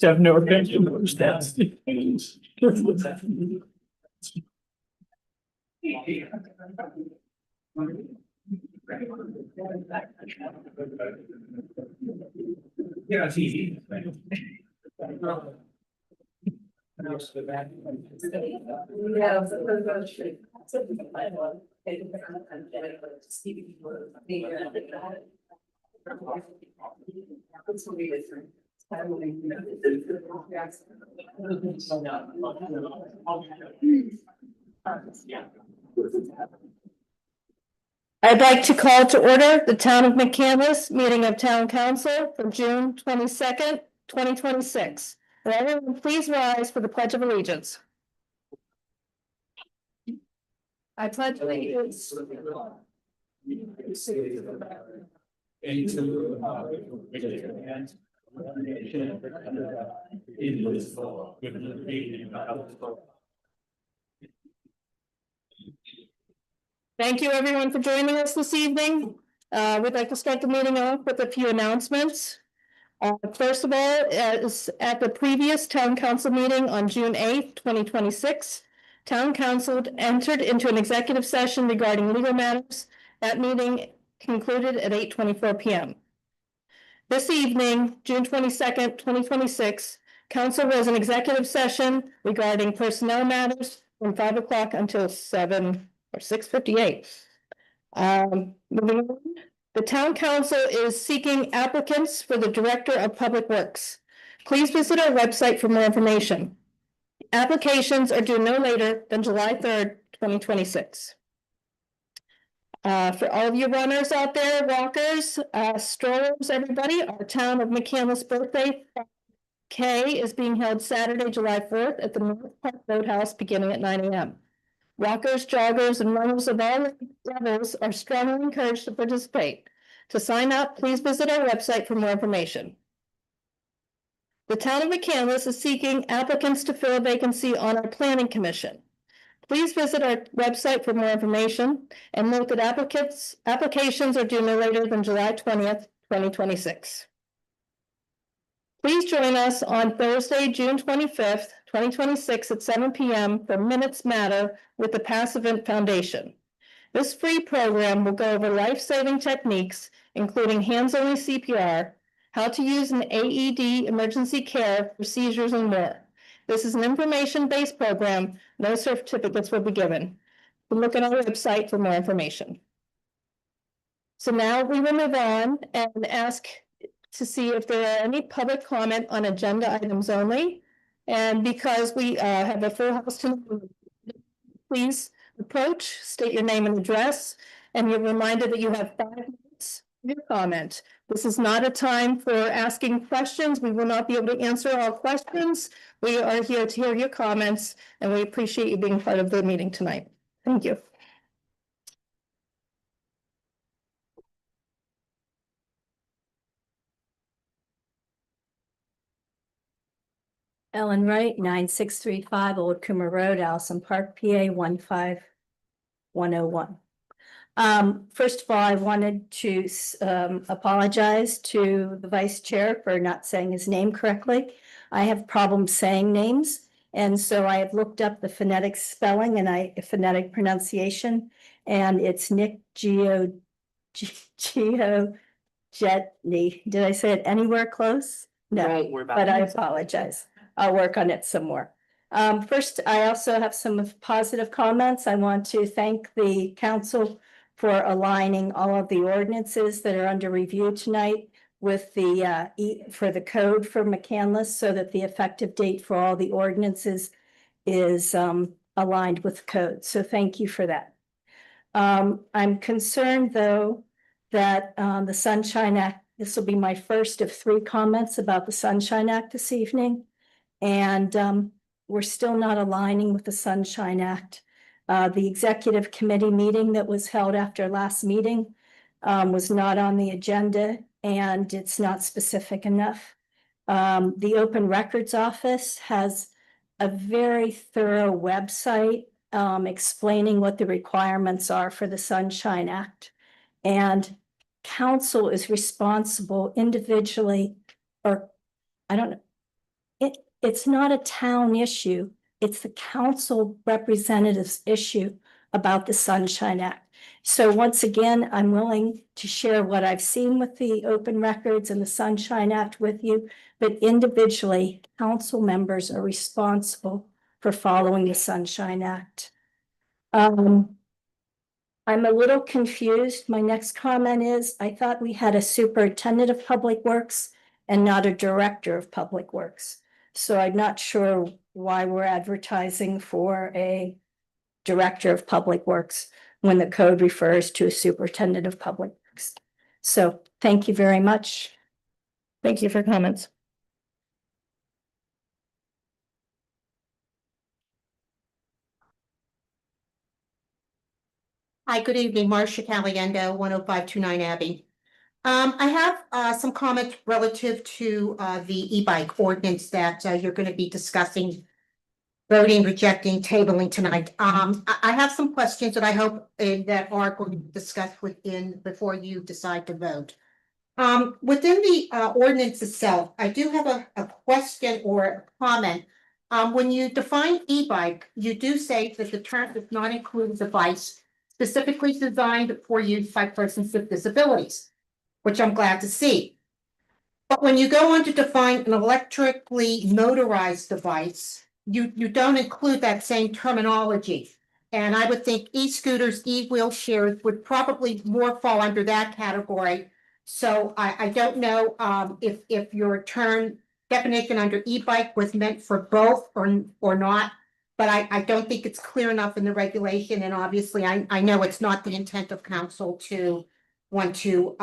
Have no opinion. That's yeah, it's easy. I'd like to call to order the Town of McCandless meeting of Town Council for June 22nd, 2026. Will everyone please rise for the Pledge of Allegiance? I pledge allegiance to the flag And to the republic for which it stands, one nation under God, indivisible, with liberty and justice for all. Thank you, everyone, for joining us this evening. We'd like to start the meeting off with a few announcements. First of all, as at the previous Town Council meeting on June 8th, 2026, Town Council entered into an executive session regarding legal matters. That meeting concluded at 8:24 p.m. This evening, June 22nd, 2026, Council was in executive session regarding personnel matters from 5 o'clock until 7 or 6:58. Moving on, the Town Council is seeking applicants for the Director of Public Works. Please visit our website for more information. Applications are due no later than July 3rd, 2026. For all of you runners out there, walkers, strollers, everybody, our Town of McCandless birthday K is being held Saturday, July 4th at the North Park Roadhouse beginning at 9 a.m. Walkers, joggers, and runners of all levels are strongly encouraged to participate. To sign up, please visit our website for more information. The Town of McCandless is seeking applicants to fill a vacancy on our Planning Commission. Please visit our website for more information and note that applications are due no later than July 20th, 2026. Please join us on Thursday, June 25th, 2026 at 7 p.m. for Minutes Matter with the Passivant Foundation. This free program will go over life-saving techniques, including hands-only CPR, how to use an AED emergency care for seizures and more. This is an information-based program. No certificates will be given. Look at our website for more information. So now we will move on and ask to see if there are any public comment on agenda items only. And because we have a full house tonight, please approach, state your name and address, and you're reminded that you have 5 minutes for your comment. This is not a time for asking questions. We will not be able to answer all questions. We are here to hear your comments, and we appreciate you being part of the meeting tonight. Thank you. Ellen Wright, 9635 Old Coomer Road, Allison Park, PA 15101. First of all, I wanted to apologize to the vice chair for not saying his name correctly. I have problems saying names, and so I have looked up the phonetic spelling and phonetic pronunciation, and it's Nick Geo Jetney. Did I say it anywhere close? No, right, but I apologize. I'll work on it some more. First, I also have some positive comments. I want to thank the council for aligning all of the ordinances that are under review tonight with the for the code for McCandless, so that the effective date for all the ordinances is aligned with code. So thank you for that. I'm concerned, though, that the Sunshine Act, this will be my first of 3 comments about the Sunshine Act this evening. And we're still not aligning with the Sunshine Act. The executive committee meeting that was held after last meeting was not on the agenda, and it's not specific enough. The Open Records Office has a very thorough website explaining what the requirements are for the Sunshine Act. And council is responsible individually, or I don't know. It's not a town issue. It's the council representatives' issue about the Sunshine Act. So once again, I'm willing to share what I've seen with the open records and the Sunshine Act with you, but individually, council members are responsible for following the Sunshine Act. I'm a little confused. My next comment is, I thought we had a superintendent of public works and not a director of public works. So I'm not sure why we're advertising for a director of public works when the code refers to a superintendent of public works. So thank you very much. Thank you for comments. Hi, good evening, Marcia Caliendo, 10529 Abbey. I have some comments relative to the e-bike ordinance that you're going to be discussing, voting, rejecting, tabling tonight. I have some questions that I hope that are going to be discussed before you decide to vote. Within the ordinance itself, I do have a question or a comment. When you define e-bike, you do say that the term does not include a device specifically designed for use by persons with disabilities, which I'm glad to see. But when you go on to define an electrically motorized device, you don't include that same terminology. And I would think e-scooters, e-wheelchairs would probably more fall under that category. So I don't know if your term definition under e-bike was meant for both or not. But I don't think it's clear enough in the regulation, and obviously I know it's not the intent of council to want to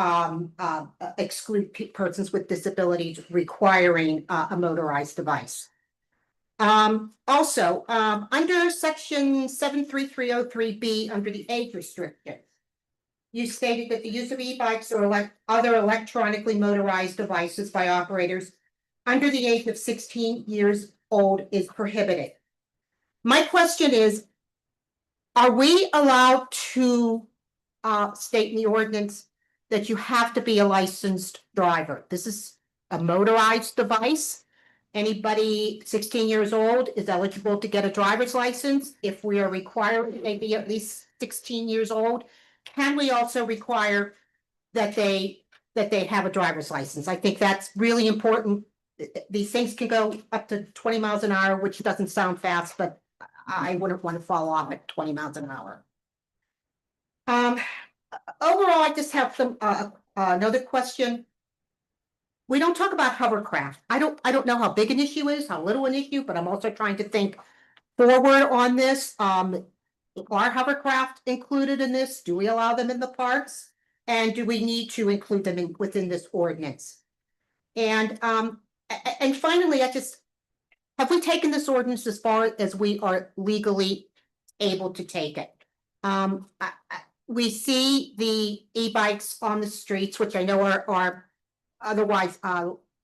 exclude persons with disabilities requiring a motorized device. Also, under section 73303B, under the age restriction, you stated that the use of e-bikes or other electronically motorized devices by operators under the age of 16 years old is prohibited. My question is, are we allowed to state in the ordinance that you have to be a licensed driver? This is a motorized device. Anybody 16 years old is eligible to get a driver's license. If we are required they be at least 16 years old, can we also require that they have a driver's license? I think that's really important. These things can go up to 20 miles an hour, which doesn't sound fast, but I wouldn't want to fall off at 20 miles an hour. Overall, I just have some another question. We don't talk about hovercraft. I don't know how big an issue is, how little an issue, but I'm also trying to think forward on this. Are hovercraft included in this? Do we allow them in the parks? And do we need to include them within this ordinance? And finally, have we taken this ordinance as far as we are legally able to take it? We see the e-bikes on the streets, which I know are otherwise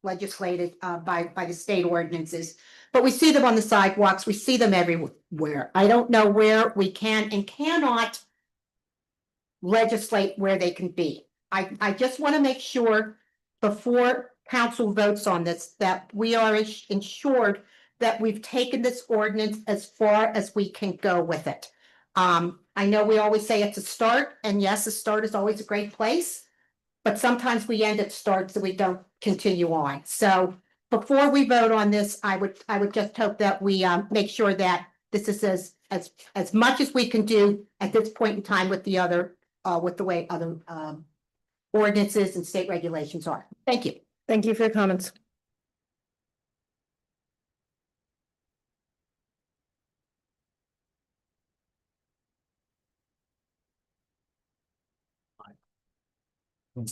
legislated by the state ordinances, but we see them on the sidewalks. We see them everywhere. I don't know where we can and cannot legislate where they can be. I just want to make sure before council votes on this that we are ensured that we've taken this ordinance as far as we can go with it. I know we always say it's a start, and yes, a start is always a great place, but sometimes we end at starts so we don't continue on. So before we vote on this, I would just hope that we make sure that this is as much as we can do at this point in time with the other with the way other ordinances and state regulations are. Thank you. Thank you for your comments.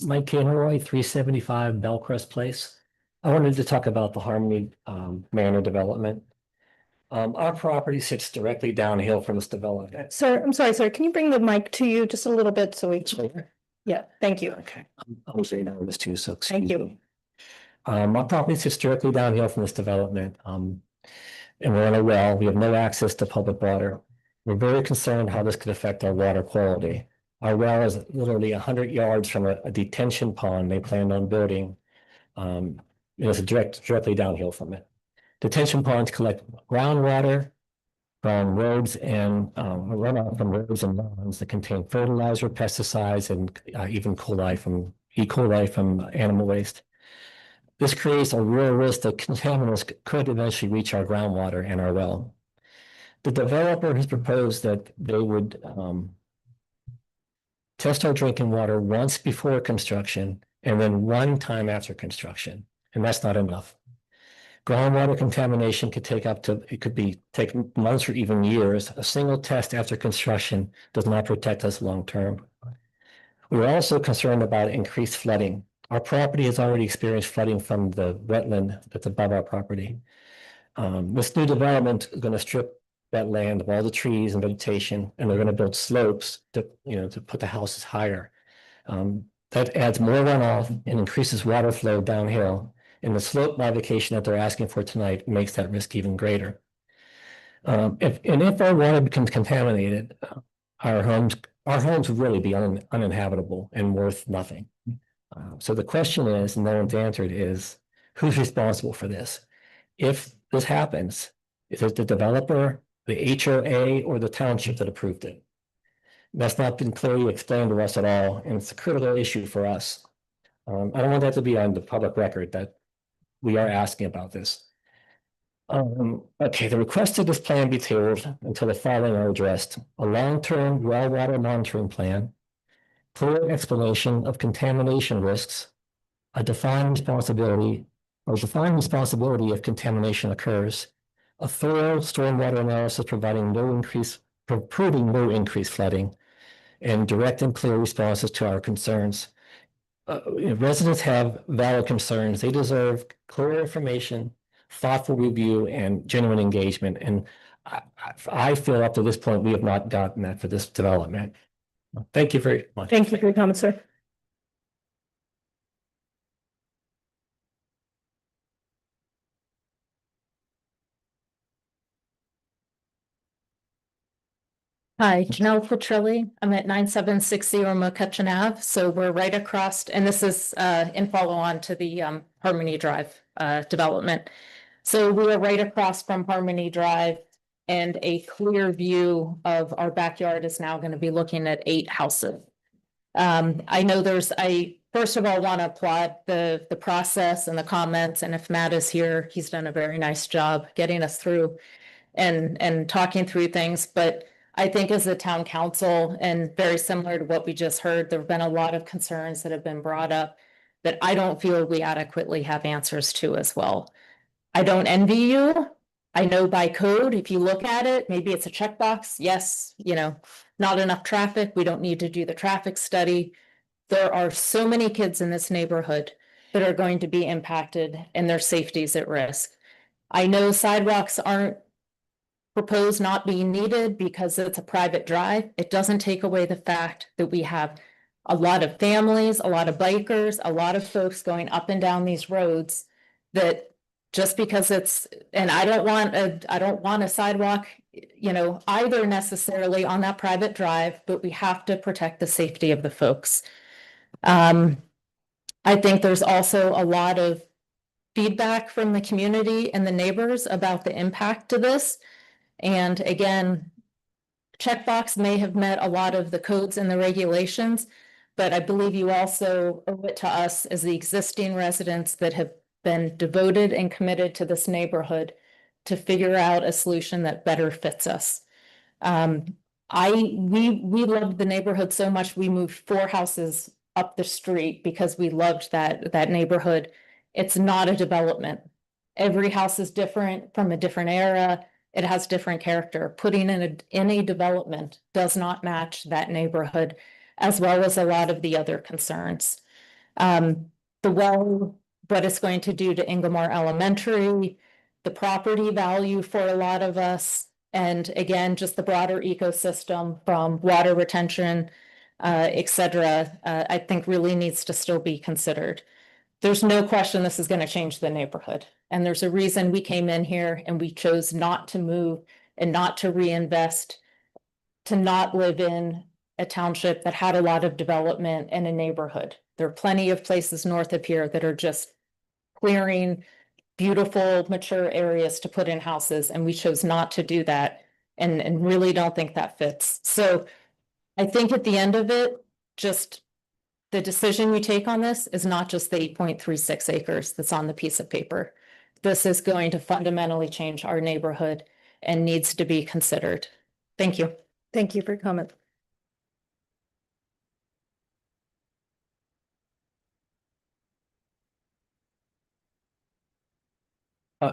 Mike Roy, 375 Bellcrest Place. I wanted to talk about the Harmony Manor development. Our property sits directly downhill from this development. Sir, I'm sorry, sir. Can you bring the mic to you just a little bit so we? Yeah, thank you. Okay, I'm saying this too, so Thank excuse you. me. Our property sits directly downhill from this development. And we're in a well. We have no access to public water. We're very concerned how this could affect our water quality. Our well is literally 100 yards from a detention pond they planned on building. It's directly downhill from it. Detention ponds collect groundwater from roads and runoff from roads and lawns that contain fertilizer, pesticides, and even E. coli from animal waste. This creates a real risk that contaminants could eventually reach our groundwater and our well. The developer has proposed that they would test our drinking water once before construction and then one time after construction, and that's not enough. Groundwater contamination could take take months or even years. A single test after construction does not protect us long term. We're also concerned about increased flooding. Our property has already experienced flooding from the wetland that's above our property. This new development is going to strip that land of all the trees and vegetation, and they're going to build slopes to put the houses higher. That adds more runoff and increases water flow downhill. And the slope modification that they're asking for tonight makes that risk even greater. If our water becomes contaminated, our homes would really be uninhabitable and worth nothing. So the question is, and no one's answered, is who's responsible for this? If this happens, is it the developer, the HOA, or the township that approved it? That's not been clearly explained to us at all, and it's a critical issue for us. I don't want that to be on the public record that we are asking about this. Okay, the request of this plan be tabled until the following are addressed: a long-term well water monitoring plan, clear explanation of contamination risks, a defined responsibility if contamination occurs, a thorough stormwater analysis proving no increased flooding, and direct and clear responses to our concerns. Residents have valid concerns. They deserve clear information, thoughtful review, and genuine engagement. And I feel up to this point, we have not gotten that for this development. Thank you very much. Thank you for your comment, sir. Hi, Janelle Petrilli. I'm at 9760 McCutcheon Ave. So we're right across, and this is in follow on to the Harmony Drive development. So we are right across from Harmony Drive, and a clear view of our backyard is now going to be looking at 8 houses. I know I first of all want to applaud the process and the comments, and if Matt is here, he's done a very nice job getting us through and talking through things. But I think as a town council, and very similar to what we just heard, there have been a lot of concerns that have been brought up that I don't feel we adequately have answers to as well. I don't envy you. I know by code, if you look at it, maybe it's a checkbox. Yes, not enough traffic. We don't need to do the traffic study. There are so many kids in this neighborhood that are going to be impacted and their safety is at risk. I know sidewalks aren't proposed not being needed because it's a private drive. It doesn't take away the fact that we have a lot of families, a lot of bikers, a lot of folks going up and down these roads that just because and I don't want a sidewalk, either necessarily on that private drive, but we have to protect the safety of the folks. I think there's also a lot of feedback from the community and the neighbors about the impact to this. And again, checkbox may have met a lot of the codes and the regulations, but I believe you also owe it to us as the existing residents that have been devoted and committed to this neighborhood to figure out a solution that better fits us. We loved the neighborhood so much, we moved 4 houses up the street because we loved that neighborhood. It's not a development. Every house is different from a different era. It has different character. Putting in a development does not match that neighborhood, as well as a lot of the other concerns. What it's going to do to Inglemore Elementary, the property value for a lot of us, and again, just the broader ecosystem from water retention, et cetera, I think really needs to still be considered. There's no question this is going to change the neighborhood. And there's a reason we came in here and we chose not to move and not to reinvest, to not live in a township that had a lot of development and a neighborhood. There are plenty of places north of here that are just clearing beautiful, mature areas to put in houses, and we chose not to do that and really don't think that fits. So I think at the end of it, just the decision you take on this is not just the 8.36 acres that's on the piece of paper. This is going to fundamentally change our neighborhood and needs to be considered. Thank you. Thank you for your comment.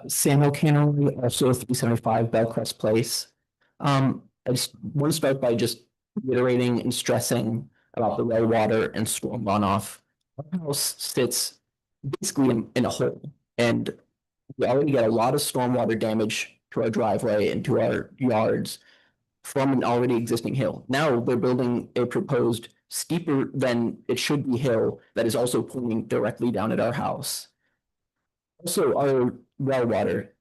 Samuel Cannery, also 375 Bellcrest Place. I just want to start by just reiterating and stressing about the well water and storm runoff. Our house sits basically in a hole, and we already get a lot of stormwater damage to our driveway and to our yards from an already existing hill. Now they're building a proposed steeper than it should be hill that is also pointing directly down at our house. Also, our well water,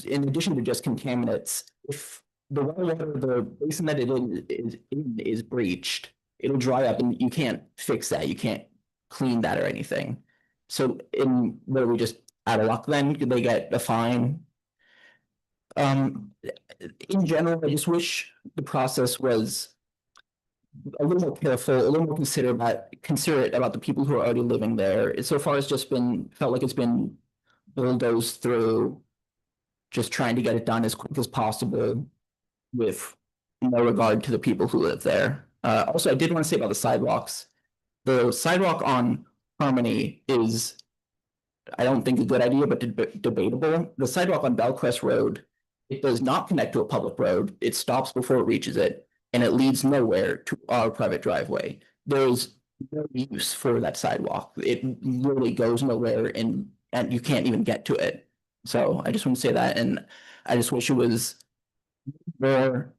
in addition to just contaminants, if the well water, the basin that is breached, it'll dry up and you can't fix that. You can't clean that or anything. So where we just out of luck then, they get a fine. In general, I just wish the process was a little more careful, a little more considerate about the people who are already living there. So far, it's just felt like it's been bulldozed through, just trying to get it done as quick as possible with no regard to the people who live there. Also, I did want to say about the sidewalks. The sidewalk on Harmony is, I don't think, a good idea, but debatable. The sidewalk on Bellcrest Road, it does not connect to a public road. It stops before it reaches it, and it leads nowhere to our private driveway. There's no use for that sidewalk. It literally goes nowhere, and you can't even get to it. So I just want to say that, and I just wish it was more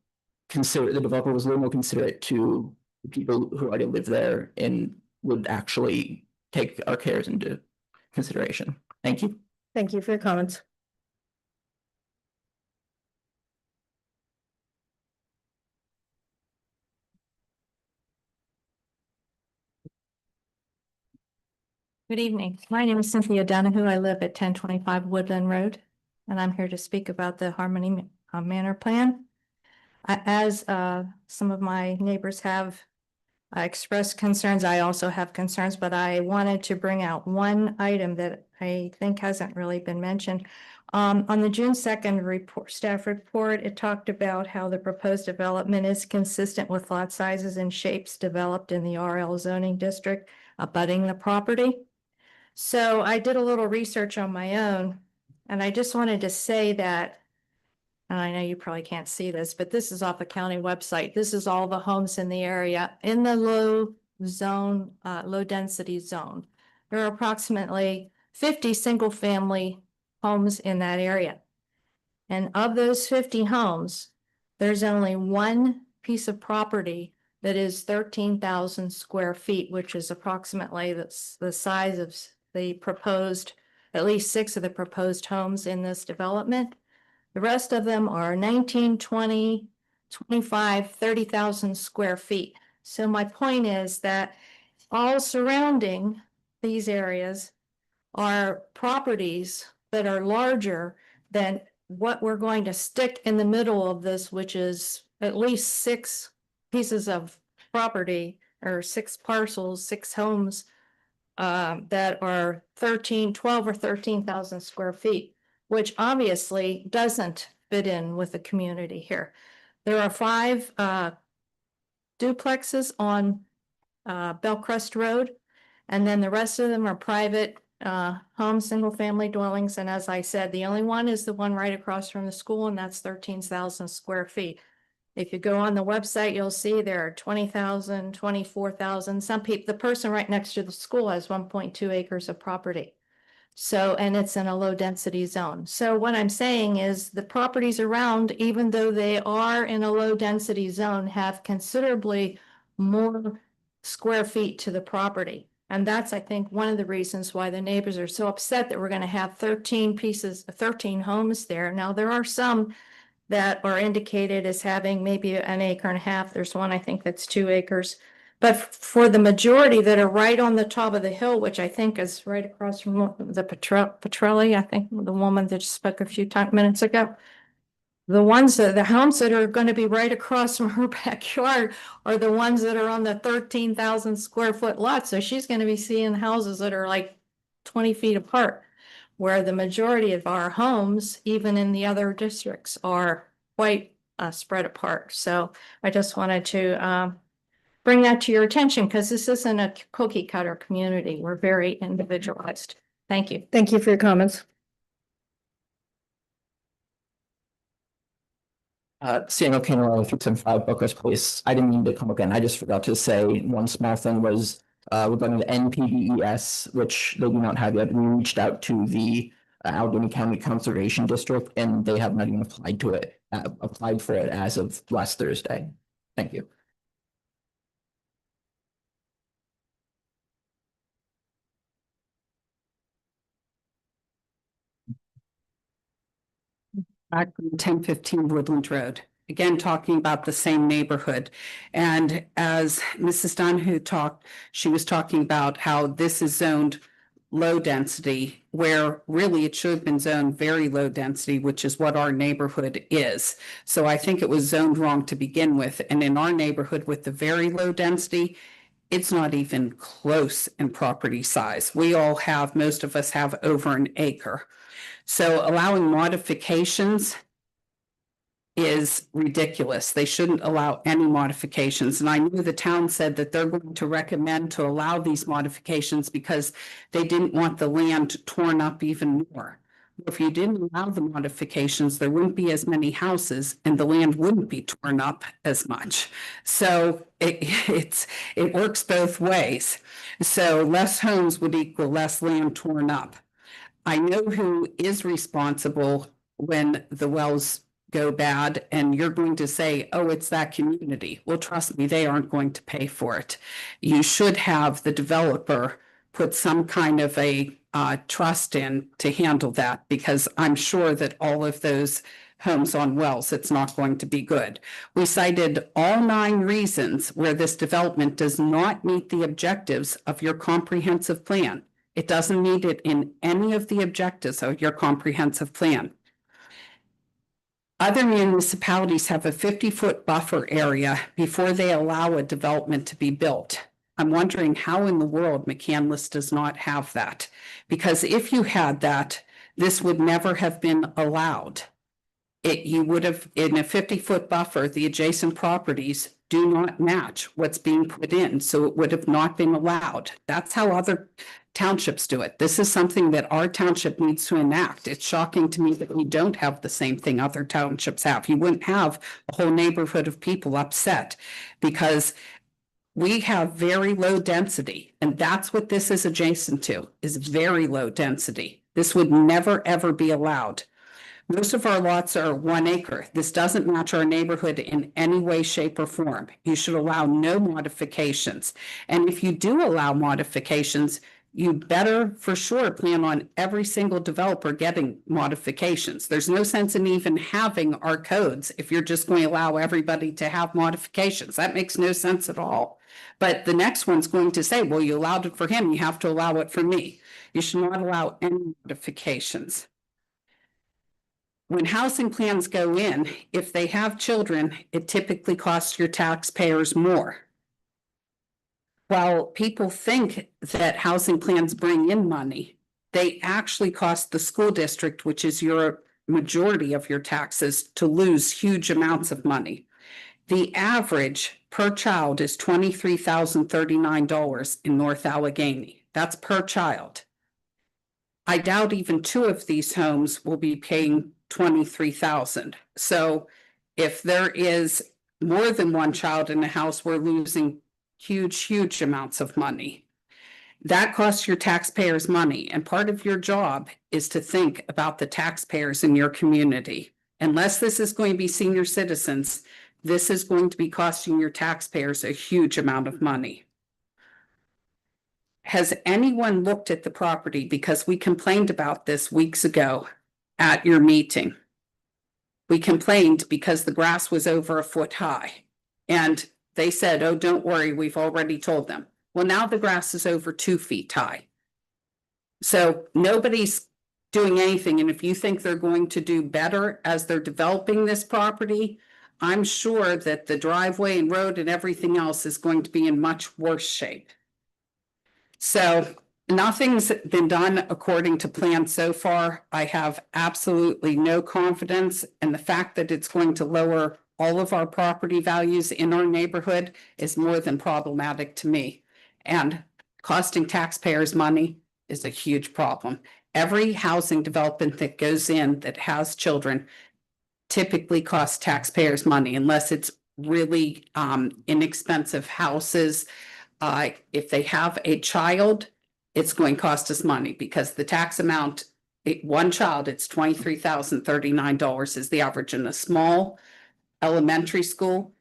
considerate. The developer was a little more considerate to the people who already live there and would actually take our cares into consideration. Thank you. Thank you for your comments. Good evening. My name is Cynthia Donahue. I live at 1025 Woodland Road, and I'm here to speak about the Harmony Manor Plan. As some of my neighbors have expressed concerns, I also have concerns, but I wanted to bring out one item that I think hasn't really been mentioned. On the June 2nd staff report, it talked about how the proposed development is consistent with lot sizes and shapes developed in the RL zoning district abutting the property. So I did a little research on my own, and I just wanted to say that, and I know you probably can't see this, but this is off the county website. This is all the homes in the area in the low density zone. There are approximately 50 single family homes in that area. And of those 50 homes, there's only one piece of property that is 13,000 square feet, which is approximately the size of the proposed, at least 6 of the proposed homes in this development. The rest of them are 19, 20, 25, 30,000 square feet. So my point is that all surrounding these areas are properties that are larger than what we're going to stick in the middle of this, which is at least 6 pieces of property or 6 parcels, 6 homes that are 12 or 13,000 square feet, which obviously doesn't fit in with the community here. There are 5 duplexes on Bellcrest Road, and then the rest of them are private homes, single family dwellings. And as I said, the only one is the one right across from the school, and that's 13,000 square feet. If you go on the website, you'll see there are 20,000, 24,000. Some people, the person right next to the school has 1.2 acres of property. So, and it's in a low density zone. So what I'm saying is the properties around, even though they are in a low density zone, have considerably more square feet to the property. And that's, I think, one of the reasons why the neighbors are so upset that we're going to have 13 homes there. Now, there are some that are indicated as having maybe an acre and a half. There's one, I think, that's 2 acres. But for the majority that are right on the top of the hill, which I think is right across from the Petrelli, I think the woman that spoke a few minutes ago. The homes that are going to be right across from her backyard are the ones that are on the 13,000 square foot lot. So she's going to be seeing houses that are like 20 feet apart, where the majority of our homes, even in the other districts, are quite spread apart. So I just wanted to bring that to your attention because this isn't a cookie cutter community. We're very individualized. Thank you. Thank you for your comments. Samuel Canarone, 375 Buckhurst Place. I didn't mean to come again. I just forgot to say one small thing was regarding the NPDES, which they do not have yet. We reached out to the Allegheny County Conservation District, and they have not even applied for it as of last Thursday. Thank you. Back from 1015 Woodland Road, again, talking about the same neighborhood. And as Mrs. Donahue talked, she was talking about how this is zoned low density, where really it should have been zoned very low density, which is what our neighborhood is. So I think it was zoned wrong to begin with. And in our neighborhood with the very low density, it's not even close in property size. Most of us have over an acre. So allowing modifications is ridiculous. They shouldn't allow any modifications. And I knew the town said that they're going to recommend to allow these modifications because they didn't want the land torn up even more. If you didn't allow the modifications, there wouldn't be as many houses and the land wouldn't be torn up as much. So it works both ways. So less homes would equal less land torn up. I know who is responsible when the wells go bad, and you're going to say, oh, it's that community. Well, trust me, they aren't going to pay for it. You should have the developer put some kind of a trust in to handle that, because I'm sure that all of those homes on wells, it's not going to be good. We cited all 9 reasons where this development does not meet the objectives of your comprehensive plan. It doesn't meet it in any of the objectives of your comprehensive plan. Other municipalities have a 50-foot buffer area before they allow a development to be built. I'm wondering how in the world McCandless does not have that. Because if you had that, this would never have been allowed. You would have, in a 50-foot buffer, the adjacent properties do not match what's being put in, so it would have not been allowed. That's how other townships do it. This is something that our township needs to enact. It's shocking to me that we don't have the same thing other townships have. You wouldn't have a whole neighborhood of people upset because we have very low density, and that's what this is adjacent to, is very low density. This would never, ever be allowed. Most of our lots are 1 acre. This doesn't match our neighborhood in any way, shape, or form. You should allow no modifications. And if you do allow modifications, you better for sure plan on every single developer getting modifications. There's no sense in even having our codes if you're just going to allow everybody to have modifications. That makes no sense at all. But the next one's going to say, well, you allowed it for him, you have to allow it for me. You should not allow any modifications. When housing plans go in, if they have children, it typically costs your taxpayers more. While people think that housing plans bring in money, they actually cost the school district, which is your majority of your taxes, to lose huge amounts of money. The average per child is $23,039 in North Allegheny. That's per child. I doubt even 2 of these homes will be paying $23,000. So if there is more than 1 child in the house, we're losing huge amounts of money. That costs your taxpayers money. And part of your job is to think about the taxpayers in your community. Unless this is going to be senior citizens, this is going to be costing your taxpayers a huge amount of money. Has anyone looked at the property? Because we complained about this weeks ago at your meeting. We complained because the grass was over a foot high. And they said, oh, don't worry, we've already told them. Well, now the grass is over 2 feet high. So nobody's doing anything. And if you think they're going to do better as they're developing this property, I'm sure that the driveway and road and everything else is going to be in much worse shape. So nothing's been done according to plan so far. I have absolutely no confidence, and the fact that it's going to lower all of our property values in our neighborhood is more than problematic to me. And costing taxpayers money is a huge problem. Every housing development that goes in that has children typically costs taxpayers money unless it's really inexpensive houses. If they have a child, it's going to cost us money because the tax amount, one child, it's $23,039 is the average in a small elementary school.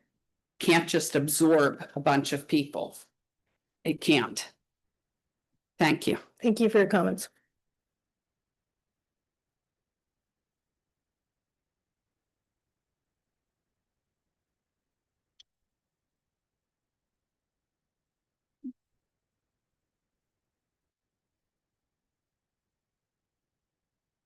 Can't just absorb a bunch of people. It can't. Thank you. Thank you for your comments.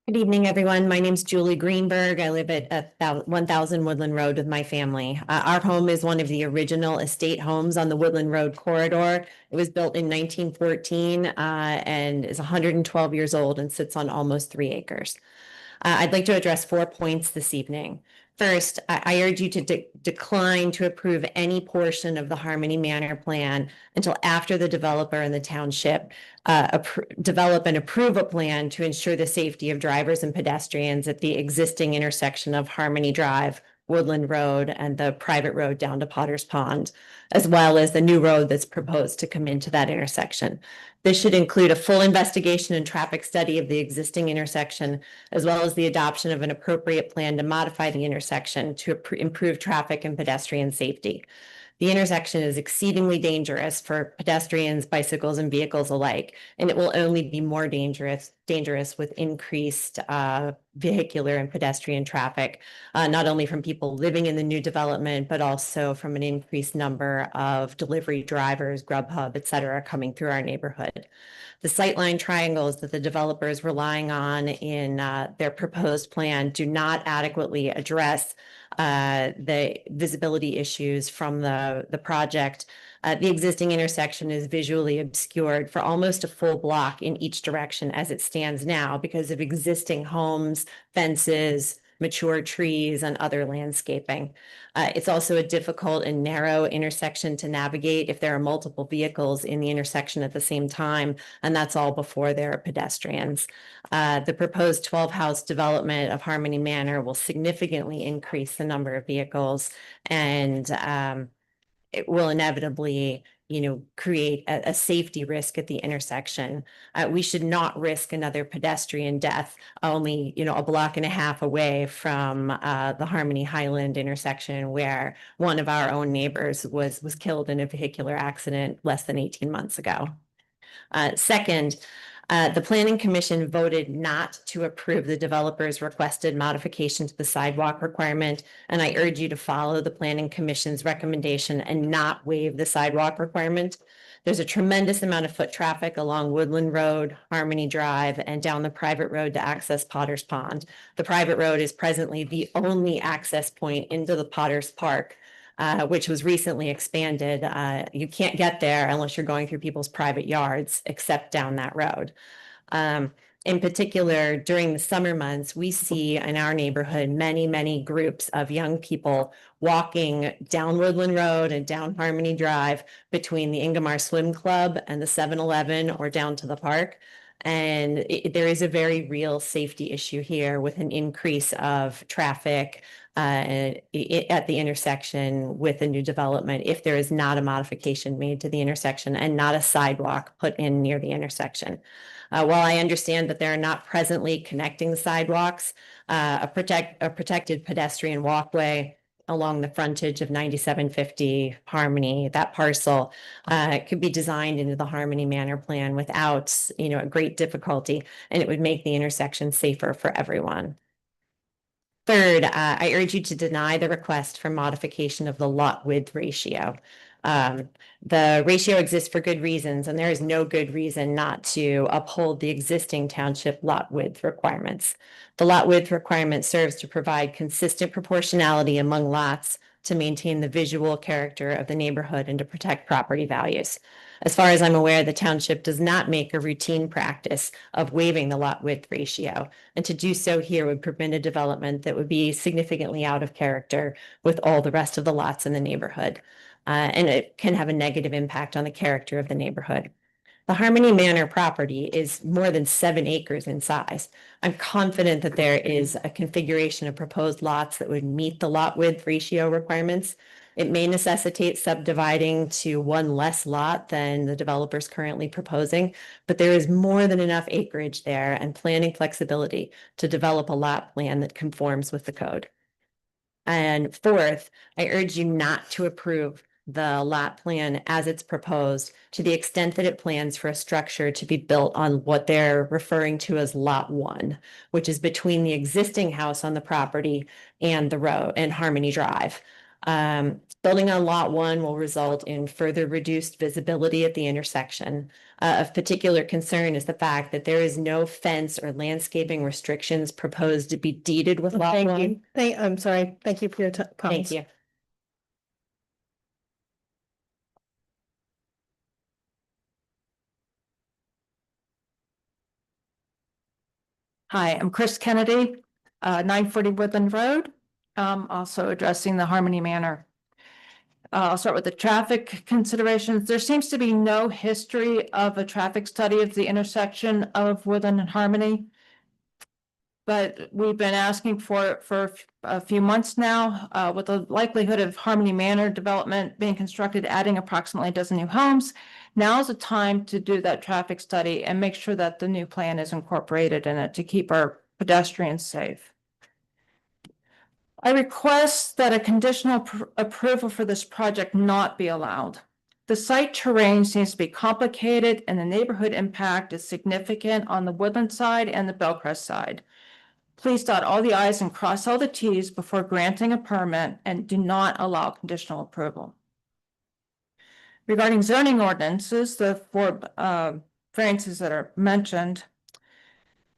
Good evening, everyone. My name's Julie Greenberg. I live at 1000 Woodland Road with my family. Our home is one of the original estate homes on the Woodland Road corridor. It was built in 1914 and is 112 years old and sits on almost 3 acres. I'd like to address 4 points this evening. First, I urge you to decline to approve any portion of the Harmony Manor plan until after the developer and the township develop and approve a plan to ensure the safety of drivers and pedestrians at the existing intersection of Harmony Drive, Woodland Road, and the private road down to Potter's Pond, as well as the new road that's proposed to come into that intersection. This should include a full investigation and traffic study of the existing intersection, as well as the adoption of an appropriate plan to modify the intersection to improve traffic and pedestrian safety. The intersection is exceedingly dangerous for pedestrians, bicycles, and vehicles alike, and it will only be more dangerous with increased vehicular and pedestrian traffic, not only from people living in the new development, but also from an increased number of delivery drivers, Grubhub, et cetera, coming through our neighborhood. The sightline triangles that the developer is relying on in their proposed plan do not adequately address the visibility issues from the project. The existing intersection is visually obscured for almost a full block in each direction as it stands now because of existing homes, fences, mature trees, and other landscaping. It's also a difficult and narrow intersection to navigate if there are multiple vehicles in the intersection at the same time, and that's all before there are pedestrians. The proposed 12-house development of Harmony Manor will significantly increase the number of vehicles, and it will inevitably, create a safety risk at the intersection. We should not risk another pedestrian death only, a block and a half away from the Harmony Highland intersection where one of our own neighbors was killed in a vehicular accident less than 18 months ago. Second, the Planning Commission voted not to approve the developer's requested modification to the sidewalk requirement, and I urge you to follow the Planning Commission's recommendation and not waive the sidewalk requirement. There's a tremendous amount of foot traffic along Woodland Road, Harmony Drive, and down the private road to access Potter's Pond. The private road is presently the only access point into the Potter's Park, which was recently expanded. You can't get there unless you're going through people's private yards, except down that road. In particular, during the summer months, we see in our neighborhood many groups of young people walking down Woodland Road and down Harmony Drive between the Ingomar Swim Club and the 7-Eleven or down to the park. And there is a very real safety issue here with an increase of traffic at the intersection with a new development if there is not a modification made to the intersection and not a sidewalk put in near the intersection. While I understand that there are not presently connecting sidewalks, a protected pedestrian walkway along the frontage of 9750 Harmony, that parcel could be designed into the Harmony Manor plan without, a great difficulty, and it would make the intersection safer for everyone. Third, I urge you to deny the request for modification of the lot width ratio. The ratio exists for good reasons, and there is no good reason not to uphold the existing township lot width requirements. The lot width requirement serves to provide consistent proportionality among lots to maintain the visual character of the neighborhood and to protect property values. As far as I'm aware, the township does not make a routine practice of waiving the lot width ratio, and to do so here would permit a development that would be significantly out of character with all the rest of the lots in the neighborhood. And it can have a negative impact on the character of the neighborhood. The Harmony Manor property is more than 7 acres in size. I'm confident that there is a configuration of proposed lots that would meet the lot width ratio requirements. It may necessitate subdividing to one less lot than the developer's currently proposing, but there is more than enough acreage there and planning flexibility to develop a lot plan that conforms with the code. And fourth, I urge you not to approve the lot plan as it's proposed to the extent that it plans for a structure to be built on what they're referring to as Lot 1, which is between the existing house on the property and the road and Harmony Drive. Building on Lot 1 will result in further reduced visibility at the intersection. Of particular concern is the fact that there is no fence or landscaping restrictions proposed to be deeded with Lot Thank 1. you. I'm sorry. Thank you for your comments. Thank you. Hi, I'm Chris Kennedy, 940 Woodland Road. Also addressing the Harmony Manor. I'll start with the traffic considerations. There seems to be no history of a traffic study of the intersection of Woodland and Harmony. But we've been asking for it for a few months now, with the likelihood of Harmony Manor development being constructed, adding approximately a dozen new homes. Now's the time to do that traffic study and make sure that the new plan is incorporated in it to keep our pedestrians safe. I request that a conditional approval for this project not be allowed. The site terrain seems to be complicated and the neighborhood impact is significant on the Woodland side and the Bellcrest side. Please dot all the i's and cross all the t's before granting a permit and do not allow conditional approval. Regarding zoning ordinances, the 4 variances that are mentioned,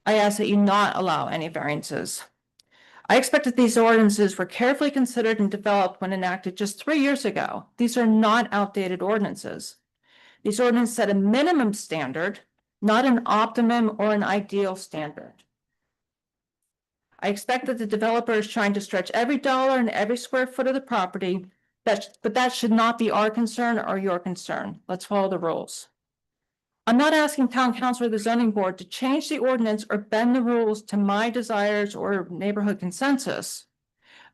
I ask that you not allow any variances. I expect that these ordinances were carefully considered and developed when enacted just 3 years ago. These are not outdated ordinances. These ordinances set a minimum standard, not an optimum or an ideal standard. I expect that the developer is trying to stretch every dollar and every square foot of the property, but that should not be our concern or your concern. Let's follow the rules. I'm not asking town council or the zoning board to change the ordinance or bend the rules to my desires or neighborhood consensus.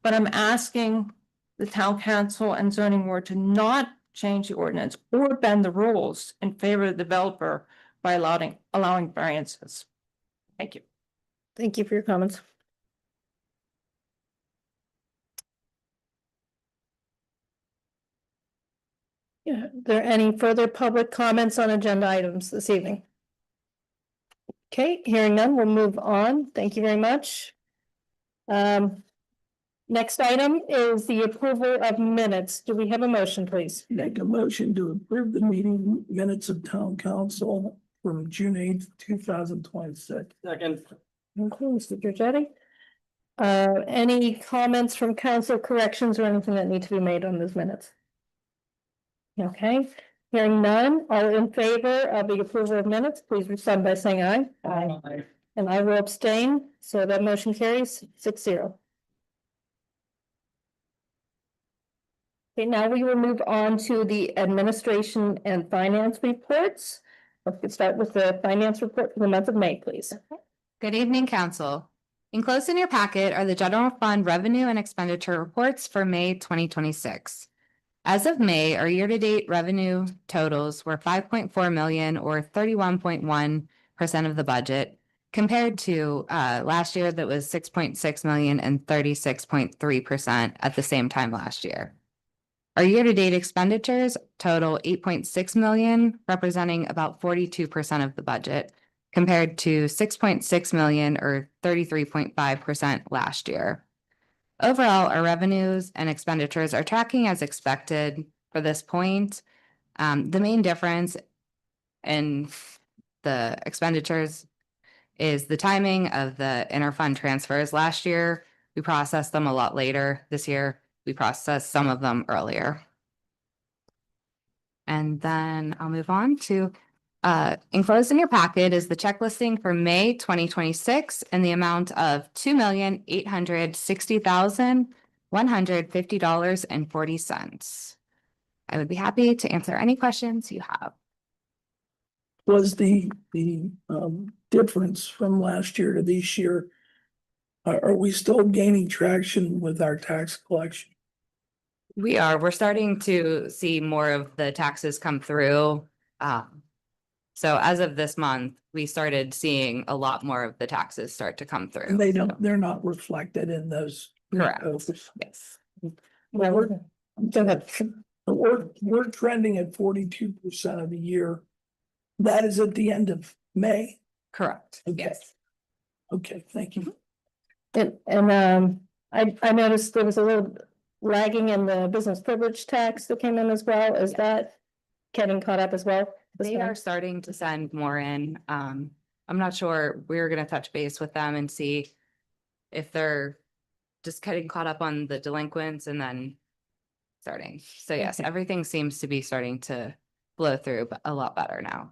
But I'm asking the town council and zoning board to not change the ordinance or bend the rules in favor of the developer by allowing variances. Thank you. Thank you for your comments. Yeah, are there any further public comments on agenda items this evening? Okay, hearing none, we'll move on. Thank you very much. Next item is the approval of minutes. Do we have a motion, please? Make a motion to approve the meeting minutes of town council from June 8th, 2026. Second. Okay, Mr. Giorgetti. Any comments from council, corrections or anything that need to be made on those minutes? Okay, hearing none, all in favor of the approval of minutes, please respond by saying aye. Aye. And I will abstain, so that motion carries 6-0. Okay, now we will move on to the administration and finance reports. Let's start with the finance report for the month of May, please. Good evening, council. Enclosed in your packet are the general fund revenue and expenditure reports for May 2026. As of May, our year-to-date revenue totals were 5.4 million or 31.1% of the budget, compared to last year that was 6.6 million and 36.3% at the same time last year. Our year-to-date expenditures total 8.6 million, representing about 42% of the budget, compared to 6.6 million or 33.5% last year. Overall, our revenues and expenditures are tracking as expected for this point. The main difference in the expenditures is the timing of the interfund transfers. Last year, we processed them a lot later. This year, we processed some of them earlier. And then I'll move on to enclosed in your packet is the check listing for May 2026 in the amount of $2,860,150.40. I would be happy to answer any questions you have. Was the difference from last year to this year? Are we still gaining traction with our tax collection? We're starting to see more of the taxes come through. So as of this month, we started seeing a lot more of the taxes start to come through. And they're not reflected in those. Correct. Yes. Well, We're trending at 42% of the year. That is at the end of May. Correct. Okay. Yes. Okay, thank you. And I noticed there was a little lagging in the business privilege tax that came in as well. Is that getting caught up as well? They are starting to send more in. I'm not sure. We're gonna touch base with them and see if they're just getting caught up on the delinquents and then starting. So yes, Okay. everything seems to be starting to flow through a lot better now.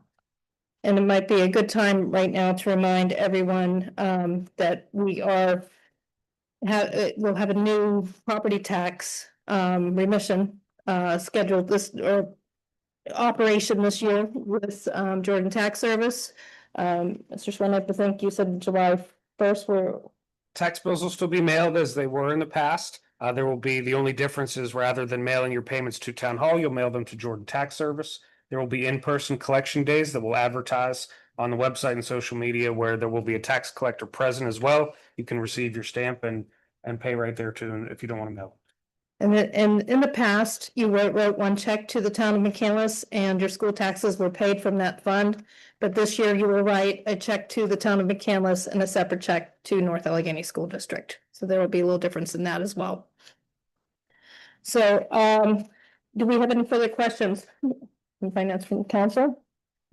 And it might be a good time right now to remind everyone that we'll have a new property tax remission scheduled this or operation this year with Jordan Tax Service. Mr. Schwennick, I think you said July 1st were. Tax bills will still be mailed as they were in the past. There will be, the only difference is rather than mailing your payments to Town Hall, you'll mail them to Jordan Tax Service. There will be in-person collection days that will advertise on the website and social media where there will be a tax collector present as well. You can receive your stamp and pay right there too if you don't want to mail. And in the past, you wrote one check to the town of McCandless and your school taxes were paid from that fund. But this year you will write a check to the town of McCandless and a separate check to North Allegheny School District. So there will be a little difference in that as well. So do we have any further questions from finance from council?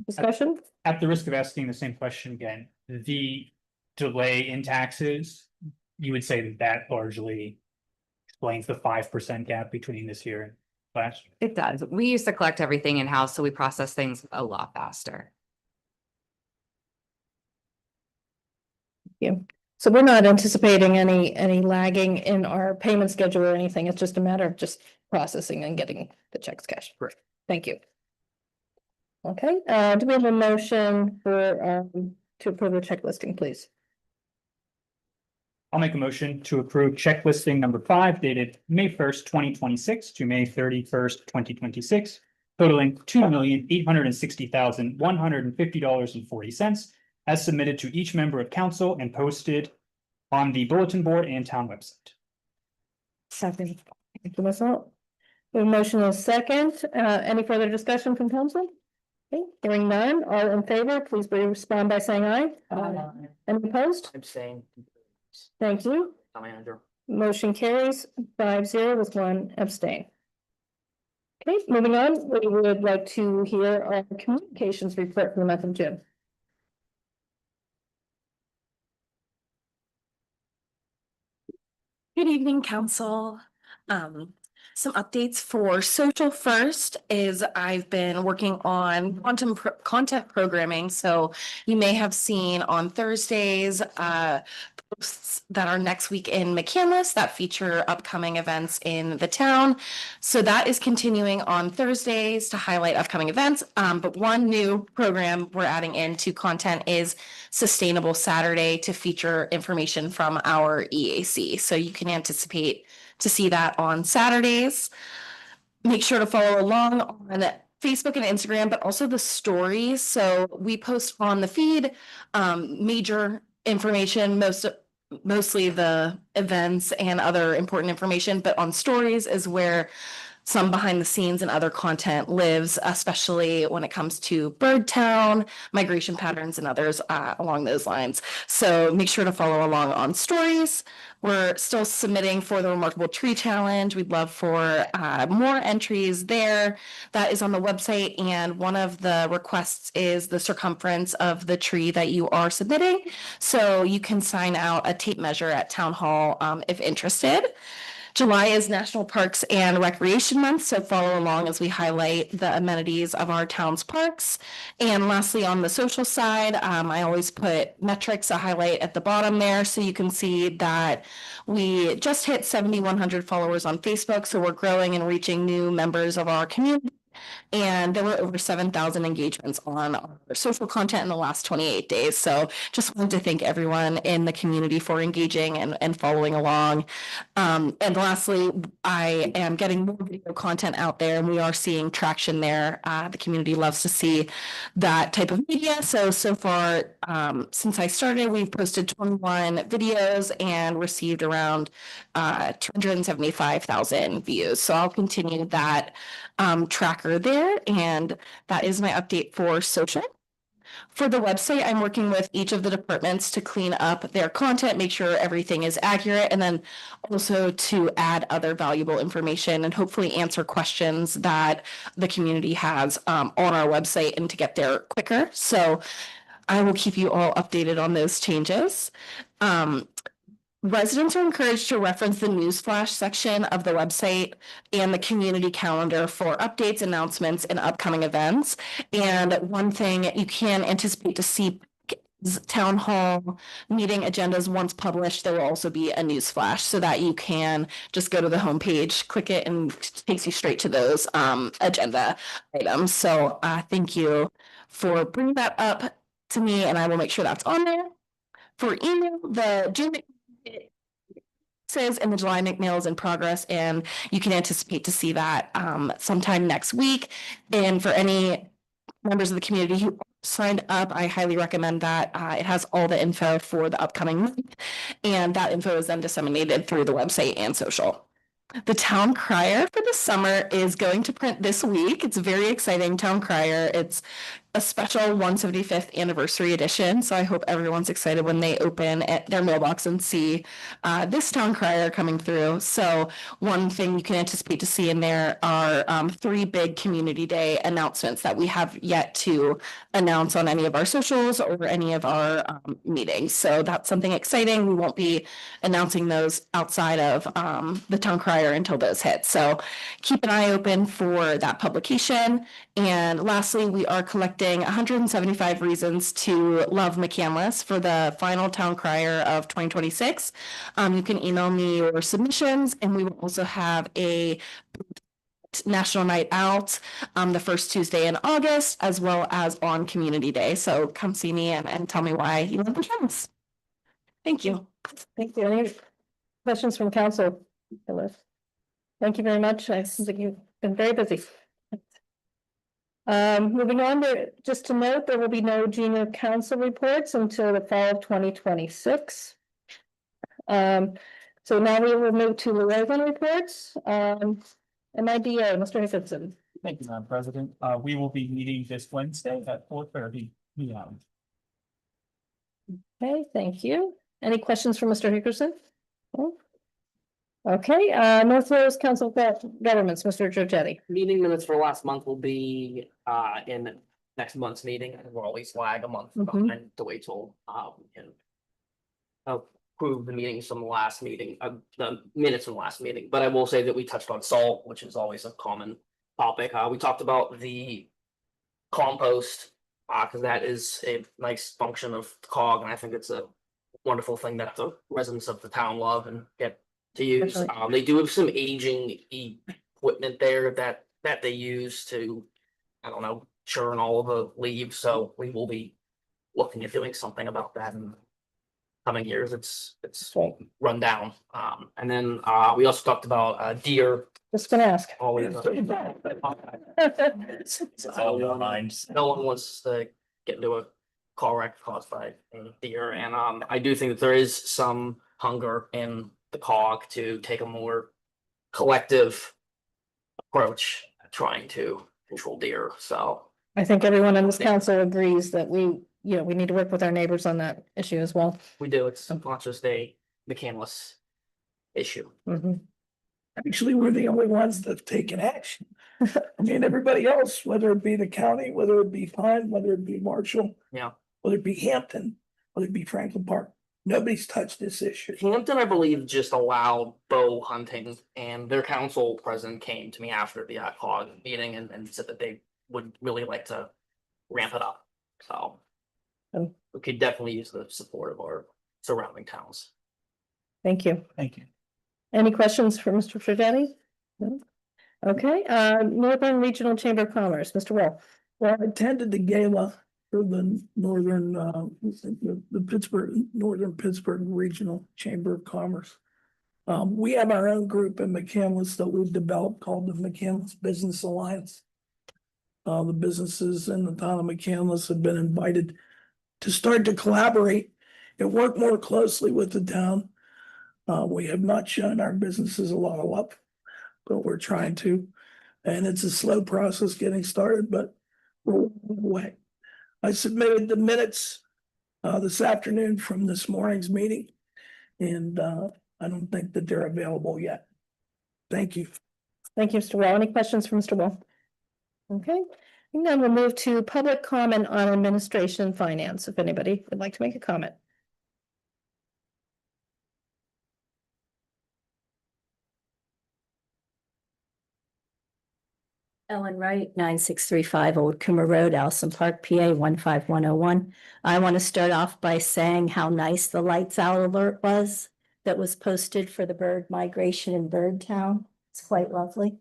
Discussion? At the risk of asking the same question again, the delay in taxes, you would say that largely explains the 5% gap between this year and last year? It does. We used to collect everything in-house, so we process things a lot faster. Yeah. So we're not anticipating any lagging in our payment schedule or anything. It's just a matter of just processing and getting the checks cashed. Great. Thank you. Okay, do we have a motion for to approve the check listing, please? I'll make a motion to approve check listing number 5 dated May 1st, 2026 to May 31st, 2026, totaling $2,860,150.40 as submitted to each member of council and posted on the bulletin board and town website. Second. Thank you, Ms. Alt. The motion is second. Any further discussion from council? Okay, hearing none, all in favor, please respond by saying aye. Any opposed? Abstain. Thank you. Motion carries 5-0 with 1 abstain. Okay, moving on, we would like to hear our communications report from the month of June. Good evening, council. Some updates for Social First is I've been working on content programming. So you may have seen on Thursdays, posts that are next week in McCandless that feature upcoming events in the town. So that is continuing on Thursdays to highlight upcoming events. But one new program we're adding into content is Sustainable Saturday to feature information from our EAC. So you can anticipate to see that on Saturdays. Make sure to follow along on Facebook and Instagram, but also the stories. So we post on the feed major information, mostly the events and other important information, but on stories is where some behind the scenes and other content lives, especially when it comes to bird town, migration patterns, and others along those lines. So make sure to follow along on stories. We're still submitting for the Remarkable Tree Challenge. We'd love for more entries there. That is on the website, and one of the requests is the circumference of the tree that you are submitting. So you can sign out a tape measure at Town Hall if interested. July is National Parks and Recreation Month, so follow along as we highlight the amenities of our town's parks. And lastly, on the social side, I always put metrics, a highlight at the bottom there, so you can see that we just hit 7,100 followers on Facebook, so we're growing and reaching new members of our community. And there were over 7,000 engagements on our social content in the last 28 days. So just wanted to thank everyone in the community for engaging and following along. And lastly, I am getting more video content out there, and we are seeing traction there. The community loves to see that type of media. So far, since I started, we've posted 21 videos and received around 275,000 views. So I'll continue that tracker there, and that is my update for social. For the website, I'm working with each of the departments to clean up their content, make sure everything is accurate, and then also to add other valuable information and hopefully answer questions that the community has on our website and to get there quicker. So I will keep you all updated on those changes. Residents are encouraged to reference the newsflash section of the website and the community calendar for updates, announcements, and upcoming events. And one thing you can anticipate to see is town hall meeting agendas. Once published, there will also be a newsflash so that you can just go to the homepage, click it, and it takes you straight to those agenda items. So thank you for bringing that up to me, and I will make sure that's on there. For email, the June says, and the July McMail is in progress, and you can anticipate to see that sometime next week. And for any members of the community who signed up, I highly recommend that. It has all the info for the upcoming month, and that info is then disseminated through the website and social. The town crier for the summer is going to print this week. It's very exciting. Town crier. It's a special 175th anniversary edition. So I hope everyone's excited when they open their mailbox and see this town crier coming through. So one thing you can anticipate to see in there are 3 big community day announcements that we have yet to announce on any of our socials or any of our meetings. So that's something exciting. We won't be announcing those outside of the town crier until those hit. So keep an eye open for that publication. And lastly, we are collecting 175 reasons to love McCandless for the final town crier of 2026. You can email me your submissions, and we will also have a National Night Out the first Tuesday in August, as well as on Community Day. So come see me and tell me why you love McCandless. Thank you. Thank you. Any questions from council? Thank you very much. I think you've been very busy. Moving on, just to note, there will be no junior council reports until the fall of 2026. So now we will move to liaison reports. MIDA, Mr. Hickinson. Thank you, Madam President. We will be meeting this Wednesday at 4:30 p.m. Okay, thank you. Any questions for Mr. Hickerson? No? Okay, North Wales Council of Governments, Mr. Giorgetti. Meeting minutes for last month will be in next month's meeting, and we'll always lag a month behind to wait till we can approve the meetings from the last meeting, the minutes from the last meeting. But I will say that we touched on salt, which is always a common topic. We talked about the compost because that is a nice function of the cog, and I think it's a wonderful thing that the residents of the town love and get to use. They do have some aging equipment there that they use to, I don't know, churn all of the leaves. So we will be looking at doing something about that in coming years. It's run down. And then we also talked about deer. Just gonna ask. Always. No one wants to get into a car wreck caused by a deer. And I do think that there is some hunger in the cog to take a more collective approach trying to control deer, so. I think everyone in this council agrees that we need to work with our neighbors on that issue as well. We do, it's not just a McCandless issue. Mhm. Actually, we're the only ones that have taken action. I mean, everybody else, whether it be the county, whether it be Pine, whether it be Marshall, Yeah. whether it be Hampton, whether it be Franklin Park, nobody's touched this issue. Hampton, I believe, just allowed bow hunting, and their council president came to me after the COG meeting and said that they would really like to ramp it up. So Oh. we could definitely use the support of our surrounding towns. Thank you. Thank you. Any questions for Mr. Frigetti? No? Okay, Northern Regional Chamber of Commerce, Mr. Wolf. Well, I attended the gala for the Northern, the Pittsburgh, Northern Pittsburgh Regional Chamber of Commerce. We have our own group in McCandless that we've developed called the McCandless Business Alliance. The businesses in the town of McCandless have been invited to start to collaborate and work more closely with the town. We have not shown our businesses a lot of love, but we're trying to. And it's a slow process getting started, but we're on the way. I submitted the minutes this afternoon from this morning's meeting, and I don't think that they're available yet. Thank you. Thank you, Mr. Wall. Any questions for Mr. Wall? Okay, and then we'll move to public comment on administration and finance, if anybody would like to make a comment. Ellen Wright, 9635 Old Coomer Road, Allison Park, PA 15101. I want to start off by saying how nice the lights out alert was that was posted for the bird migration in Bird Town. It's quite lovely.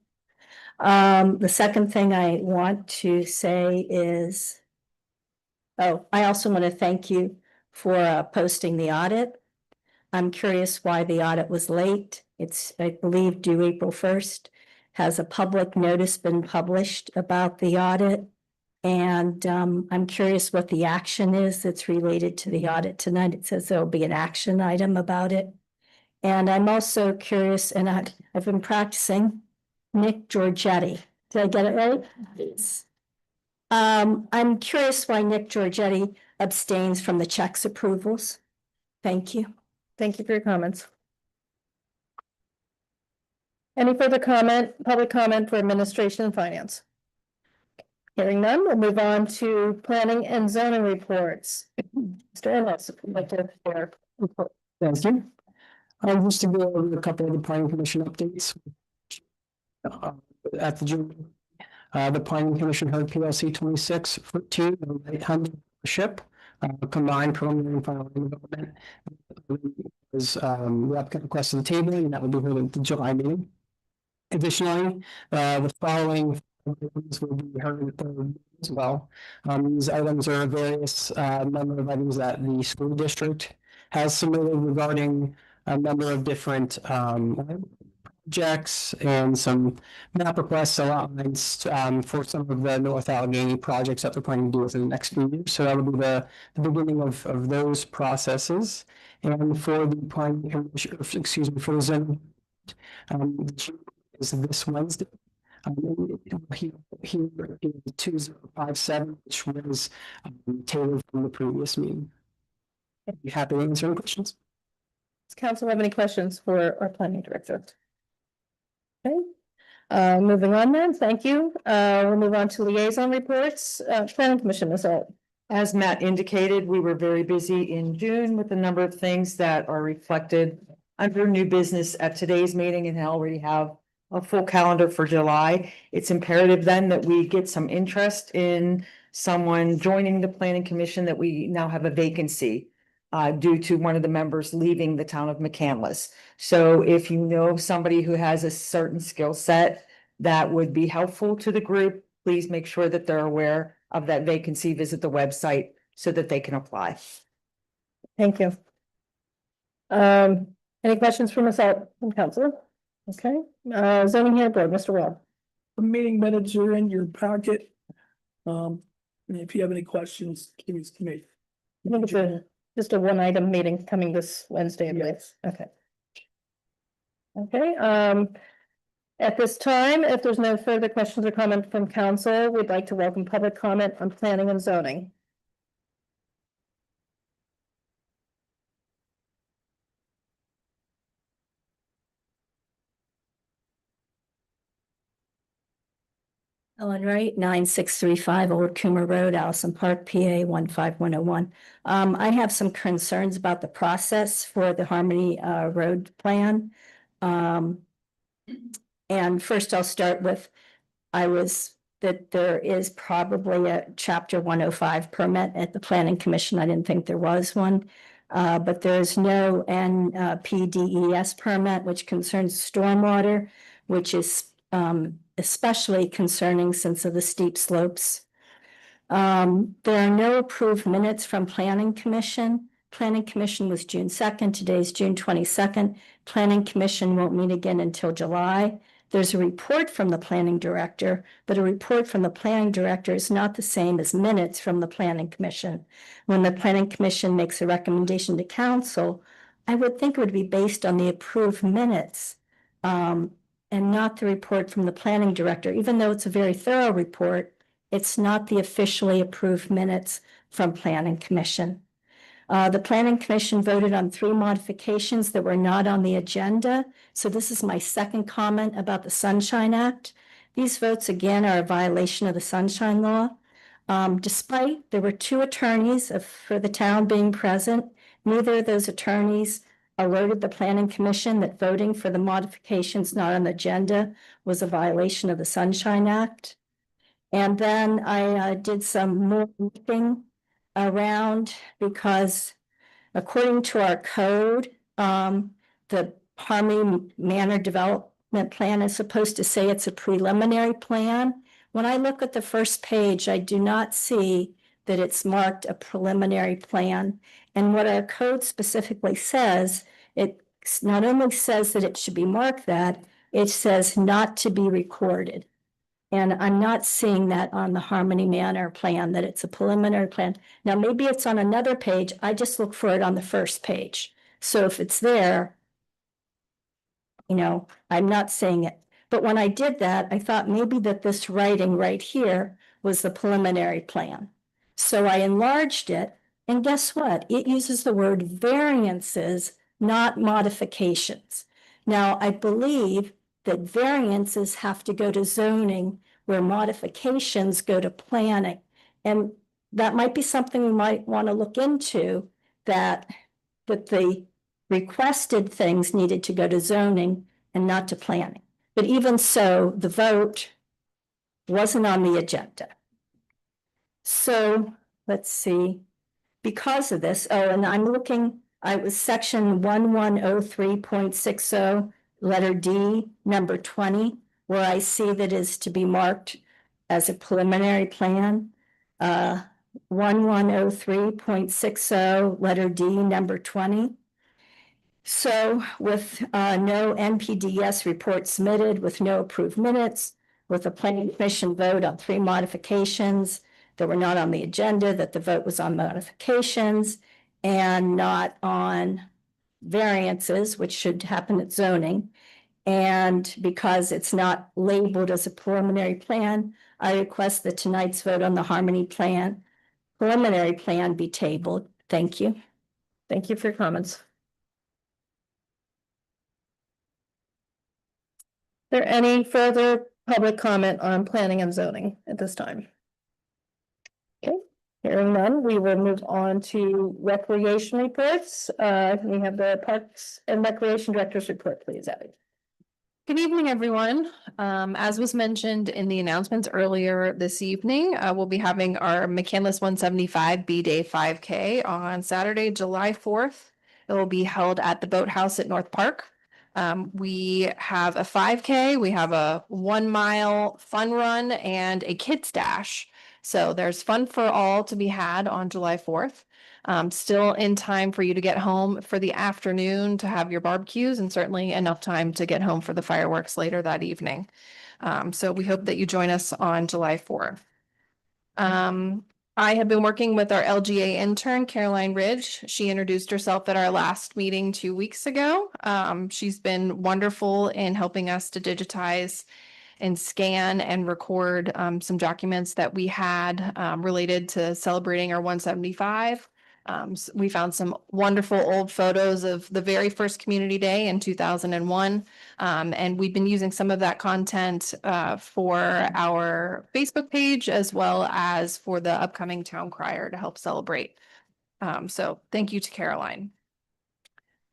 The second thing I want to say is, I also want to thank you for posting the audit. I'm curious why the audit was late. It's, I believe, due April 1st. Has a public notice been published about the audit? And I'm curious what the action is that's related to the audit tonight. It says there'll be an action item about it. And I'm also curious, and I've been practicing, Nick Giorgetti. Did I get it right? Yes. I'm curious why Nick Giorgetti abstains from the checks approvals. Thank you. Thank you for your comments. Any further public comment for administration and finance? Hearing none, we'll move on to planning and zoning reports. Mr. Ennis, if you'd like to share. Thank you. Just to go over a couple of the planning commission updates. At the June, the planning commission heard PLC 26-2, the right-handed ship, combined preliminary and final development. Was the applicant requested the table, and that would be heard at the July meeting. Additionally, the following items will be heard as well. These items are various number of items that the school district has submitted regarding a number of different projects and some map requests, allotments for some of the North Allegheny projects that they're planning to do within the next few years. So that will be the beginning of those processes. And for the planning commission, excuse me, for the zoning, is this Wednesday. He 2057, which was tailored from the previous meeting. I'd be happy to answer any questions. Does council have any questions for our planning director? Okay, moving on then, thank you. We'll move on to liaison reports. Planning commission is up. As Matt indicated, we were very busy in June with a number of things that are reflected under new business at today's meeting and already have a full calendar for July. It's imperative then that we get some interest in someone joining the planning commission, that we now have a vacancy due to one of the members leaving the town of McCandless. So if you know somebody who has a certain skill set that would be helpful to the group, please make sure that they're aware of that vacancy, visit the website so that they can apply. Thank you. Any questions from us out from council? Okay, zoning here, board, Mr. Rob. The meeting minutes are in your packet. And if you have any questions, please to me. I think it's just a one item meeting coming this Wednesday, I believe. Yes. Okay. Okay, At this time, if there's no further questions or comment from council, we'd like to welcome public comment on planning and zoning. Ellen Wright, 9635 Old Coomer Road, Allison Park, PA 15101. I have some concerns about the process for the Harmony Road plan. And first I'll start with, that there is probably a chapter 105 permit at the planning commission. I didn't think there was one. But there's no NPDES permit, which concerns stormwater, which is especially concerning since of the steep slopes. There are no approved minutes from planning commission. Planning commission was June 2nd. Today's June 22nd. Planning commission won't meet again until July. There's a report from the planning director, but a report from the planning director is not the same as minutes from the planning commission. When the planning commission makes a recommendation to council, I would think it would be based on the approved minutes, and not the report from the planning director. Even though it's a very thorough report, it's not the officially approved minutes from planning commission. The planning commission voted on 3 modifications that were not on the agenda. So this is my second comment about the Sunshine Act. These votes again are a violation of the Sunshine Law. Despite there were 2 attorneys for the town being present, neither of those attorneys alerted the planning commission that voting for the modifications not on the agenda was a violation of the Sunshine Act. And then I did some more looking around because according to our code, the Harmony Manor Development Plan is supposed to say it's a preliminary plan. When I look at the first page, I do not see that it's marked a preliminary plan. And what our code specifically says, it not only says that it should be marked that, it says not to be recorded. And I'm not seeing that on the Harmony Manor plan, that it's a preliminary plan. Now, maybe it's on another page. I just look for it on the first page. So if it's there, I'm not seeing it. But when I did that, I thought maybe that this writing right here was the preliminary plan. So I enlarged it, and guess what? It uses the word variances, not modifications. Now, I believe that variances have to go to zoning, where modifications go to planning. And that might be something we might want to look into, that the requested things needed to go to zoning and not to planning. But even so, the vote wasn't on the agenda. So let's see, because of this, and I'm looking, I was section 1103.60, letter D, number 20, where I see that is to be marked as a preliminary plan. 1103.60, letter D, number 20. So with no NPDES report submitted, with no approved minutes, with a planning commission vote on 3 modifications that were not on the agenda, that the vote was on modifications and not on variances, which should happen at zoning. And because it's not labeled as a preliminary plan, I request that tonight's vote on the Harmony plan, preliminary plan, be tabled. Thank you. Thank you for your comments. Is there any further public comment on planning and zoning at this time? Okay, hearing none, we will move on to recreation reports. We have the Parks and Recreation Director's report, please, Abby. Good evening, everyone. As was mentioned in the announcements earlier this evening, we'll be having our McCandless 175 B-Day 5K on Saturday, July 4th. It will be held at the Boathouse at North Park. We have a 5K, we have a 1 mile fun run and a kids dash. So there's fun for all to be had on July 4th. Still in time for you to get home for the afternoon to have your barbecues, and certainly enough time to get home for the fireworks later that evening. So we hope that you join us on July 4th. I have been working with our LGA intern, Caroline Ridge. She introduced herself at our last meeting 2 weeks ago. She's been wonderful in helping us to digitize and scan and record some documents that we had related to celebrating our 175. We found some wonderful old photos of the very first community day in 2001. And we've been using some of that content for our Facebook page as well as for the upcoming town crier to help celebrate. So thank you to Caroline.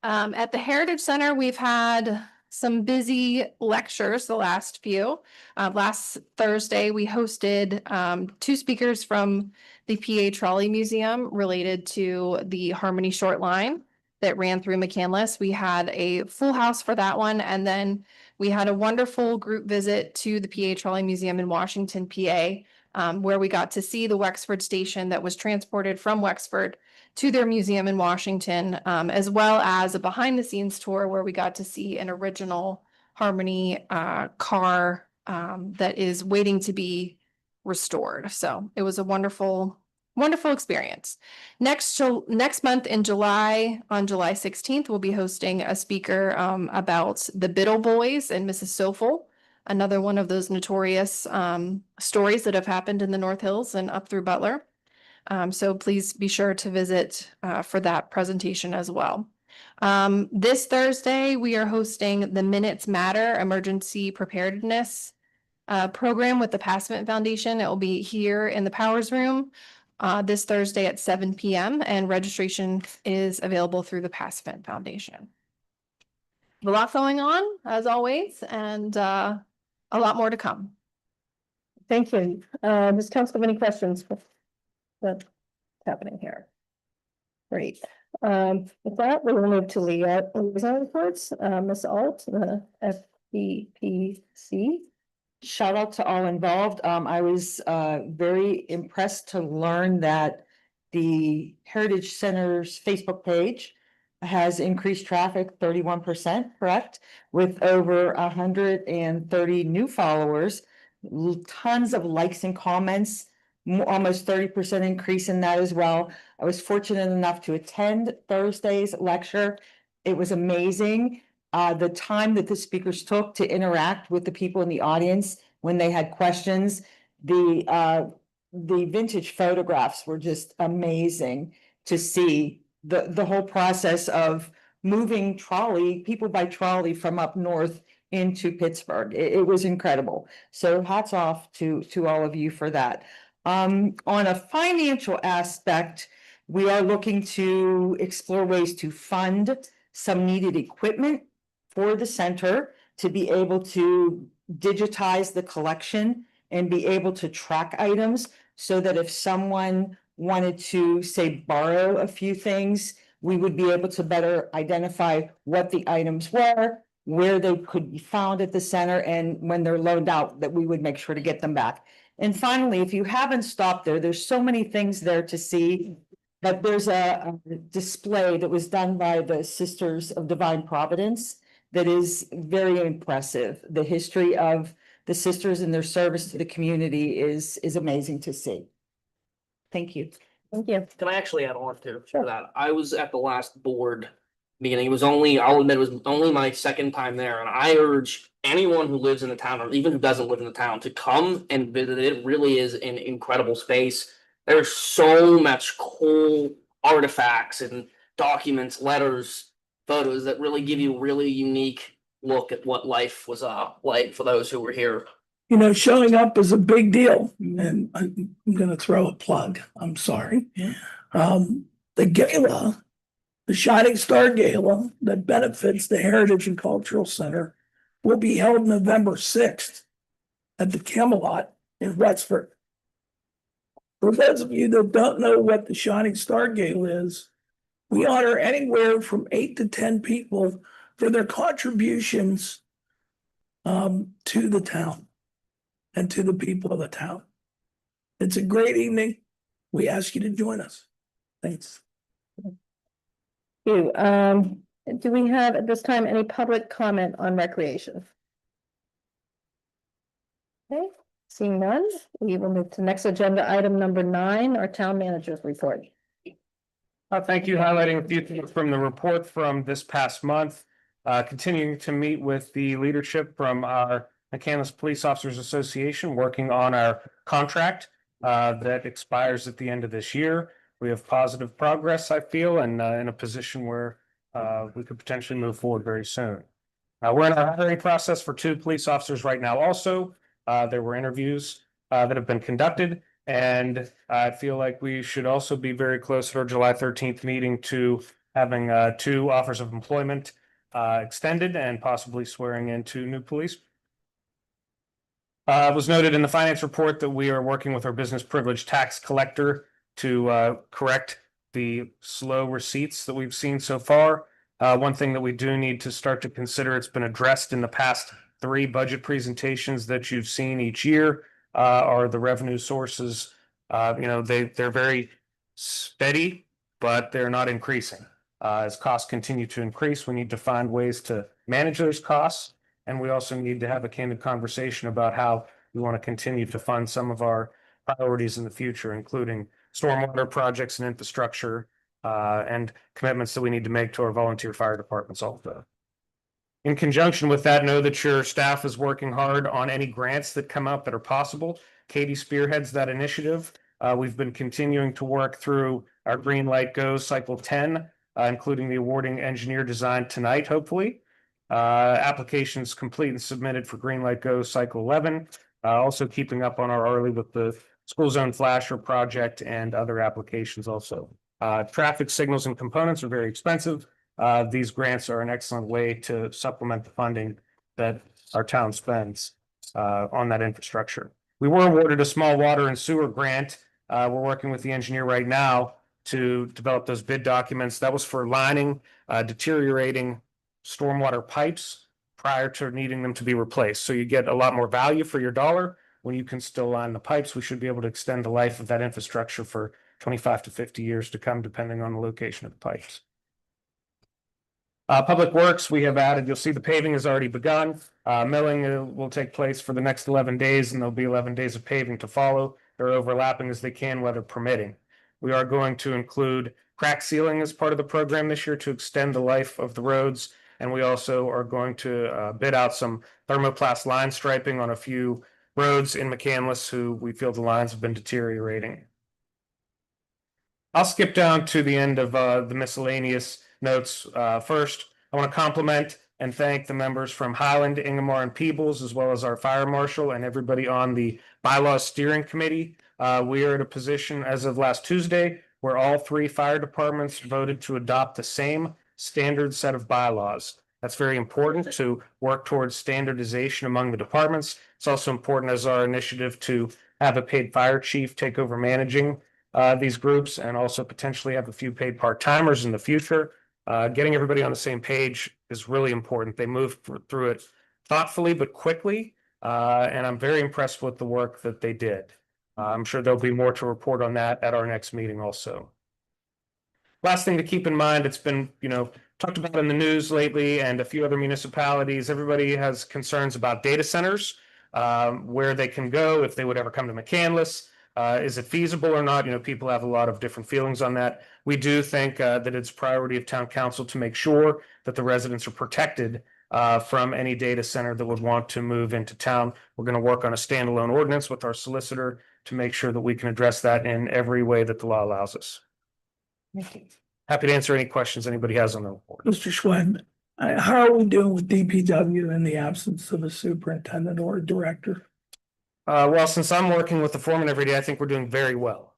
At the Heritage Center, we've had some busy lectures the last few. Last Thursday, we hosted 2 speakers from the PA Trolley Museum related to the Harmony Short Line that ran through McCandless. We had a full house for that one, and then we had a wonderful group visit to the PA Trolley Museum in Washington, PA, where we got to see the Wexford station that was transported from Wexford to their museum in Washington, as well as a behind-the-scenes tour where we got to see an original Harmony car that is waiting to be restored. So it was a wonderful, wonderful experience. Next month in July, on July 16th, we'll be hosting a speaker about the Biddle Boys and Mrs. Sofel, another one of those notorious stories that have happened in the North Hills and up through Butler. So please be sure to visit for that presentation as well. This Thursday, we are hosting the Minutes Matter Emergency Preparedness program with the Passment Foundation. It will be here in the Powers Room this Thursday at 7 p.m. and registration is available through the Passment Foundation. A lot going on, as always, and a lot more to come. Thank you. Does council have any questions? What's happening here? Great. With that, we will move to liaison reports. Ms. Alt, the FPPC. Shout out to all involved. I was very impressed to learn that the Heritage Center's Facebook page has increased traffic 31%, correct? With over 130 new followers, tons of likes and comments, almost 30% increase in that as well. I was fortunate enough to attend Thursday's lecture. It was amazing. The time that the speakers took to interact with the people in the audience when they had questions, the vintage photographs were just amazing to see. The whole process of moving people by trolley from up north into Pittsburgh. It was incredible. So hats off to all of you for that. On a financial aspect, we are looking to explore ways to fund some needed equipment for the center to be able to digitize the collection and be able to track items so that if someone wanted to, say, borrow a few things, we would be able to better identify what the items were, where they could be found at the center, and when they're loaned out, that we would make sure to get them back. And finally, if you haven't stopped there, there's so many things there to see. But there's a display that was done by the Sisters of Divine Providence that is very impressive. The history of the sisters and their service to the community is amazing to see. Thank you. Thank you. Can I actually add on to that? I was at the last board meeting. It was only, I'll admit, it was only my second time there. And I urge anyone who lives in the town or even who doesn't live in the town to come and visit. It really is an incredible space. There's so much cool artifacts and documents, letters, photos that really give you a really unique look at what life was like for those who were here. You know, showing up is a big deal, and I'm gonna throw a plug. I'm sorry. The gala, the Shining Star Gala that benefits the Heritage and Cultural Center will be held November 6th at the Camelot in Wexford. For those of you that don't know what the Shining Star Gala is, we honor anywhere from 8 to 10 people for their contributions to the town and to the people of the town. It's a great evening. We ask you to join us. Thanks. Thank you. Do we have at this time any public comment on recreation? Okay, Seeing none, we will move to next agenda item number 9, our town manager's report. Thank you. Highlighting a few things from the report from this past month. Continuing to meet with the leadership from our McCandless Police Officers Association, working on our contract that expires at the end of this year. We have positive progress, I feel, and in a position where we could potentially move forward very soon. We're in our hiring process for 2 police officers right now also. There were interviews that have been conducted, and I feel like we should also be very close at our July 13th meeting to having 2 offers of employment extended and possibly swearing in 2 new police. It was noted in the finance report that we are working with our business privilege tax collector to correct the slow receipts that we've seen so far. One thing that we do need to start to consider, it's been addressed in the past 3 budget presentations that you've seen each year, are the revenue sources. They're very steady, but they're not increasing. As costs continue to increase, we need to find ways to manage those costs. And we also need to have a candid conversation about how we want to continue to fund some of our priorities in the future, including stormwater projects and infrastructure, and commitments that we need to make to our volunteer fire departments also. In conjunction with that, know that your staff is working hard on any grants that come up that are possible. Katie spearheads that initiative. We've been continuing to work through our Green Light Go Cycle 10, including the awarding engineer design tonight, hopefully. Applications complete and submitted for Green Light Go Cycle 11. Also keeping up on our early with the school zone flasher project and other applications also. Traffic signals and components are very expensive. These grants are an excellent way to supplement the funding that our town spends on that infrastructure. We were awarded a small water and sewer grant. We're working with the engineer right now to develop those bid documents. That was for lining deteriorating stormwater pipes prior to needing them to be replaced. So you get a lot more value for your dollar when you can still line the pipes. We should be able to extend the life of that infrastructure for 25 to 50 years to come, depending on the location of the pipes. Public Works, we have added, you'll see the paving has already begun. Milling will take place for the next 11 days, and there'll be 11 days of paving to follow. They're overlapping as they can, weather permitting. We are going to include crack sealing as part of the program this year to extend the life of the roads. And we also are going to bid out some thermoplast line striping on a few roads in McCandless who we feel the lines have been deteriorating. I'll skip down to the end of the miscellaneous notes. First, I want to compliment and thank the members from Highland, Ingomar, and Peebles, as well as our fire marshal and everybody on the bylaws steering committee. We are at a position as of last Tuesday where all 3 fire departments voted to adopt the same standard set of bylaws. That's very important to work towards standardization among the departments. It's also important as our initiative to have a paid fire chief take over managing these groups, and also potentially have a few paid part-timers in the future. Getting everybody on the same page is really important. They moved through it thoughtfully but quickly, and I'm very impressed with the work that they did. I'm sure there'll be more to report on that at our next meeting also. Last thing to keep in mind, it's been, talked about in the news lately and a few other municipalities. Everybody has concerns about data centers, where they can go, if they would ever come to McCandless. Is it feasible or not? People have a lot of different feelings on that. We do think that it's priority of town council to make sure that the residents are protected from any data center that would want to move into town. We're going to work on a standalone ordinance with our solicitor to make sure that we can address that in every way that the law allows us. Happy to answer any questions anybody has on the report. Mr. Schwed, how are we doing with DPW in the absence of a superintendent or a director? Well, since I'm working with the foreman every day, I think we're doing very well.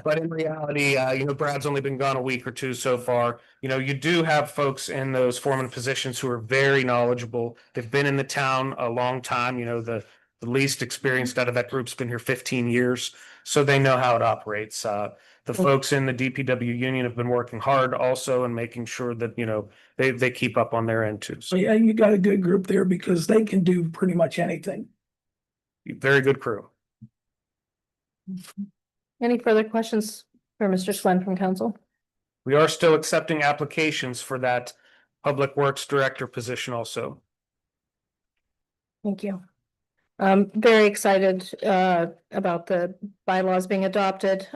But in reality, Brad's only been gone a week or 2 so far. You do have folks in those foreman positions who are very knowledgeable. They've been in the town a long time. The least experienced out of that group's been here 15 years, so they know how it operates. The folks in the DPW union have been working hard also and making sure that, they keep up on their end too. So yeah, you got a good group there because they can do pretty much anything. Very good crew. Any further questions for Mr. Schwen from council? We are still accepting applications for that Public Works Director position also. Thank you. I'm very excited about the bylaws being adopted.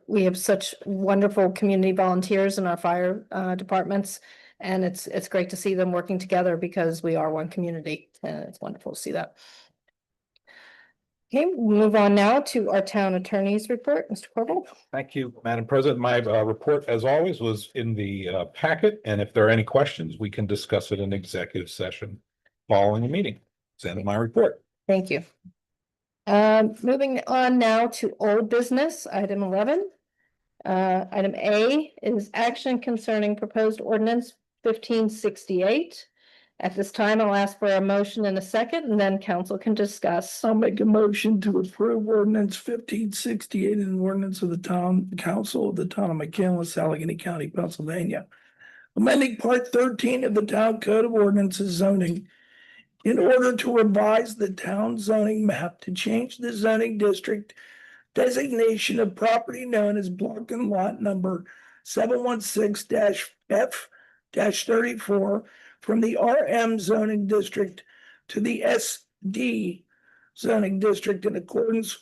We have such wonderful community volunteers in our fire departments. And it's great to see them working together because we are one community, and it's wonderful to see that. Okay, we'll move on now to our town attorney's report, Mr. Corbel. Thank you, Madam President. My report, as always, was in the packet, and if there are any questions, we can discuss it in executive session following the meeting. It's the end of my report. Thank you. Moving on now to old business, item 11. Item A is action concerning proposed ordinance 1568. At this time, I'll ask for a motion and a second, and then council can discuss. I'll make a motion to approve ordinance 1568, an ordinance of the town council of the town of McCandless, Allegheny County, Pennsylvania. Amending part 13 of the town code of ordinances zoning in order to revise the town zoning map to change the zoning district designation of property known as block and lot number 716-F-34 from the RM zoning district to the SD zoning district in accordance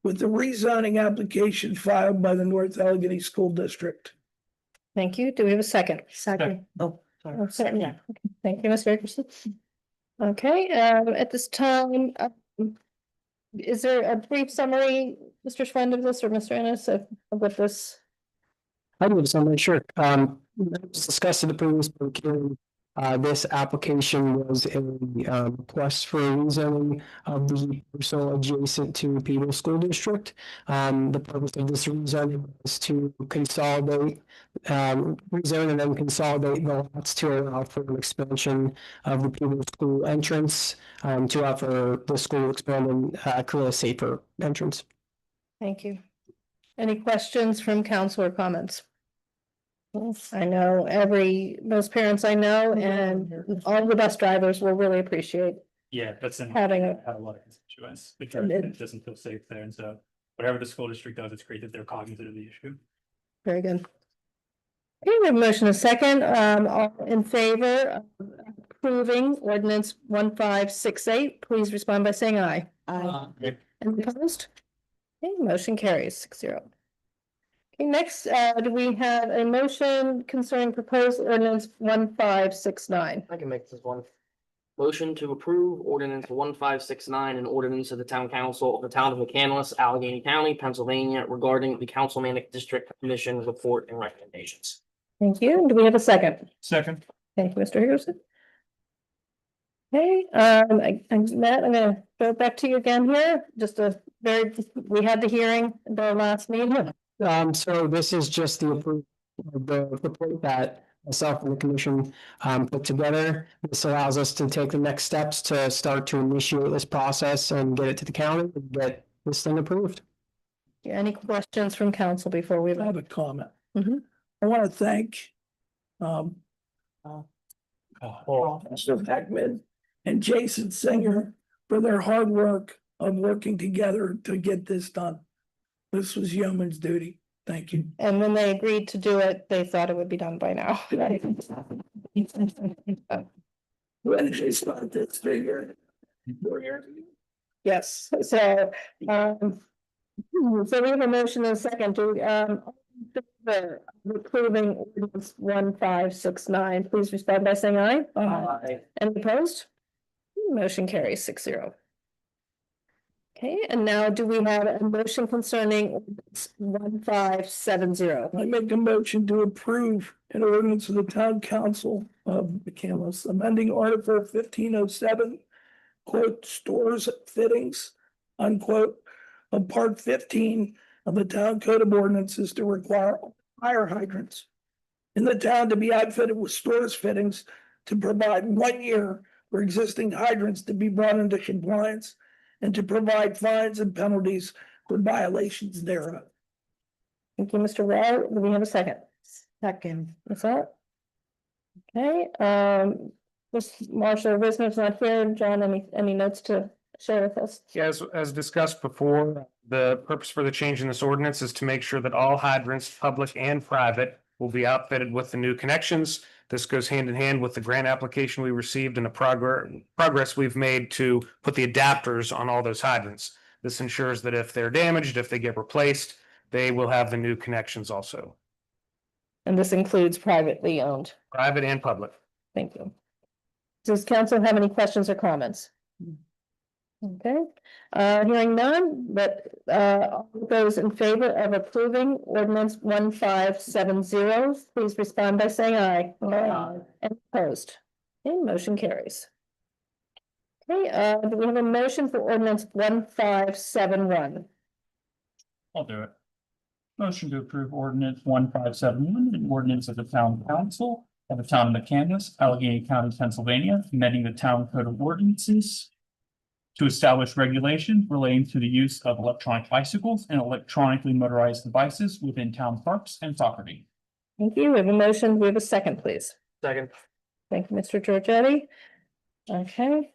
with the rezoning application filed by the North Allegheny School District. Thank you. Do we have a second? Second. Oh, Oh, second, yeah. Okay. Thank you, Ms. Ferguson. Okay, at this time, is there a brief summary, Mr. Schwend, of this, or Mr. Ennis, of what this? I do have something, sure. It was discussed in the previous public hearing. This application was a request for rezoning of the parcel adjacent to Peeble School District. The purpose of this rezoning is to consolidate, rezone and then consolidate the lots to allow for an expansion of the Peeble School entrance, to allow for the school to expand and create a safer entrance. Thank you. Any questions from council or comments? I know most parents I know and all the bus drivers will really appreciate. Yeah, that's in. Having Had a lot of constituents, because it doesn't feel safe there, and so whatever the school district does, it's great that they're cognizant of the issue. Very good. Okay, we have a motion, a second, all in favor of approving ordinance 1568, please respond by saying aye. Aye. Any opposed? Okay, motion carries 6-0. Okay, next, do we have a motion concerning proposed ordinance 1569? I can make this one. Motion to approve ordinance 1569, an ordinance of the town council of the town of McCandless, Allegheny County, Pennsylvania, regarding the councilmanic district commission report and recommendations. Thank you. Do we have a second? Second. Thank you, Mr. Higginson. Okay, Matt, I'm gonna throw it back to you again here. We had the hearing at our last meeting. So this is just the approval of the report that myself and the commission put together. This allows us to take the next steps to start to initiate this process and get it to the county and get this thing approved. Any questions from council before we? I have a comment. Mhm. I want to thank Mr. Heckman and Jason Singer for their hard work of working together to get this done. This was yeoman's duty. Thank you. And when they agreed to do it, they thought it would be done by now. When did they start this figure? 4 years ago? Yes, so we have a motion and a second to approving ordinance 1569, please respond by saying aye. Aye. Any opposed? Motion carries 6-0. Okay, and now do we have a motion concerning ordinance 1570? I make a motion to approve an ordinance of the town council of McCandless, amending article 1507, quote, stores fittings, unquote, of part 15 of the town code of ordinances to require fire hydrants in the town to be outfitted with stores fittings to provide 1 year for existing hydrants to be brought into compliance and to provide fines and penalties for violations thereof. Thank you, Mr. Rowe. Do we have a second? Second. What's that? Okay, Ms. Marshall Wisner's not here. John, any notes to share with us? Yeah, as discussed before, the purpose for the change in this ordinance is to make sure that all hydrants, public and private, will be outfitted with the new connections. This goes hand in hand with the grant application we received and the progress we've made to put the adapters on all those hydrants. This ensures that if they're damaged, if they get replaced, they will have the new connections also, And this includes privately owned. private and public. Thank you. Does council have any questions or comments? Okay, hearing none, but all those in favor of approving ordinance 1570, please respond by saying aye. Aye. And opposed? Okay, motion carries. Okay, do we have a motion for ordinance 1571? I'll do it. Motion to approve ordinance 1571, an ordinance of the town council of the town of McCandless, Allegheny County, Pennsylvania, amending the town code of ordinances to establish regulations relating to the use of electronic bicycles and electronically motorized devices within town parks and property. Thank you. We have a motion. We have a second, please. Second. Thank you, Mr. Giorgetti. Okay,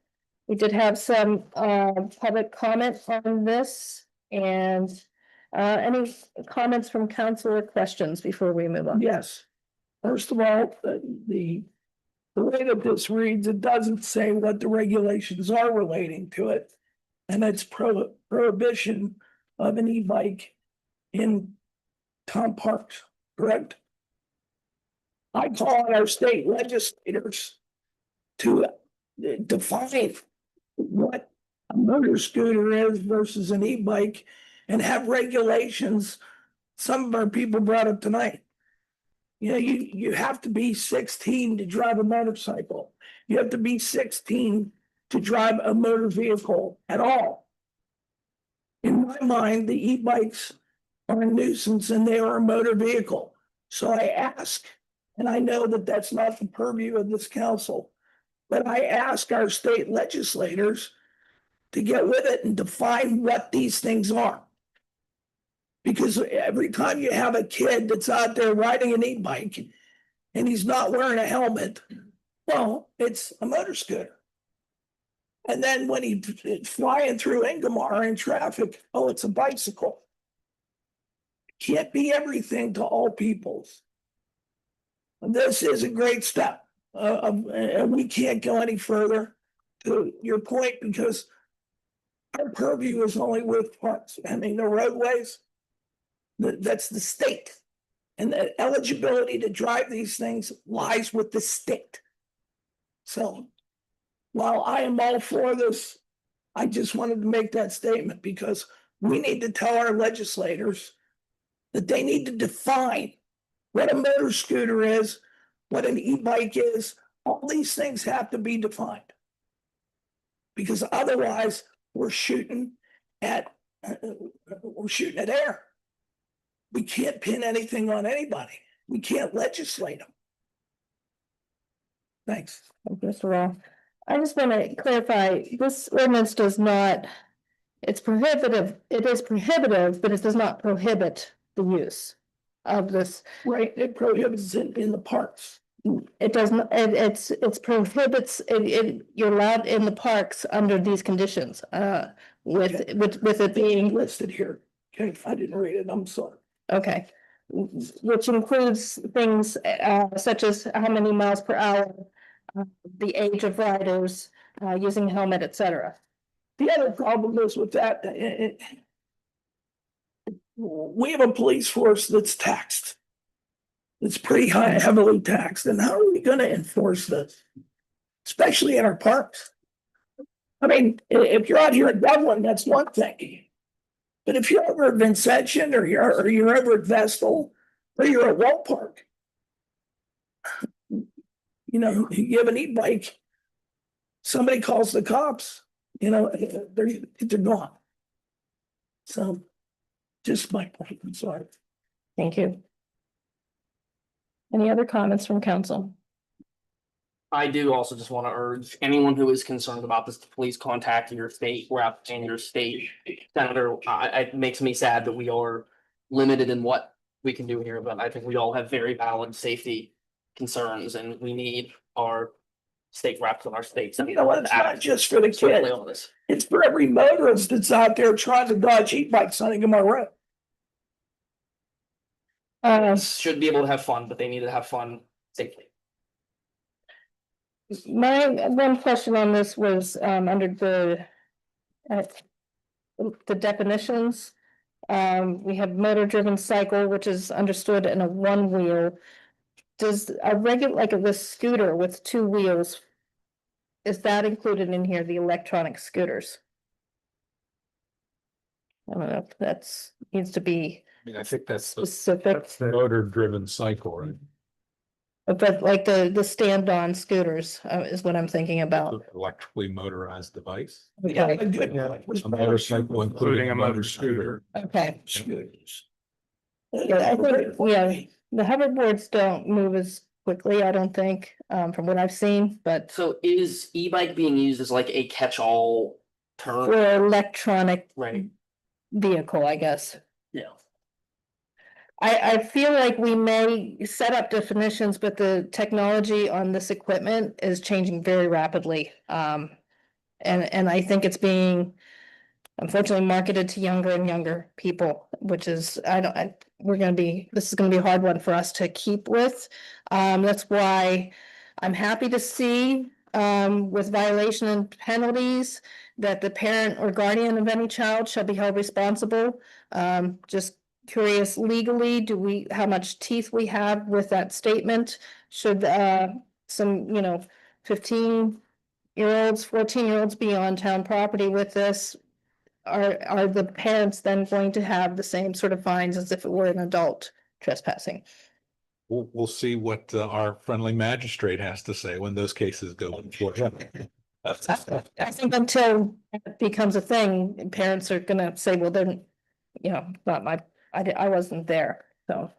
we did have some public comment on this, and any comments from council or questions before we move on? Yes. First of all, the way that this reads, it doesn't say what the regulations are relating to it. And it's prohibition of an e-bike in town parks, correct? I call on our state legislators to define what a motor scooter is versus an e-bike and have regulations. Some of our people brought up tonight. You know, you have to be 16 to drive a motorcycle. You have to be 16 to drive a motor vehicle at all. In my mind, the e-bikes are a nuisance and they are a motor vehicle. So I ask, and I know that that's not the purview of this council, but I ask our state legislators to get with it and define what these things are. Because every time you have a kid that's out there riding an e-bike and he's not wearing a helmet, well, it's a motor scooter. And then when he's flying through Ingomar in traffic, oh, it's a bicycle. Can't be everything to all peoples. And this is a great step. And we can't go any further to your point because our purview is only with parts. I mean, the roadways, that's the state. And the eligibility to drive these things lies with the state. So while I am all for this, I just wanted to make that statement because we need to tell our legislators that they need to define what a motor scooter is, what an e-bike is. All these things have to be defined. Because otherwise we're shooting at air. We can't pin anything on anybody. We can't legislate them. Thanks. Thank you, Mr. Raw. I just want to clarify, this ordinance does not, it's prohibitive, it is prohibitive, but it does not prohibit the use of this. Right, it prohibits it in the parks. It doesn't, it's prohibits, you're allowed in the parks under these conditions, with it being listed here. Okay, I didn't read it, I'm sorry. Okay, which includes things such as how many miles per hour, the age of riders, using a helmet, etc. The other problem is with that, we have a police force that's taxed. It's pretty high, heavily taxed, and how are we going to enforce this? Especially in our parks. I mean, if you're out here in Dublin, that's one thing. But if you're over at Vincentian or you're over at Vestal or you're at Wall Park, you know, you have an e-bike, somebody calls the cops, you know, they're gone. So just my point, I'm sorry. Thank you. Any other comments from council? I do also just want to urge anyone who is concerned about this to please contact your state rep and your state senator. It makes me sad that we are limited in what we can do here, but I think we all have very valid safety concerns and we need our state reps and our states. You know what? It's not just for the kids. It's for every motorist that's out there trying to dodge e-bikes on Ingomar Road. Should be able to have fun, but they need to have fun safely. My one question on this was under uh, the definitions. We have motor driven cycle, which is understood in a one wheel. Does a regular, like a scooter with two wheels, is that included in here, the electronic scooters? I don't know if that's needs to be I mean, I think that's specific, the motor driven cycle, right? but like the stand-on scooters is what I'm thinking about. Electrically motorized device. Yeah. A motorcycle including a motor scooter. Okay. Yeah, I think, yeah, the hoverboards don't move as quickly, I don't think, from what I've seen, but So is e-bike being used as like a catch-all term? for electronic Right. vehicle, I guess. Yeah. I feel like we may set up definitions, but the technology on this equipment is changing very rapidly. And I think it's being unfortunately marketed to younger and younger people, which is, this is gonna be a hard one for us to keep with. That's why I'm happy to see, with violation and penalties, that the parent or guardian of any child shall be held responsible. Just curious legally, how much teeth we have with that statement? Should, some, 15-year-olds, 14-year-olds be on town property with this? Are the parents then going to have the same sort of fines as if it were an adult trespassing? We'll see what our friendly magistrate has to say when those cases go before him. I think until it becomes a thing, parents are gonna say, well, then, not I wasn't there, so.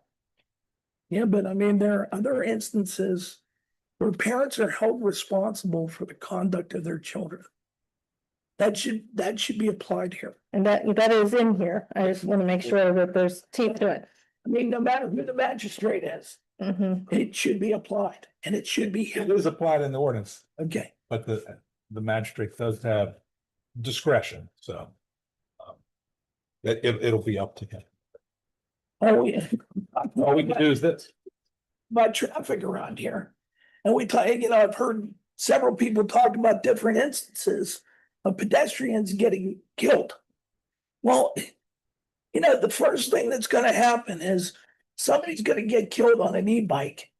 Yeah, but I mean, there are other instances where parents are held responsible for the conduct of their children. That should be applied here. And that is in here. I just want to make sure that there's teeth to it. I mean, no matter who the magistrate is, it should be applied and it should be. It is applied in the ordinance, Okay, but the magistrate does have discretion, so. It'll be up to him. oh, yeah. All we can do is this. About traffic around here. And I've heard several people talk about different instances of pedestrians getting killed. Well, the first thing that's gonna happen is somebody's gonna get killed on an e-bike.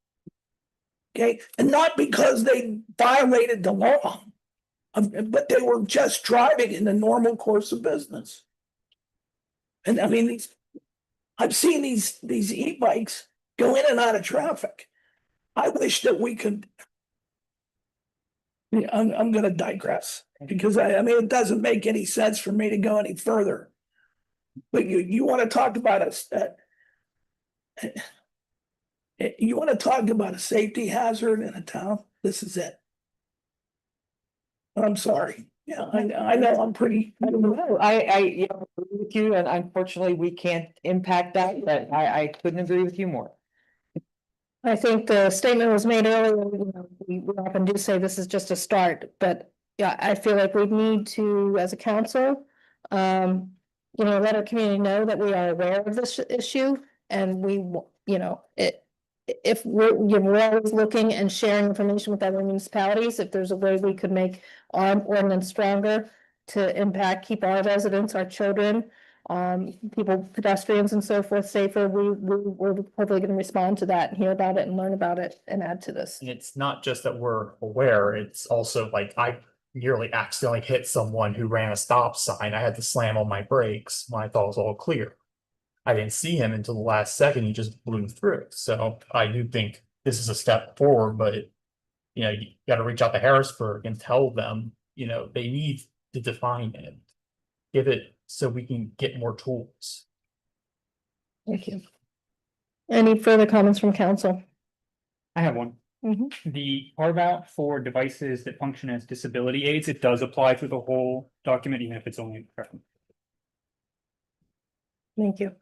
Okay, and not because they violated the law, but they were just driving in the normal course of business. And I mean, I've seen these e-bikes go in and out of traffic. I wish that we could. I'm gonna digress because I mean, it doesn't make any sense for me to go any further. But you want to talk about you want to talk about a safety hazard in a town? This is it. I'm sorry. Yeah, I know I'm pretty. I don't know. I agree with you, and unfortunately, we can't impact that, but I couldn't agree with you more. I think the statement was made earlier, we often do say this is just a start, but yeah, I feel like we need to, as a council, let our community know that we are aware of this issue and if we're always looking and sharing information with other municipalities, if there's a way we could make our ordinance stronger to keep our residents, our children, people, pedestrians and so forth safer, we're hopefully gonna respond to that and hear about it and learn about it and add to this. And it's not just that we're aware, it's also like I nearly accidentally hit someone who ran a stop sign. I had to slam on my brakes when I thought it was all clear. I didn't see him until the last second, he just blew through. So I do think this is a step forward, but you gotta reach out to Harrisburg and tell them, they need to define it. Give it so we can get more tools. Thank you. Any further comments from council? I have one. The carve out for devices that function as disability aids, it does apply to the whole document, even if it's only. Thank you.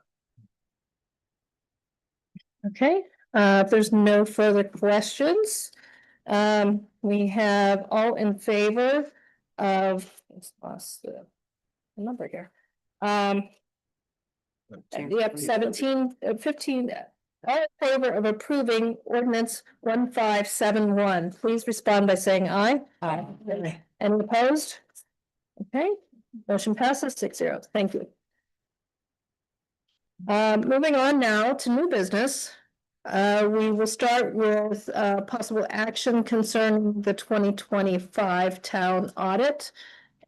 Okay, if there's no further questions, we have all in favor of, let's lost the number here. You have 15, All in favor of approving ordinance 1571, please respond by saying aye. Aye. Any opposed? Okay, motion passes 6-0. Thank you. Moving on now to new business. We will start with possible action concerning the 2025 town audit.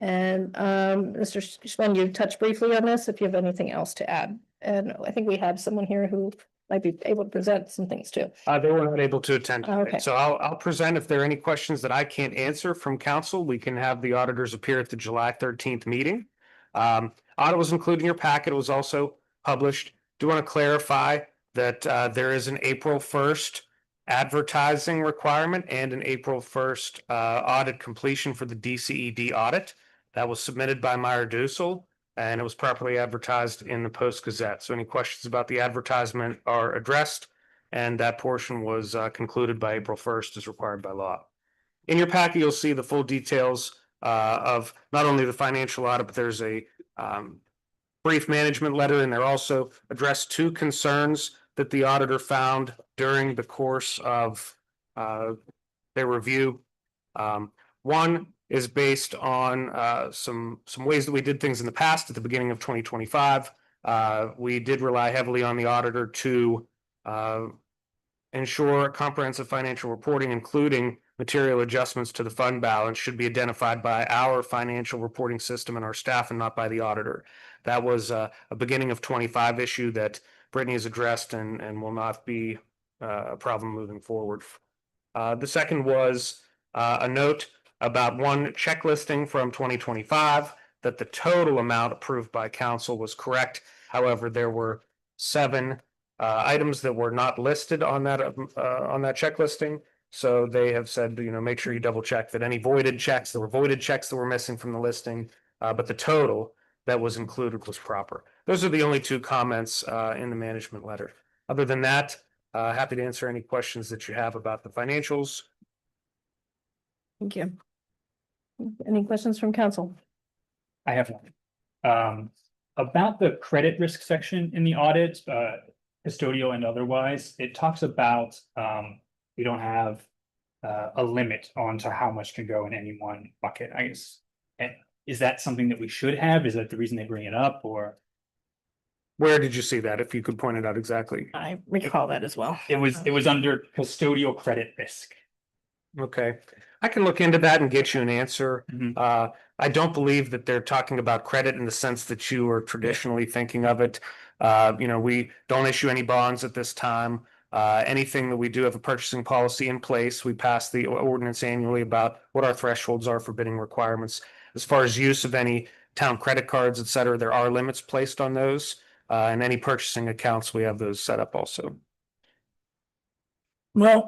And Mr. Schwen, you touched briefly on this, if you have anything else to add. And I think we have someone here who might be able to present some things too. They were not able to attend. Okay. So I'll present. If there are any questions that I can't answer from council, we can have the auditors appear at the July 13th meeting. Audit was included in your packet. It was also published. Do want to clarify that there is an April 1st advertising requirement and an April 1st audit completion for the DCED audit. That was submitted by Meyer Dussel, and it was properly advertised in the Post Gazette. So any questions about the advertisement are addressed, and that portion was concluded by April 1st as required by law. In your packet, you'll see the full details of not only the financial audit, but there's a brief management letter, and they're also addressed 2 concerns that the auditor found during the course of their review. One is based on some ways that we did things in the past at the beginning of 2025. We did rely heavily on the auditor to ensure comprehensive financial reporting, including material adjustments to the fund balance, should be identified by our financial reporting system and our staff and not by the auditor. That was a beginning of 25 issue that Brittany has addressed and will not be a problem moving forward. The second was a note about one checklisting from 2025 that the total amount approved by council was correct. However, there were 7 items that were not listed on that checklisting. So they have said, make sure you double check that any voided checks, there were voided checks that were missing from the listing, but the total that was included was proper. Those are the only 2 comments in the management letter. Other than that, happy to answer any questions that you have about the financials. Thank you. Any questions from council? I have one. About the credit risk section in the audit, custodial and otherwise, it talks about we don't have a limit on to how much can go in any one bucket, I guess. And is that something that we should have? Is that the reason they bring it up, or? Where did you see that? If you could point it out exactly. I recall that as well. It was under custodial credit risk. Okay, I can look into that and get you an answer. Mhm. I don't believe that they're talking about credit in the sense that you are traditionally thinking of it. We don't issue any bonds at this time. Anything that we do have a purchasing policy in place. We pass the ordinance annually about what our thresholds are for bidding requirements. As far as use of any town credit cards, et cetera, there are limits placed on those. And any purchasing accounts, we have those set up also. Well,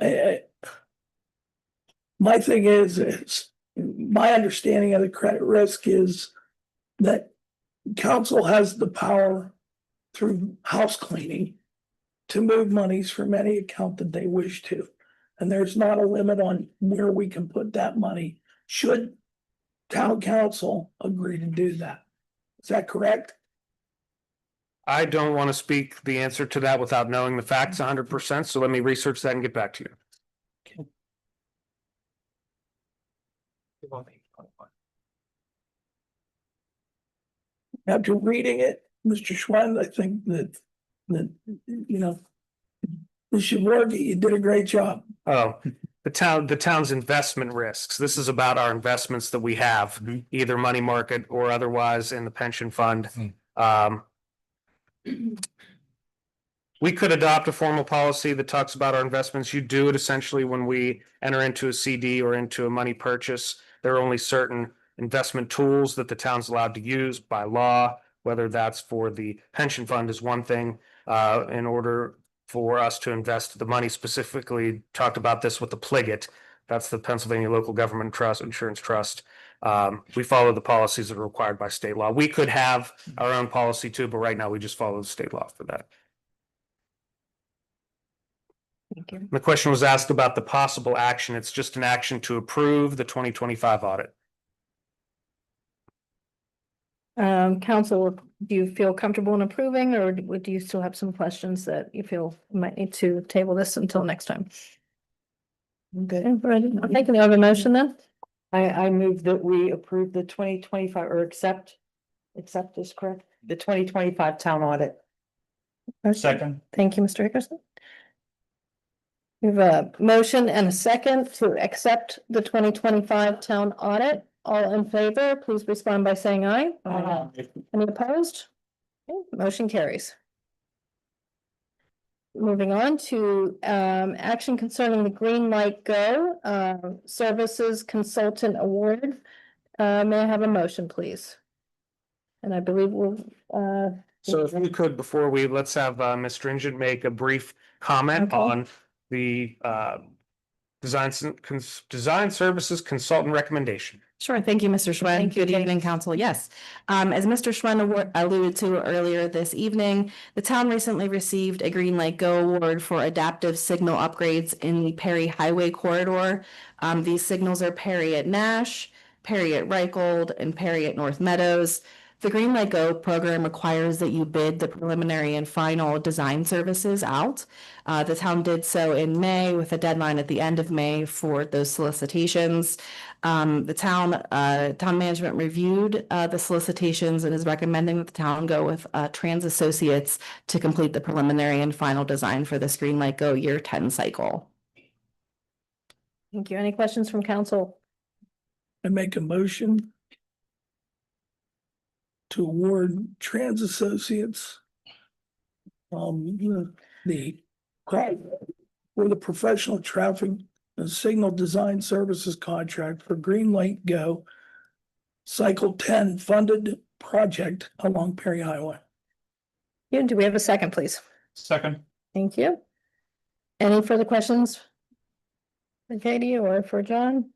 my thing is my understanding of the credit risk is that council has the power through house cleaning to move monies from any account that they wish to. And there's not a limit on where we can put that money, should town council agree to do that. Is that correct? I don't want to speak the answer to that without knowing the facts 100%. So let me research that and get back to you. After reading it, Mr. Schwen, I think that Mr. Morgan, you did a great job. Oh, the town's investment risks. This is about our investments that we have, either money market or otherwise in the pension fund. We could adopt a formal policy that talks about our investments. You do it essentially when we enter into a CD or into a money purchase. There are only certain investment tools that the town's allowed to use by law, whether that's for the pension fund is one thing, in order for us to invest the money. Specifically talked about this with the Pliget. That's the Pennsylvania Local Government Trust Insurance Trust. We follow the policies that are required by state law. We could have our own policy too, but right now we just follow the state law for that. Thank you. The question was asked about the possible action. It's just an action to approve the 2025 audit. Council, do you feel comfortable in approving, or do you still have some questions that you feel you might need to table this until next time? Okay. Okay, can you have a motion then? I move that we approve the 2025 or accept is correct, the 2025 town audit. Second. Thank you, Mr. Hickerson. We have a motion and a second to accept the 2025 town audit. All in favor, please respond by saying aye. Aye. Any opposed? Okay, motion carries. Moving on to action concerning the Green Light Go Services Consultant Award. May I have a motion, please? And I believe we'll So if you could, before let's have Ms. Stringent make a brief comment Okay. on the design services consultant recommendation. Sure. Thank you, Mr. Schwen. Thank you, Good evening, James. council. Yes. As Mr. Schwen alluded to earlier this evening, the town recently received a Green Light Go award for adaptive signal upgrades in the Perry Highway corridor. These signals are Perry at Nash, Perry at Reichold, and Perry at North Meadows. The Green Light Go program requires that you bid the preliminary and final design services out. The town did so in May with a deadline at the end of May for those solicitations. The town management reviewed the solicitations and is recommending that the town go with Trans Associates to complete the preliminary and final design for this Green Light Go year 10 cycle. Thank you. Any questions from council? I make a motion to award Trans Associates for the professional traffic and signal design services contract for Green Light Go Cycle 10 funded project along Perry Highway. Yeah, do we have a second, please? Second. Thank you. Any further questions for Katie or for John?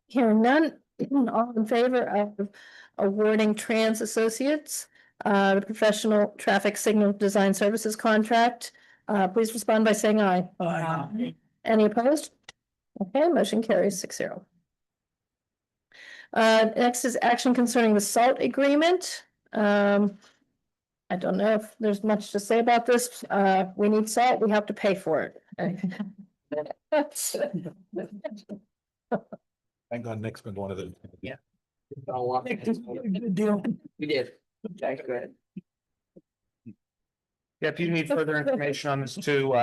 Hearing none, all in favor of awarding Trans Associates the professional traffic signal design services contract, please respond by saying aye. Aye. Any opposed? Okay, motion carries 6-0. Next is action concerning the SALT agreement. I don't know if there's much to say about this. We need salt, we have to pay for it. Thank God Nick's been one of them. Yeah. Good deal. We did. Okay, good. Yeah, if you need further information on this too,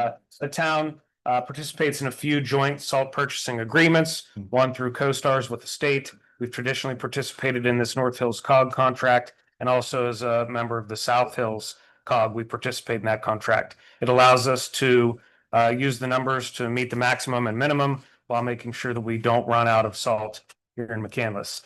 the town participates in a few joint salt purchasing agreements, one through co-stars with the state. We've traditionally participated in this North Hills COG contract, and also as a member of the South Hills COG, we participate in that contract. It allows us to use the numbers to meet the maximum and minimum while making sure that we don't run out of salt here in McCandless.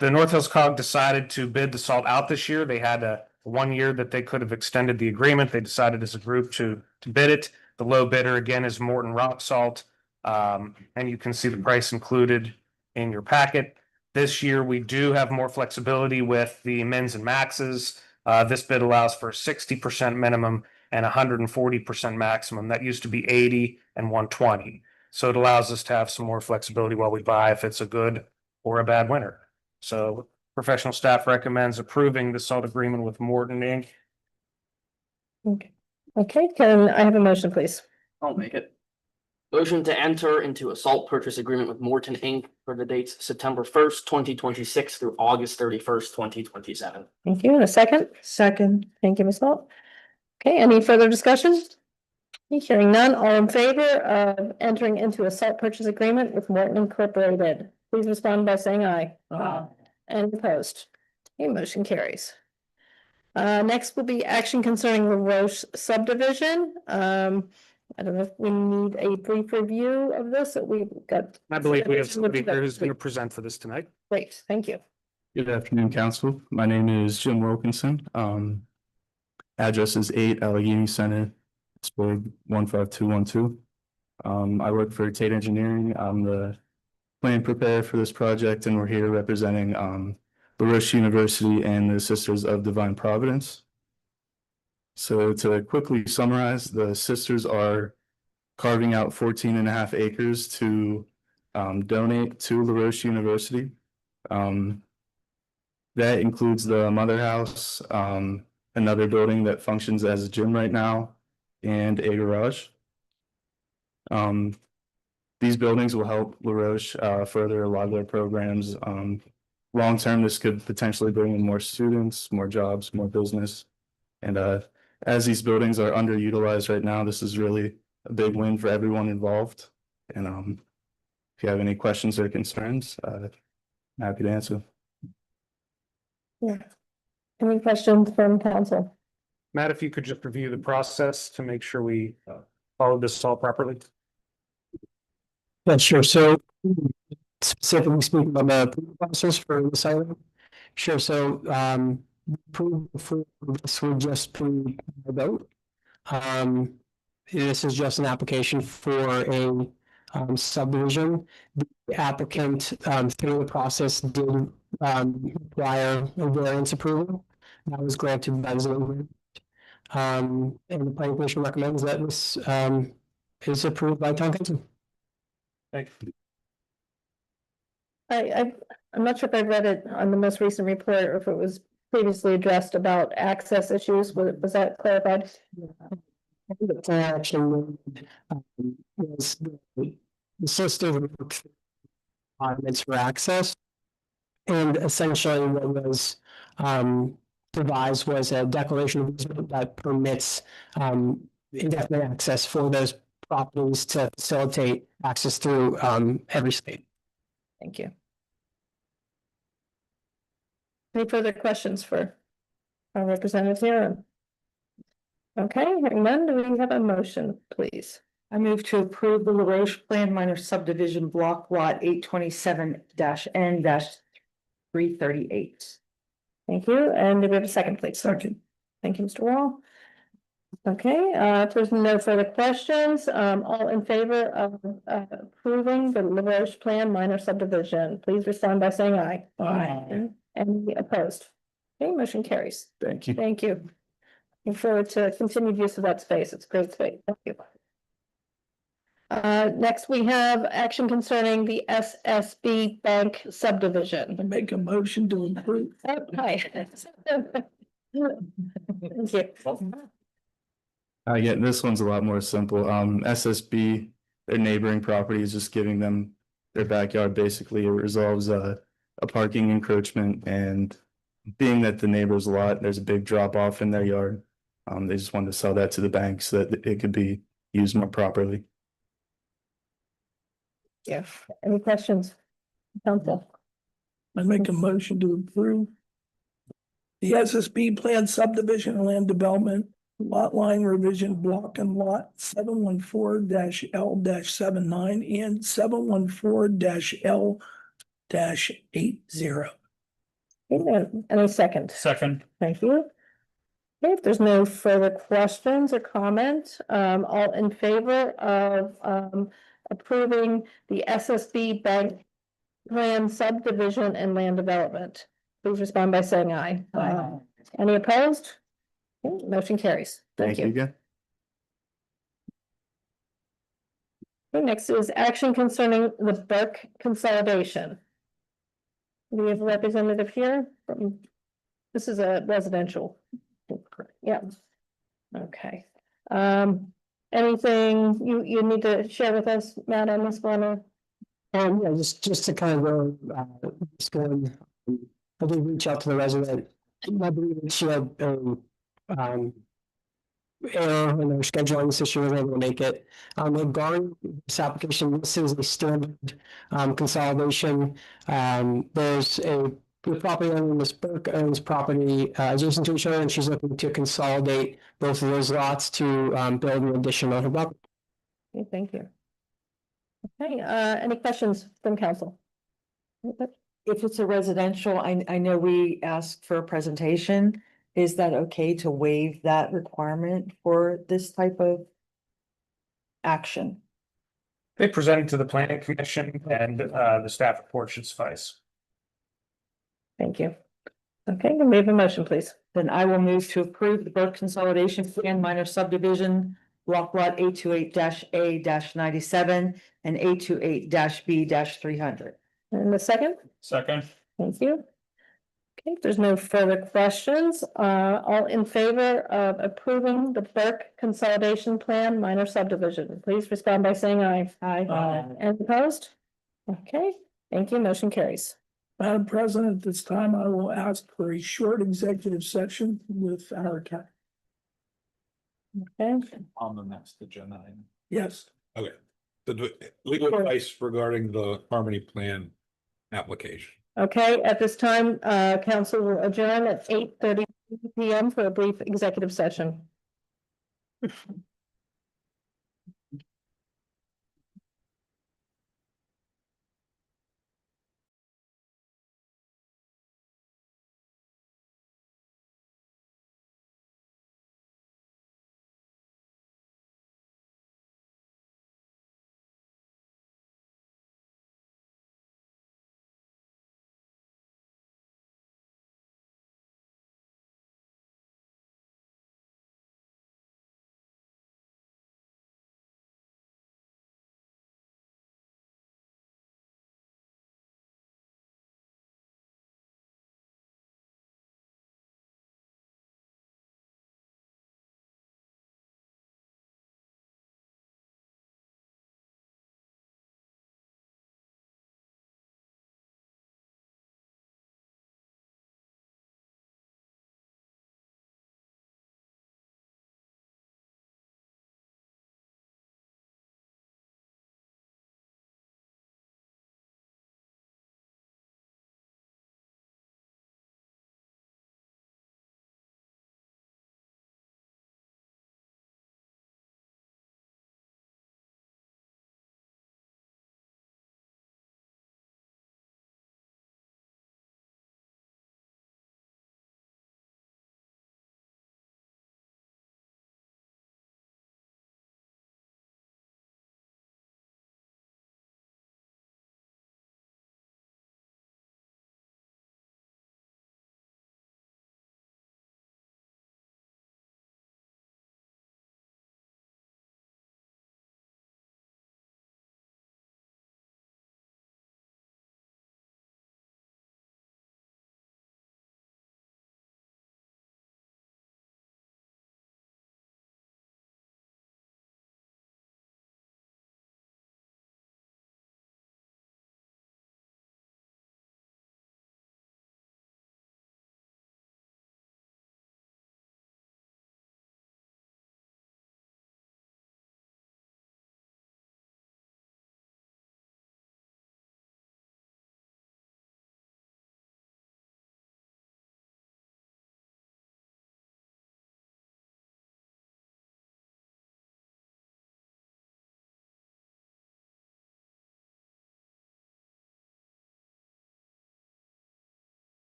The North Hills COG decided to bid the salt out this year. They had a 1 year that they could have extended the agreement. They decided as a group to bid it. The low bidder again is Morton Rock Salt. And you can see the price included in your packet. This year, we do have more flexibility with the mins and maxes. This bid allows for 60% minimum and 140% maximum. That used to be 80 and 120. So it allows us to have some more flexibility while we buy if it's a good or a bad winter. So professional staff recommends approving the salt agreement with Morton Inc. Okay, can I have a motion, please? I'll make it. Motion to enter into a salt purchase agreement with Morton Inc. for the dates September 1st, 2026 through August 31st, 2027. Thank you. And a second? Second. Thank you, Ms. Salt. Okay, any further discussion? Hearing none, all in favor of entering into a salt purchase agreement with Morton Incorporated, please respond by saying aye. Any opposed? Okay, motion carries. Next will be action concerning the Roche subdivision. I don't know if we need a brief review of this, or we've got. I believe we have somebody here who's going to present for this tonight. Great, thank you. Good afternoon, council. My name is Jim Wilkinson. Address is 8 Allegheny Center, Pittsburgh 15212. I work for Tate Engineering. I'm the plan preparer for this project, and we're here representing LaRoche University and the Sisters of Divine Providence. So to quickly summarize, the sisters are carving out 14.5 acres to donate to LaRoche University. That includes the mother house, another building that functions as a gym right now, and a garage. These buildings will help LaRoche further a lot of their programs. Long term, this could potentially bring in more students, more jobs, more business. And as these buildings are underutilized right now, this is really a big win for everyone involved. And if you have any questions or concerns, I'm happy to answer. Yeah. Any questions from council? Matt, if you could just review the process to make sure we follow this all properly. Yeah, sure. So specifically speaking about the process for this item. Sure. So approval for this would just be a vote. This is just an application for a subdivision. The applicant through the process did require a variance approval. That was granted by the zoning board. And the planning commission recommends that this is approved by town council. Thank you. I'm not sure if I read it on the most recent report or if it was previously addressed about access issues. Was that clarified? The action was the system requirements for access. And essentially what was devised was a declaration of easement that permits indefinite access for those properties to facilitate access through every state. Thank you. Any further questions for our representative here? Okay, hearing none, do we have a motion, please? I move to approve the LaRoche Plan Minor Subdivision Block Lot 827-N-338. Thank you, and do we have a second, please? Second. Thank you, Mr. Wall. Okay, if there's no further questions, all in favor of approving the LaRoche Plan Minor Subdivision, please respond by saying aye. Aye. Any opposed? Okay, motion carries. Thank you. Thank you. Looking forward to continued use of that space. It's a great space. Thank you. Next, we have action concerning the SSB Bank subdivision. I make a motion to approve. Oh, hi. Thank you. Yeah, this one's a lot more simple. SSB, their neighboring property is just giving them their backyard. Basically, it resolves a parking encroachment, and being that the neighbor's lot, there's a big drop off in their yard. They just wanted to sell that to the bank so that it could be used more properly. Yeah. Any questions? Council. I make a motion to approve the SSB plan subdivision and land development lot line revision block and lot 714-L-79 and 714-L-80. And a second. Second. Thank you. Okay, if there's no further questions or comments, all in favor of approving the SSB Bank Plan subdivision and land development, please respond by saying aye. Aye. Any opposed? Okay, motion carries. Thank you again. Okay, next is action concerning the Burke consolidation. We have a representative here from, this is a residential. Yeah. Okay. Anything you need to share with us, Matt, on this one? Or? Yeah, just to kind of go, just going, I did reach out to the resident. I believe she had error in their scheduling, so she was able to make it. Regarding this application, this is a standard consolidation. There's the property owner, Ms. Burke, owns property adjacent to each other, and she's looking to consolidate both of those lots to build an addition on her property. Okay, thank you. Okay, any questions from council? If it's a residential, I know we asked for a presentation. Is that okay to waive that requirement for this type of action? They presented to the planning commission, and the staff report should suffice. Thank you. Okay, then we have a motion, please. Then I will move to approve the Burke Consolidation Plan Minor Subdivision Block Lot 828-A-97 and 828-B-300. And the second? Second. Thank you. Okay, if there's no further questions, all in favor of approving the Burke Consolidation Plan minor subdivision, please respond by saying aye. Aye. And opposed? Okay, thank you, motion carries. Madam President, at this time, I will ask for a short executive session with our county. Okay, On the next agenda item. Yes. Okay. The legal advice regarding the Harmony Plan application. okay, at this time, council will adjourn at 8:30 PM for a brief executive session.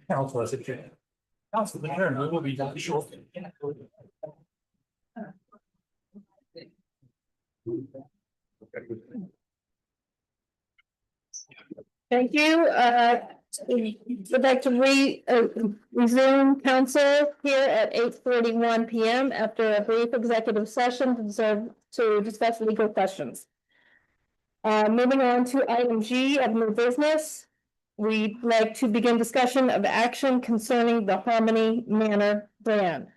Council as a chair. Council, the chair will be done shortly. Thank you. Would like to resume council here at 8:41 PM after a brief executive session to discuss legal questions. Moving on to item G of new business. We'd like to begin discussion of action concerning the Harmony Manor brand.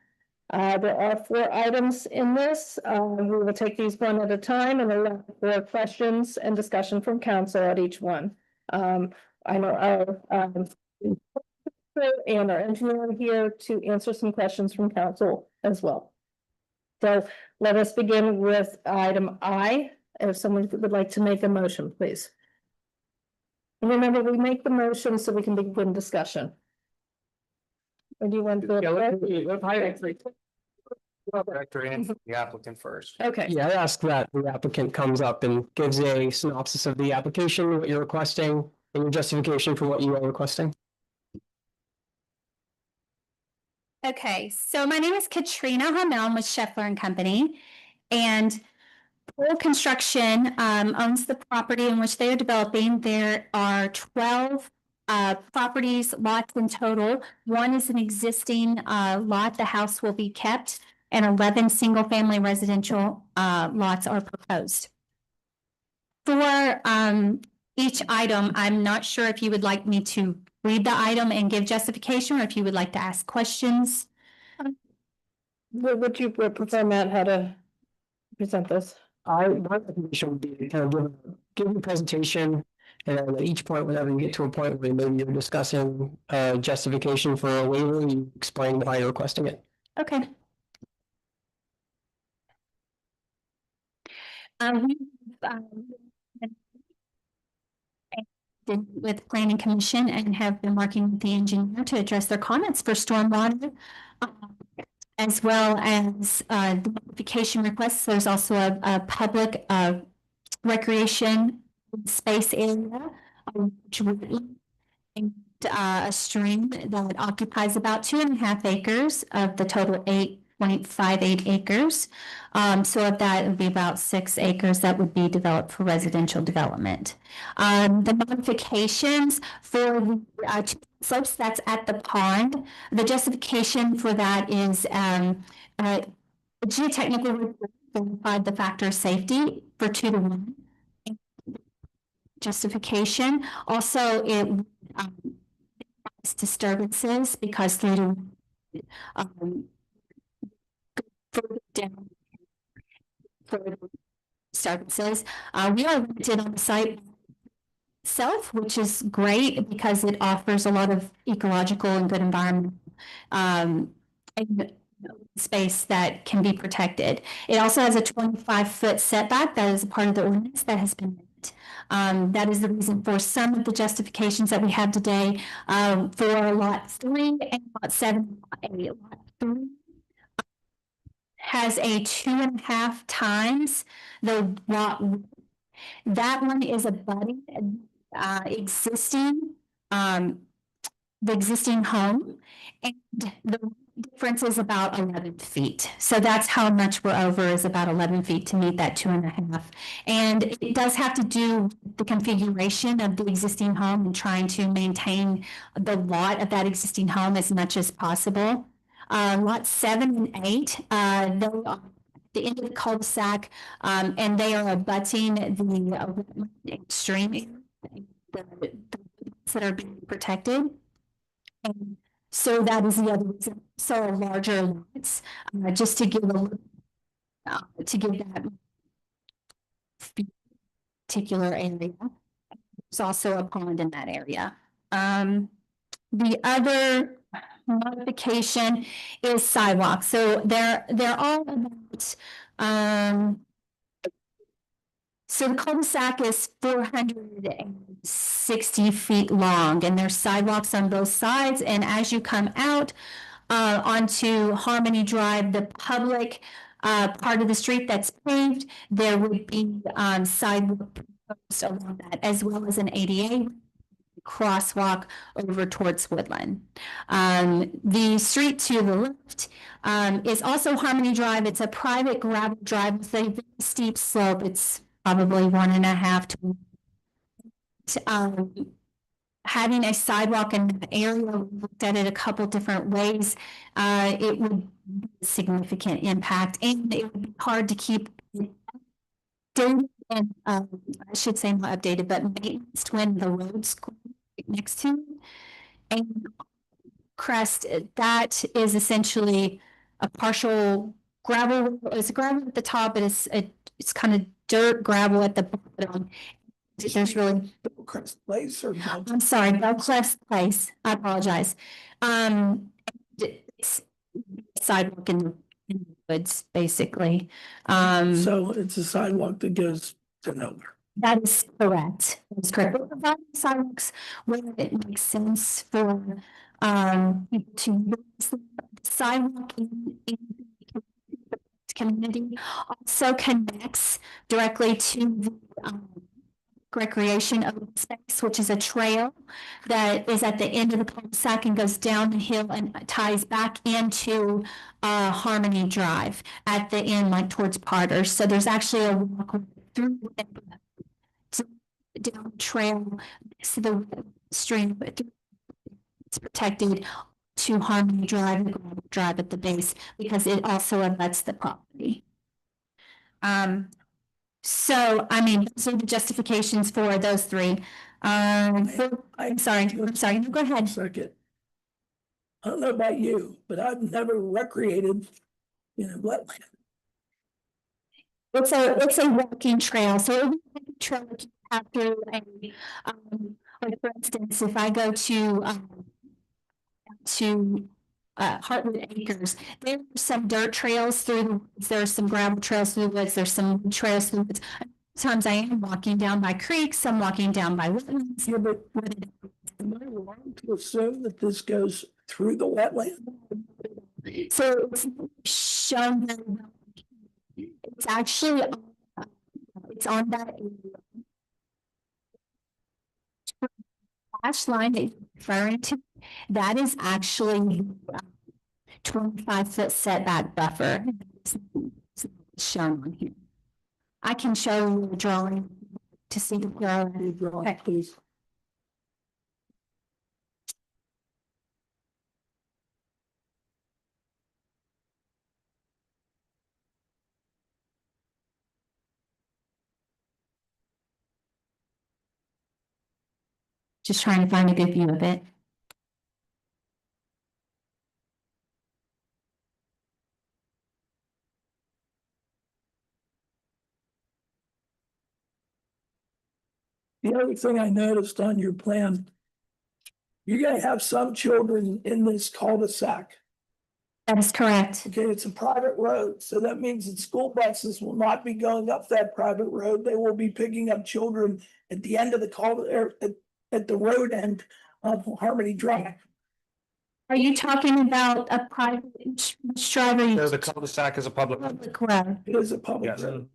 There are 4 items in this. We will take these one at a time and allow for questions and discussion from council at each one. I know our and our engineer are here to answer some questions from council as well. So let us begin with item I. If someone would like to make a motion, please. And remember, we make the motion so we can begin discussion. Or do you want to? Director and the applicant first. Okay. Yeah, I ask that the applicant comes up and gives a synopsis of the application, what you're requesting, and your justification for what you are requesting. Okay, so my name is Katrina Hamel. I'm with Scheffler and Company. And Pool Construction owns the property in which they are developing. There are 12 properties, lots in total. One is an existing lot. The house will be kept, and 11 single-family residential lots are proposed. For each item, I'm not sure if you would like me to read the item and give justification, or if you would like to ask questions. Would you prefer, Matt, how to present this? My recommendation would be to kind of give a presentation, and then at each point, whenever you get to a point where maybe you're discussing justification for a waiver, you explain why you're requesting it. Okay. With Planning Commission and have been working with the engineer to address their comments for stormwater, as well as the modification requests. There's also a public recreation space area, and a stream that occupies about 2.5 acres of the total 8.58 acres. So of that, it would be about 6 acres that would be developed for residential development. The modifications for the 2 slopes that's at the pond, the justification for that is geotechnical verified the factor of safety for 2-to-1. Justification. Also, it disturbances because 3-to-1 further down for disturbances. We are limited on the site itself, which is great because it offers a lot of ecological and good environment and space that can be protected. It also has a 25-foot setback that is a part of the ordinance that has been met. That is the reason for some of the justifications that we have today for lot 3 and lot 7. Lot 3 has a 2.5 times the lot. That one is a budding existing the existing home, and the difference is about 11 feet. So that's how much we're over, is about 11 feet to meet that 2.5. And it does have to do with the configuration of the existing home and trying to maintain the lot of that existing home as much as possible. Lots 7 and 8, they are the end of the cul-de-sac, and they are abutting the extreme that are being protected. And so that is the other reason. So larger lots, just to give that particular area. There's also a pond in that area. The other modification is sidewalks. So they're all about so the cul-de-sac is 460 feet long, and there's sidewalks on both sides. And as you come out onto Harmony Drive, the public part of the street that's paved, there would be sidewalk proposed along that, as well as an ADA crosswalk over towards Woodland. The street to the left is also Harmony Drive. It's a private gravel drive with a very steep slope. It's probably 1.5 to having a sidewalk in the area, we looked at it a couple different ways. It would be a significant impact, and it would be hard to keep updated and I should say not updated, but maintenance when the road's next to it. And crest, that is essentially a partial gravel. It's gravel at the top, but it's kind of dirt gravel at the bottom. There's really Crest Place or I'm sorry, Bellcrest Place. I apologize. It's sidewalk in the woods, basically. so it's a sidewalk that goes to nowhere. That is correct. That's correct. But providing sidewalks where it makes sense for people to use the sidewalk in the community also connects directly to the recreation open space, which is a trail that is at the end of the cul-de-sac and goes down the hill and ties back into Harmony Drive at the end, like towards Potters. So there's actually a walk through down the trail to the stream, but it's protected to Harmony Drive at the base because it also abuts the property. So, I mean, those are the justifications for those three. I'm sorry, go ahead. Second. I don't know about you, but I've never recreated in a wetland. It's a walking trail, so it would be a trail after like for instance, if I go to Heartwood Acres, there's some dirt trails through the woods, there's some gravel trails through the woods, there's some trails through the woods. Sometimes I am walking down by creeks, I'm walking down by woodlands. Yeah, but am I wrong to assume that this goes through the wetland? So it's shown that it's actually it's on that hash line that you're referring to. That is actually 25-foot setback buffer shown on here. I can show you the drawing to see the drawing. Okay, please. Just trying to find a good view of it. The other thing I noticed on your plan, you're gonna have some children in this cul-de-sac. That is correct. Okay, it's a private road, so that means that school buses will not be going up that private road. They will be picking up children at the end of the at the road end of Harmony Drive. Are you talking about a private driver? No, the cul-de-sac is a public. Public road. It is a public Yes. road.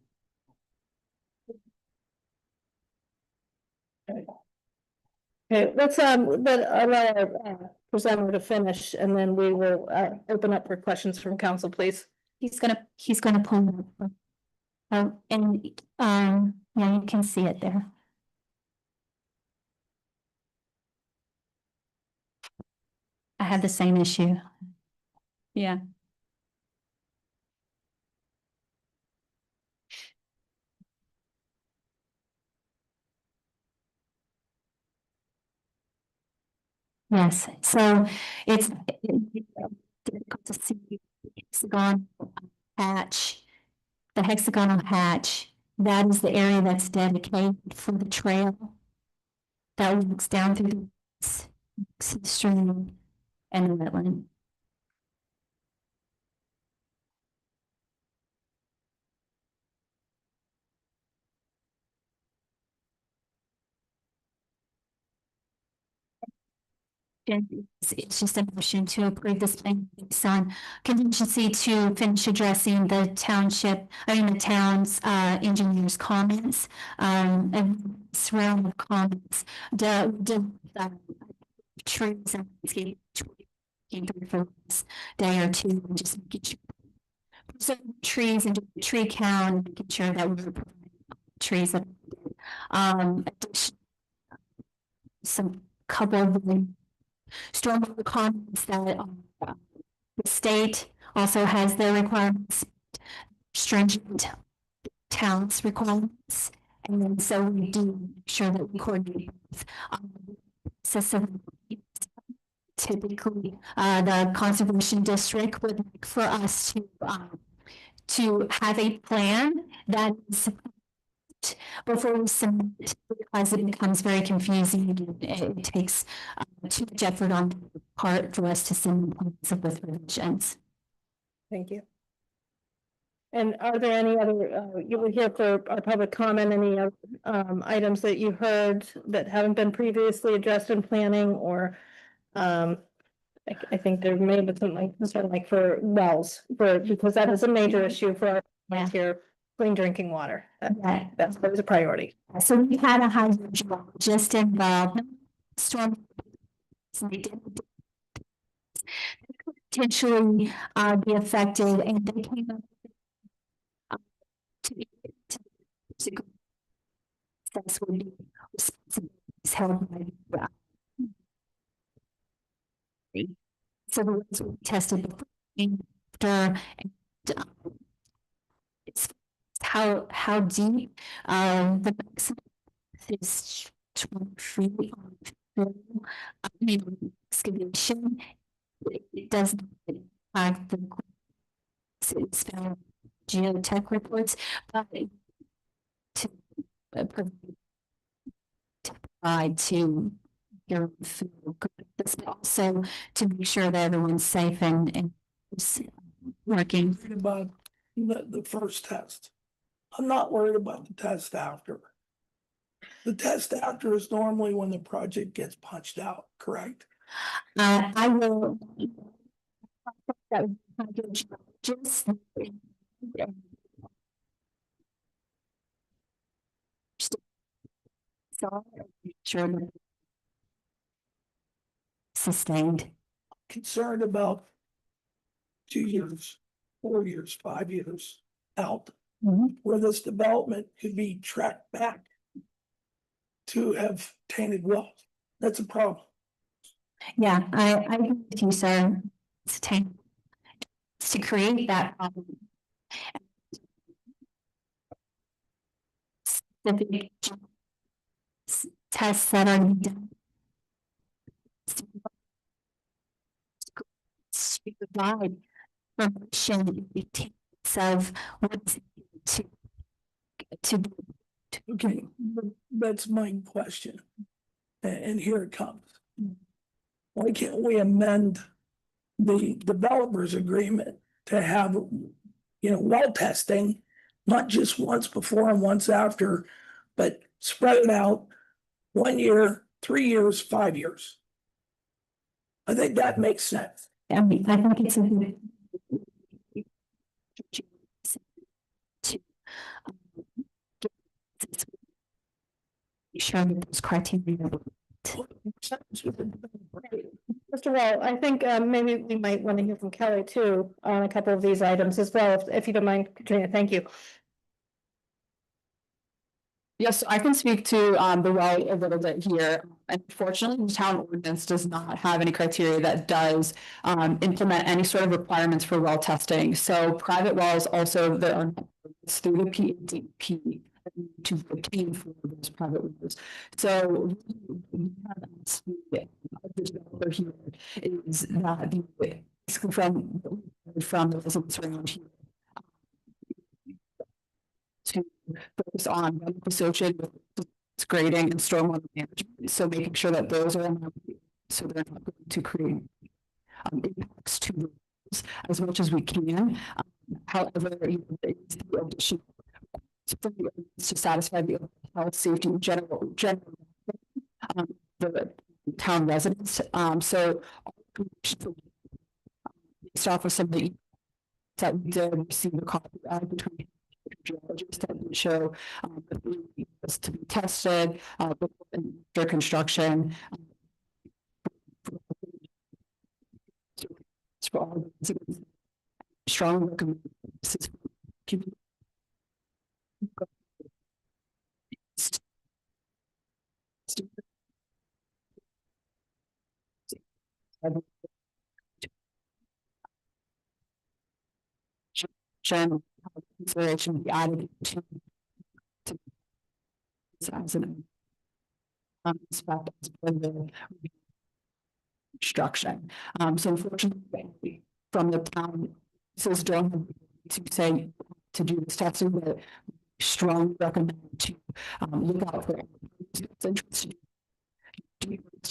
Okay, let's allow our presenter to finish and then we will open up for questions from council, please. He's gonna pull it up. And yeah, you can see it there. I had the same issue. Yeah. Yes, so it's difficult to see the hexagon hatch. The hexagonal hatch, that is the area that's dedicated for the trail that walks down through the stream and the wetland. It's just a motion to approve this thing based on contingency to finish addressing the town's engineer's comments. And this round of comments, trees and landscape for this day or two, and just making sure preserving trees and doing the tree count, making sure that we're providing trees that some couple of the stormwater comments that the state also has their requirements, stringent towns requirements, and then so we do make sure that we coordinate with typically the conservation district would like for us to have a plan that is before we submit, because it becomes very confusing and it takes too much effort on the part for us to send plans with revisions. Thank you. And are there any other, you were here for our public comment, any other items that you heard that haven't been previously addressed in planning, or I think there may have been something sort of like for wells, because that is a major issue for our here, clean drinking water. That's always a priority. So we had a hydrogeologist involved, storm. Potentially be affected, and they came up to that's would be responsibilities held by so the ones we tested before after, and it's how deep the maximum is 20 feet on excavation. It doesn't impact the geotech reports, but to provide to your food, but also to make sure that everyone's safe and working. About the first test. I'm not worried about the test after. The test after is normally when the project gets punched out, correct? I will. Just so sure that sustained. Concerned about 2 years, 4 years, 5 years out, where this development could be tracked back to have tainted wells. That's a problem. Yeah, I agree with you, sir. It's to create that problem. Specific tests that are done to provide information of what's to Okay, that's my question. And here it comes. Why can't we amend the developer's agreement to have, well testing, not just once before and once after, but spread it out 1 year, 3 years, 5 years. I think that makes sense. I think it's a good to sure that those criteria. Mr. Wall, I think maybe we might want to hear from Kelly too on a couple of these items as well, if you don't mind, Katrina. Thank you. Yes, I can speak to the well a little bit here. Unfortunately, the town ordinance does not have any criteria that does implement any sort of requirements for well testing. So private wells also that are through the PADP to obtain for those private wells. So we have asked the developer here is that basically from the residents around here to focus on associated with grading and stormwater management. So making sure that those are so they're not going to create impacts to the wells as much as we can. However, it's the addition to satisfy the health, safety, and general the town residents. So based off of some of the that we did receive a copy of between geologists that would show the to be tested before construction. for all residents. Strongly recommend this is general consideration be added to as an spec as part of the construction. So unfortunately, from the town, says don't have to say to do this testing, but strongly recommend to look out for it's interested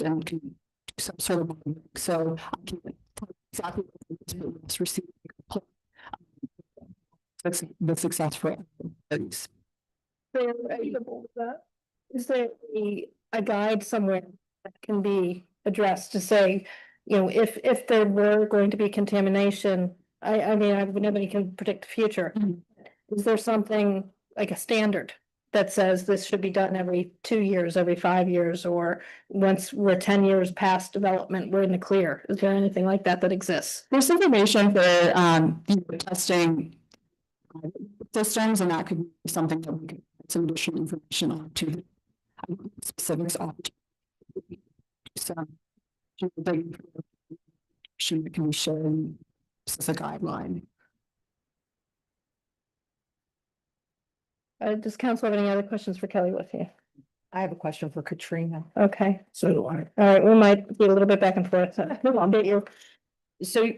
and can do some sort of so I can tell you exactly what it is, but let's receive the success for these. Is there a guide somewhere that can be addressed to say, you know, if there were going to be contamination, I mean, nobody can predict the future. Is there something like a standard that says this should be done every 2 years, every 5 years, or once we're 10 years past development, we're in the clear? Is there anything like that that exists? There's information for testing systems, and that could be something that we could put some additional information on to specifics of some that can be shown as a guideline. Does council have any other questions for Kelly with you? I have a question for Katrina. Okay. So do I. All right, we might be a little bit back and forth. So,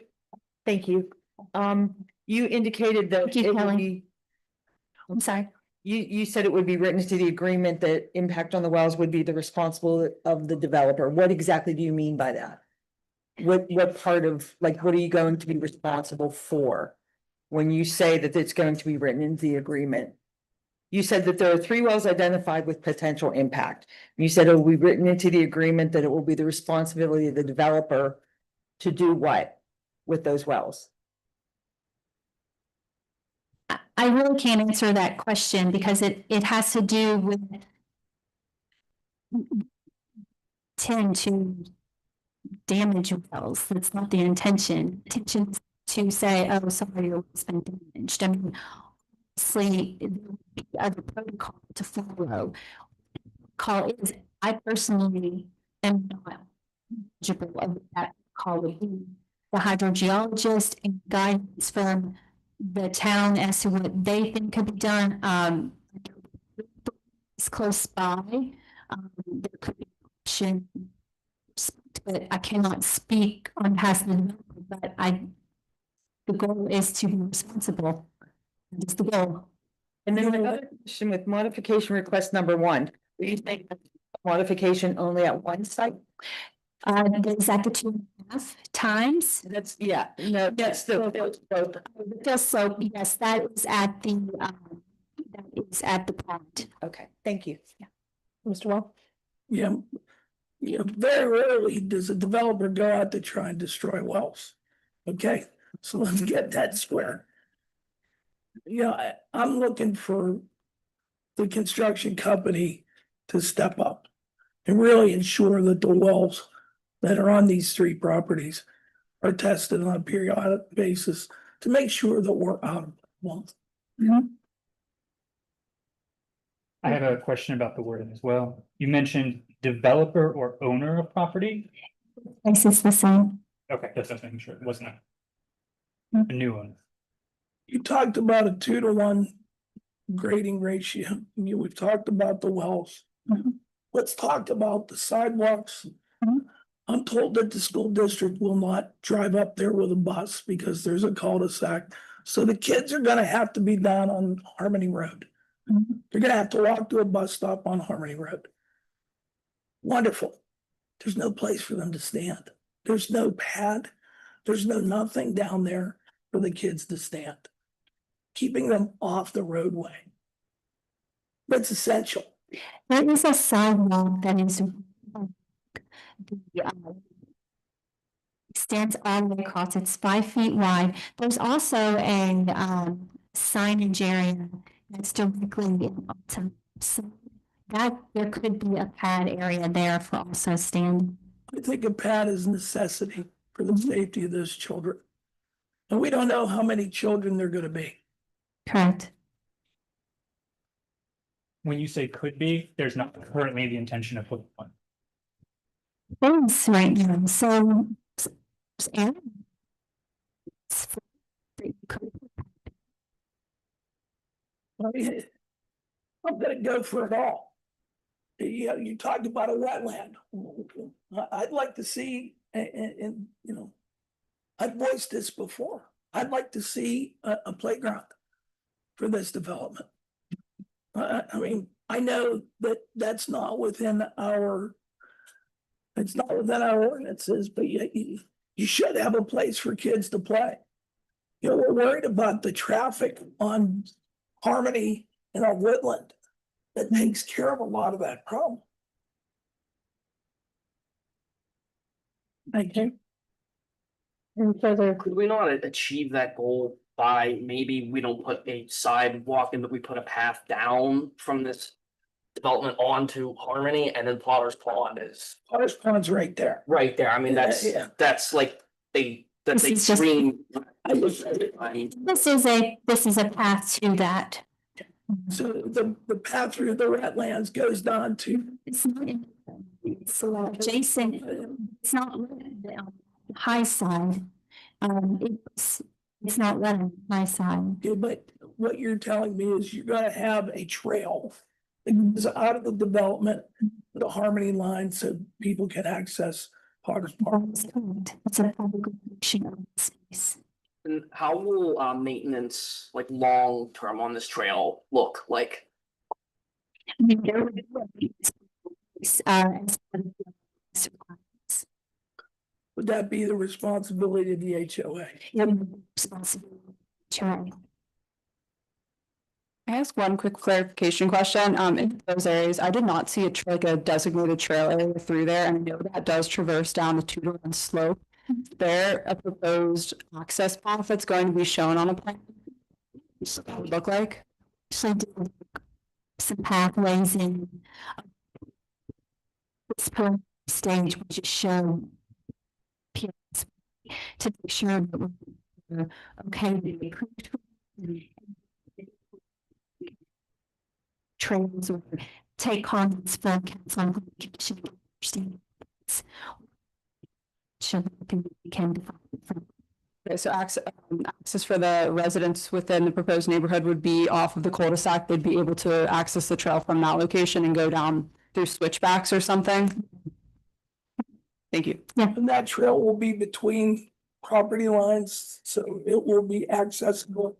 thank you. You indicated that Thank you, it would Kelly. be, I'm sorry. you said it would be written into the agreement that impact on the wells would be the responsible of the developer. What exactly do you mean by that? What part of, like, what are you going to be responsible for? When you say that it's going to be written into the agreement? You said that there are 3 wells identified with potential impact. You said it will be written into the agreement that it will be the responsibility of the developer to do what with those wells? I really can't answer that question because it has to do with tend to damage wells. That's not the intention. Intention is to say, oh, sorry, your well's been damaged. I mean, obviously, the other protocol to follow. Call is, I personally am not knowledgeable of that call would be. The hydrogeologist and guidance from the town as to what they think could be done. It's close by. There could be option, but I cannot speak on behalf of the developer, but the goal is to be responsible. That's the goal. And then another question with modification request number 1, do you think modification only at one site? Is that the 2.5 times? That's, yeah, no, that's the So yes, that is at the pond. Okay, thank you. Yeah. Mr. Wall? Yeah, very rarely does a developer go out to try and destroy wells. Okay, so let's get that square. Yeah, I'm looking for the construction company to step up and really ensure that the wells that are on these 3 properties are tested on a periodic basis to make sure that we're out of wells. I have a question about the wording as well. You mentioned developer or owner of property. This is the same. Okay, that's just making sure it wasn't a new one. You talked about a 2-to-1 grading ratio. We've talked about the wells. Let's talk about the sidewalks. I'm told that the school district will not drive up there with a bus because there's a cul-de-sac. So the kids are gonna have to be down on Harmony Road. They're gonna have to walk to a bus stop on Harmony Road. Wonderful. There's no place for them to stand. There's no pad. There's no nothing down there for the kids to stand. Keeping them off the roadway. That's essential. There is a sidewalk that is extends all the way across. It's 5 feet wide. There's also a signage area that's directly onto, so that there could be a pad area there for also standing. I think a pad is a necessity for the safety of those children. And we don't know how many children there are gonna be. Correct. When you say could be, there's not currently the intention of putting one. Thanks right now, so. And I mean, I'm gonna go for it all. You talked about a wetland. I'd like to see, and, you know, I've voiced this before. I'd like to see a playground for this development. I mean, I know that that's not within our, it's not within our ordinances, but you should have a place for kids to play. You know, we're worried about the traffic on Harmony and our Woodland. That takes care of a lot of that problem. Thank you. And further, Could we not achieve that goal by maybe we don't put a sidewalk in, but we put a path down from this development onto Harmony, and then Potter's Pond is Potter's Pond's right there. right there. I mean, Yeah. that's like that's This is just- extreme. This is a path to that. So the path through the wetlands goes down to, It's not in, it's adjacent, it's not on the high side. It's not right on the high side. okay, but what you're telling me is you're gonna have a trail that goes out of the development, the Harmony line, so people can access Potter's Pond. That's correct. It's a public location of the space. And how will maintenance, like long term on this trail, look like? I mean, there would be, as part of the requirements. Would that be the responsibility of the HOA? Yep, responsibility. Sure. I ask one quick clarification question. In those areas, I did not see a designated trail area through there, and I know that does traverse down the 2-to-1 slope. Is there a proposed access path that's going to be shown on a plan? What that would look like? So some pathways in this point stage, which is shown appearance to make sure that we're okay to be approved. Trails or take comments from council on communication. So we can define it from. Okay, so access for the residents within the proposed neighborhood would be off of the cul-de-sac. They'd be able to access the trail from that location and go down through switchbacks or something. Thank you. Yeah. And that trail will be between property lines, so it will be accessible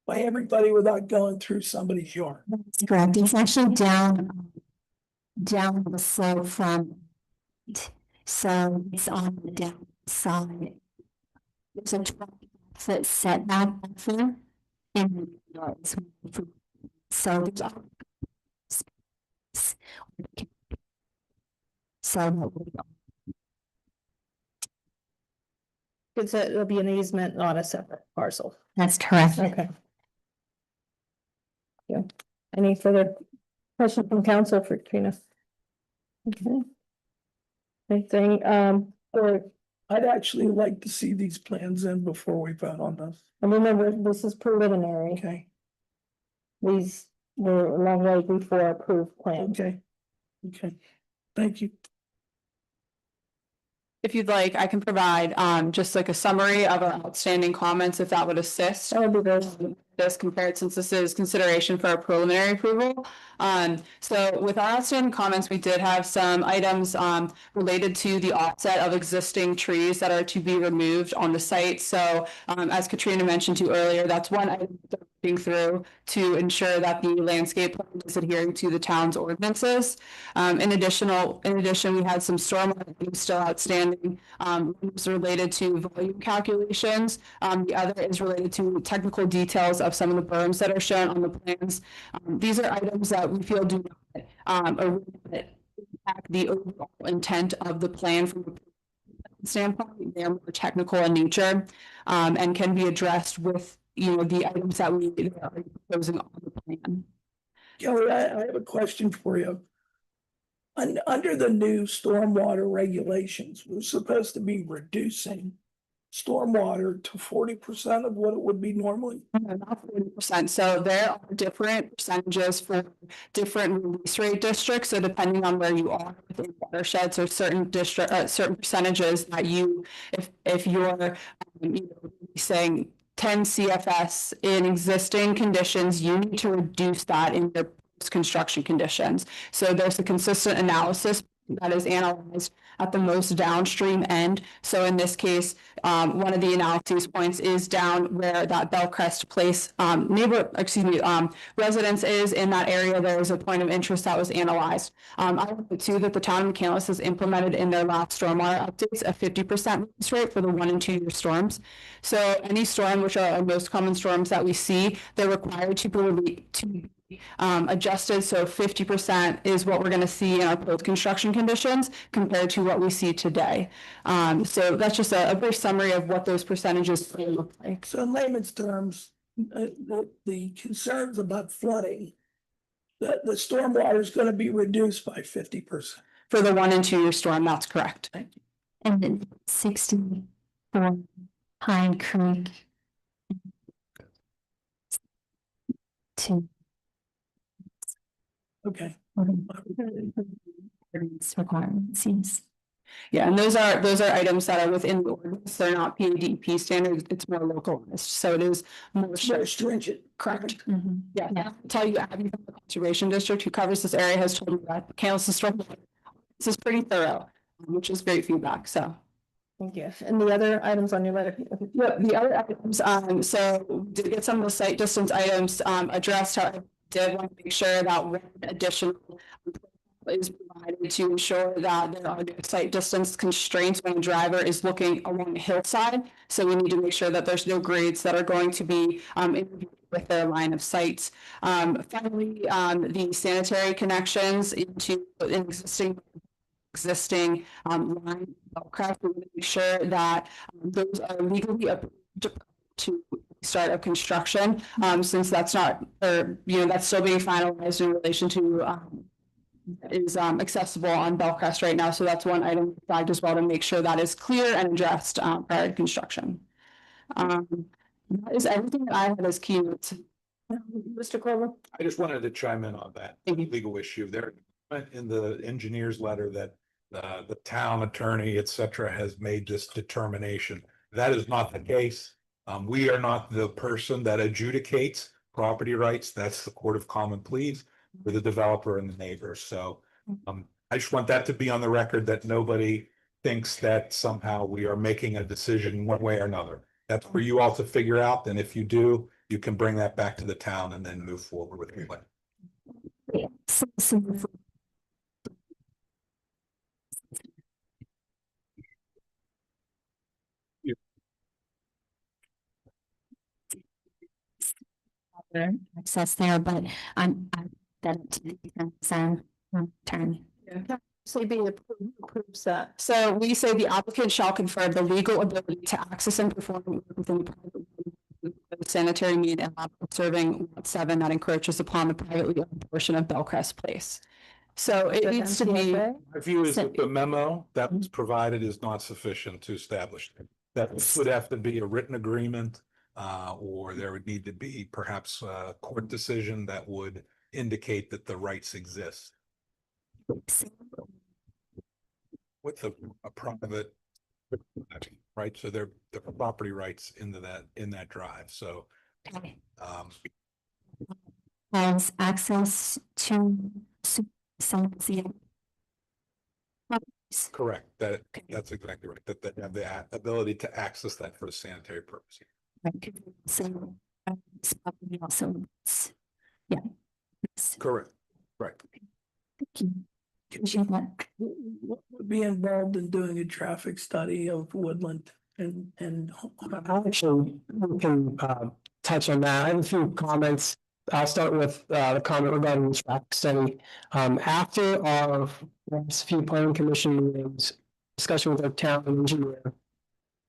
by everybody without going through somebody's yard. That's correct. It's actually down the slope from, so it's on the down side. There's a 20-foot setback buffer in the yards. So there's all. So it'll be an easement, not a separate parcel. that's correct. Okay. Yeah. Any further question from council for Katrina? Okay. Anything, or, I'd actually like to see these plans in before we vote on this. and remember, this is preliminary. Okay, These were a long way before approved plans. okay, thank you. If you'd like, I can provide just like a summary of our outstanding comments, if that would assist. That would be good. This compared, since this is consideration for a preliminary approval. So with our outstanding comments, we did have some items related to the offset of existing trees that are to be removed on the site. So as Katrina mentioned to earlier, that's one item that we're working through to ensure that the landscape plan is adhering to the town's ordinances. In addition, we had some stormwater items still outstanding. One was related to volume calculations. The other is related to technical details of some of the berms that are shown on the plans. These are items that we feel do not impact the overall intent of the plan from a standpoint. They are more technical in nature and can be addressed with, the items that we are proposing on the plan. Kelly, I have a question for you. Under the new stormwater regulations, we're supposed to be reducing stormwater to 40% of what it would be normally? Not 40%. So there are different percentages for different release rate districts. So depending on where you are within watersheds or certain certain percentages that you, if you're saying 10 CFS in existing conditions, you need to reduce that in your post-construction conditions. So there's a consistent analysis that is analyzed at the most downstream end. So in this case, one of the analysis points is down where that Bellcrest Place residence is in that area. There is a point of interest that was analyzed. I know too that the town of McCandless has implemented in their last stormwater updates a 50% release rate for the 1 and 2 year storms. So any storm, which are our most common storms that we see, they're required to be adjusted. So 50% is what we're going to see in our post-construction conditions compared to what we see today. So that's just a brief summary of what those percentages look like. So in layman's terms, the concerns about flooding, that the stormwater is going to be reduced by 50%. For the 1 and 2 year storm, that's correct. And then 64 Pine Creek. To Okay. Requirements, yes. Yeah, and those are items that are within the ordinance. They're not PADP standards. It's more localized. So it is more stringent. Correct. Yeah. I'll tell you, Abby from the Conservation District who covers this area has told me that Kansas stormwater this is pretty thorough, which is great feedback. So. Thank you. And the other items on your letter? Yeah, the other items, so we did get some of the site distance items addressed. However, I did want to make sure that one additional is provided to ensure that there are no site distance constraints when a driver is looking along a hillside. So we need to make sure that there's no grades that are going to be with their line of sight. Finally, the sanitary connections into an existing line of craft. We want to make sure that those are legally approved to start of construction, since that's not, or that's still being finalized in relation to is accessible on Bellcrest right now. So that's one item flagged as well to make sure that is clear and addressed prior to construction. That is everything that I had as keynotes. Mr. Clover? I just wanted to chime in on that legal issue there. In the engineer's letter that the town attorney, et cetera, has made this determination. That is not the case. We are not the person that adjudicates property rights. That's the Court of Common Pleas for the developer and the neighbors. So I just want that to be on the record, that nobody thinks that somehow we are making a decision one way or another. That's for you all to figure out. And if you do, you can bring that back to the town and then move forward with it. Access there, but I'm that to the attorney. So being approves that. So we say the applicant shall confer the legal ability to access and perform within the sanitary mean and serving lot 7 that encroaches upon the privately owned portion of Bellcrest Place. So it needs to be. My view is that the memo that was provided is not sufficient to establish that. Would have to be a written agreement, or there would need to be perhaps a court decision that would indicate that the rights exist. With a private, right? So they're the property rights into that drive. So Has access to some. correct. That's exactly right. That they have the ability to access that for sanitary purposes. So also, yeah. Correct. Right. What would be involved in doing a traffic study of Woodland and Actually, we can touch on that. I have a few comments. I'll start with the comment regarding the traffic study. After our last few planning commission meetings, discussion with our town engineer,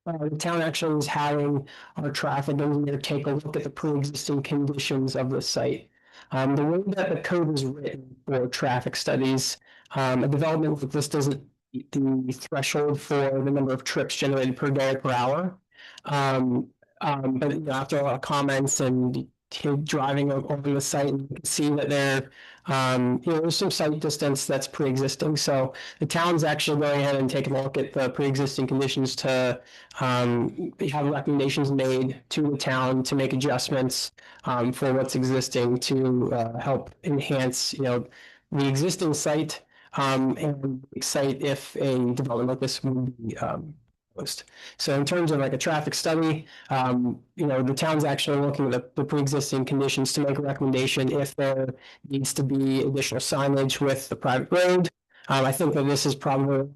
the town actually is having our traffic engineer take a look at the pre-existing conditions of the site. The way that the code is written for traffic studies, a development like this doesn't meet the threshold for the number of trips generated per day per hour. But you know, after a lot of comments and driving over the site, and you can see that there, you know, there's some site distance that's pre-existing. So the town's actually going ahead and taking a look at the pre-existing conditions to have recommendations made to the town to make adjustments for what's existing to help enhance, you know, the existing site and excite if a development like this would be proposed. So in terms of like a traffic study, you know, the town's actually looking at the pre-existing conditions to make a recommendation if there needs to be additional signage with the private road. I think that this is probably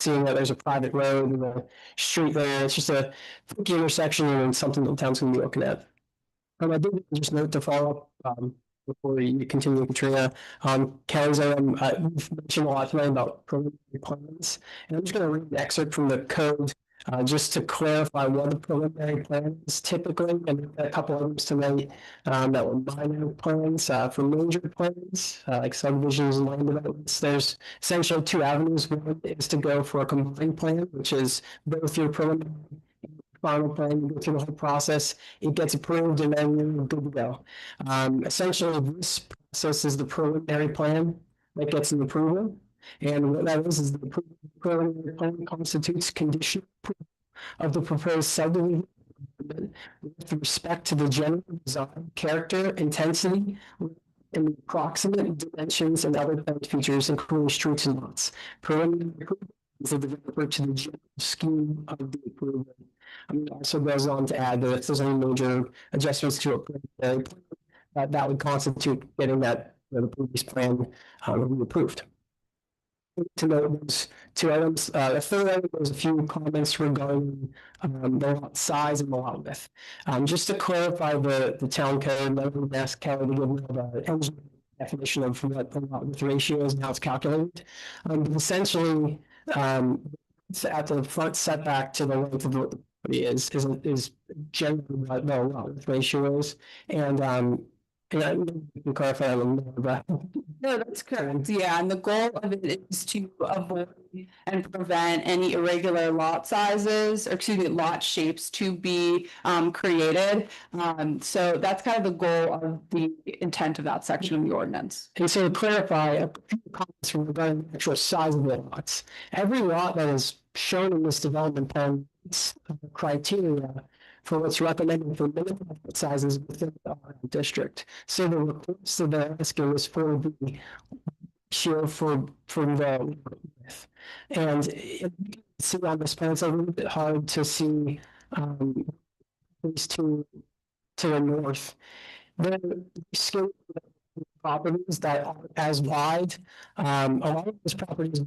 seeing that there's a private road and a street there. It's just a key intersection and something that the town's gonna be looking at. I did just note to follow up before you continue, Katrina. Kelly's we've mentioned a lot tonight about preliminary plans, and I'm just going to read the excerpt from the code just to clarify what a preliminary plan is typically, and a couple others tonight that were minor plans. For major plans like subdivisions and land developments, there's essentially two avenues. One is to go for a combined plan, which is both your preliminary final plan, you go through the whole process, it gets approved, and then you're good to go. Essentially, this process is the preliminary plan that gets an approval. And what that is the preliminary plan constitutes condition of the proposed subdivision with respect to the general design, character, intensity, and the approximate dimensions and other planned features, including streets and lots. Preliminary approval is the developer to the general scheme of the approval. It also goes on to add that if there's any major adjustments to a preliminary plan, that would constitute getting that the previous plan approved. To note those two items, the third item, there's a few comments regarding the lot size and the lot width. Just to clarify the town code, I would ask Kelly to give me the definition of what the lot width ratio is and how it's calculated. But essentially, at the front setback to the length of the is generally what the lot width ratio is, and I can clarify a little more about. No, that's correct. Yeah, and the goal of it is to avoid and prevent any irregular lot sizes, or excuse me, lot shapes to be created. So that's kind of the goal of the intent of that section of the ordinance. And so to clarify, a few comments regarding the actual size of the lots. Every lot that is shown in this development plan meets the criteria for what's recommended for minimum lot sizes within the district. So the request that they're asking is for the ratio from the width. And you can see on this plan, it's a little bit hard to see these two to the north. The scale properties that aren't as wide, a lot of those properties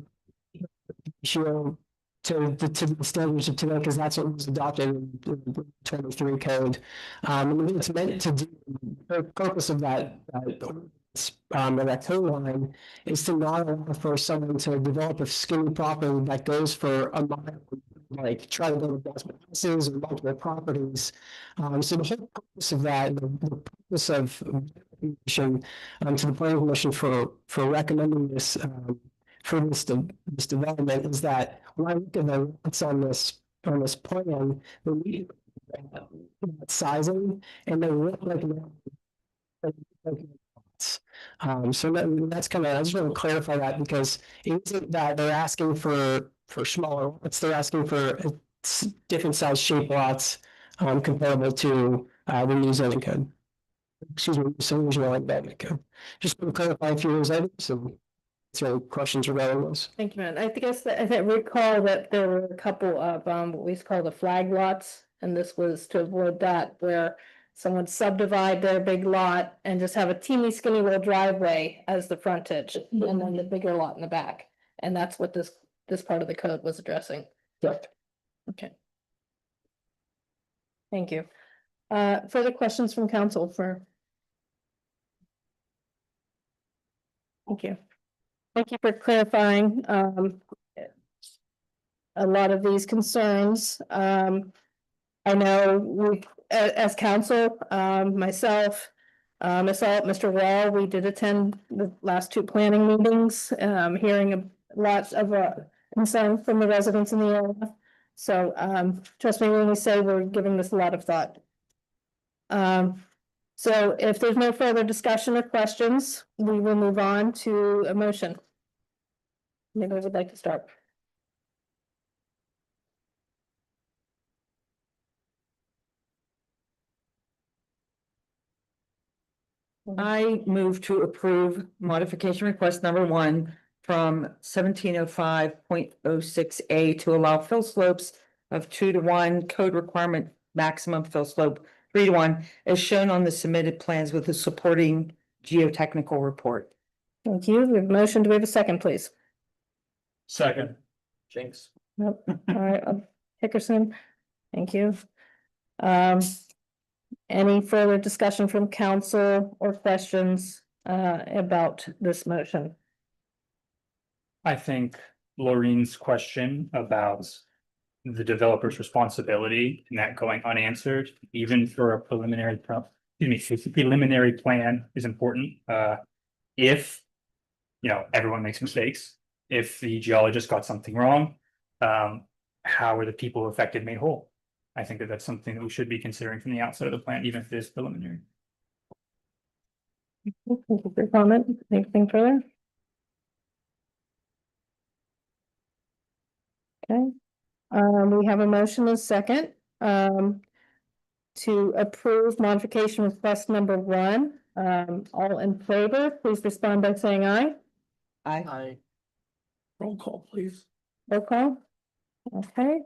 ratio to the standards of today, because that's what was adopted in the 23 code. And it's meant to do, the purpose of that code line is to not allow for someone to develop a skinny property that goes for a mile, like try to build multiple houses or multiple properties. So the whole purpose of that, the purpose of to the planning commission for recommending this for this development is that when I look at the lots on this plan, the sizing and they look like so that's kind of, I just want to clarify that, because it isn't that they're asking for smaller lots, they're asking for different size shape lots comparable to the new zoning code. Excuse me, zoning code. Just to clarify a few of those items. So any questions regarding those? Thank you, man. I recall that there were a couple of what we call the flag lots, and this was to avoid that, where someone subdivide their big lot and just have a teeny skinny little driveway as the frontage, and then the bigger lot in the back. And that's what this part of the code was addressing. Correct. Okay. Thank you. Further questions from council for? Thank you. Thank you for clarifying a lot of these concerns. I know we, as council, myself, Mr. Wall, we did attend the last two planning meetings, hearing lots of concern from the residents in the area. So, trust me when we say we're giving this a lot of thought. So if there's no further discussion or questions, we will move on to a motion. Maybe I would like to start. I move to approve modification request number one from 1705.06A to allow fill slopes of 2-to-1, code requirement maximum fill slope 3-to-1, as shown on the submitted plans with the supporting geotechnical report. Thank you. We have a motion. Do we have a second, please? Second. Jinx. Nope. All right, Hickerson. Thank you. Any further discussion from council or questions about this motion? I think Laureen's question about the developer's responsibility and that going unanswered, even for a preliminary preliminary plan is important. If, you know, everyone makes mistakes, if the geologist got something wrong, how are the people affected made whole? I think that that's something that we should be considering from the outset of the plan, even if it is preliminary. Thank you for your comment. Anything further? Okay, we have a motion and a second, to approve modification request number one. All in favor, please respond by saying aye. Aye. Roll call, please. Roll call. Okay,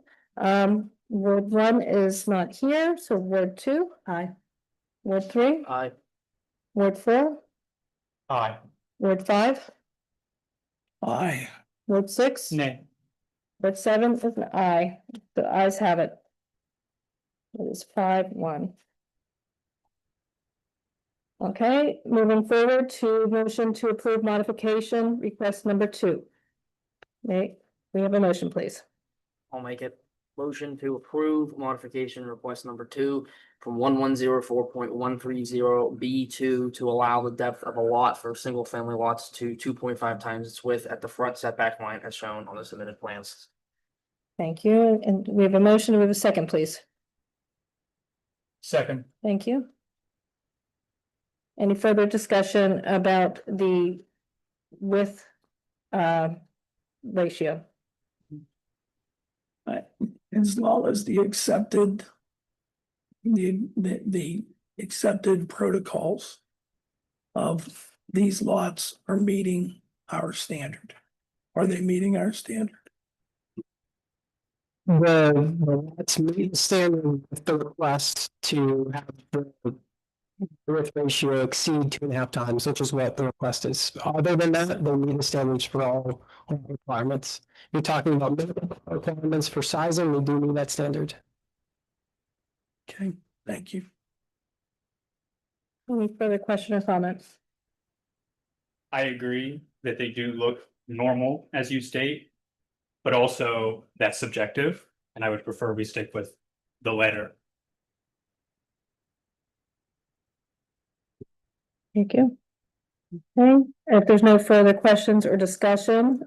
Ward 1 is not here, so Ward 2. Aye. Ward 3. Aye. Ward 4. Aye. Ward 5. Aye. Ward 6. Nay. Ward 7 is an aye. The ayes have it. It is 5-1. Okay, moving forward to motion to approve modification request number 2. May we have a motion, please? I'll make it. Motion to approve modification request number 2 from 1104.130B2 to allow the depth of a lot for single family lots to 2.5 times its width at the front setback line as shown on the submitted plans. Thank you. And we have a motion. We have a second, please. Second. Thank you. Any further discussion about the width ratio? As well as the accepted. The accepted protocols of these lots are meeting our standard. Are they meeting our standard? Let's meet the standard with the request to have the width ratio exceed 2.5 times, which is what the request is. Other than that, they meet the standards for all requirements. You're talking about minimum requirements for sizing, we do meet that standard. Okay, thank you. Any further question or comments? I agree that they do look normal, as you state, but also that's subjective, and I would prefer we stick with the letter. Thank you. Okay, if there's no further questions or discussion,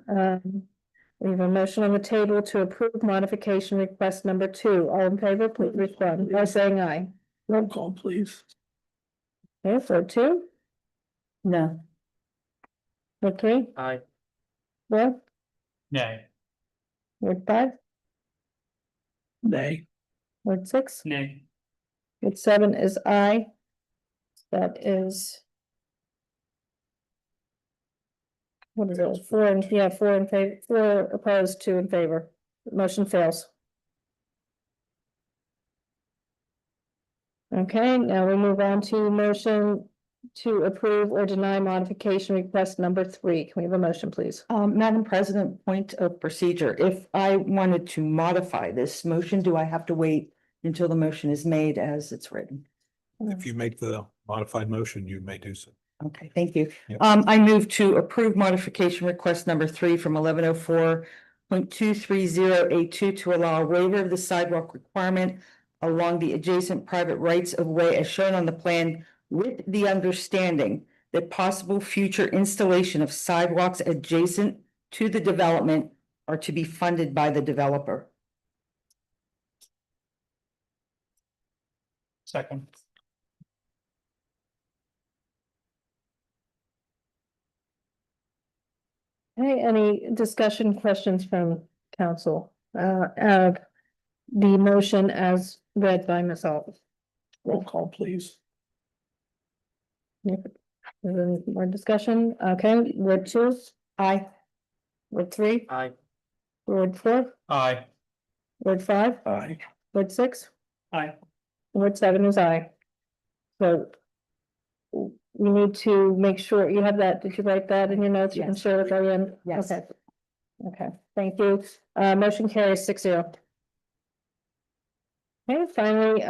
we have a motion on the table to approve modification request number 2. All in favor, please respond by saying aye. Roll call, please. Okay, for 2? No. For 3? Aye. 4? Nay. Word 5? Nay. Word 6? Nay. Word 7 is aye. That is. What is it? 4 in favor, 4 opposed, 2 in favor. Motion fails. Okay, now we move on to motion to approve or deny modification request number 3. Can we have a motion, please? Madam President, point of procedure. If I wanted to modify this motion, do I have to wait until the motion is made as it's written? If you make the modified motion, you may do so. Okay, thank you. Yep. I move to approve modification request number 3 from 1104.230A2 to allow a waiver of the sidewalk requirement along the adjacent private rights of way as shown on the plan, with the understanding that possible future installation of sidewalks adjacent to the development are to be funded by the developer. Second. Okay, any discussion, questions from council? Of the motion as read by Ms. Alt. Roll call, please. Is there any more discussion? Okay, word two, aye. Word three, Aye. word four, Aye. word five, Aye. word six, Aye. word seven is aye. So we need to make sure you have that. Did you write that in your notes? You can Yes. share it by then? Yes. Okay. Okay, thank you. Motion carries 6-0. Okay, finally,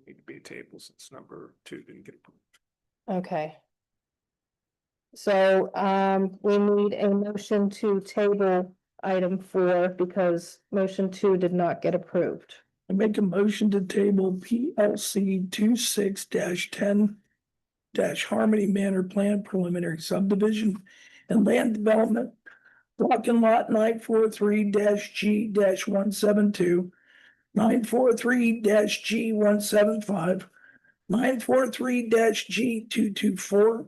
Need to be a table since number 2 didn't get approved. okay. So, we need a motion to table item 4 because motion 2 did not get approved. I make a motion to table PLC 26-10 Harmony Manor Plan Preliminary Subdivision and Land Development. Block and lot 943-G-172, 943-G175, 943-G224,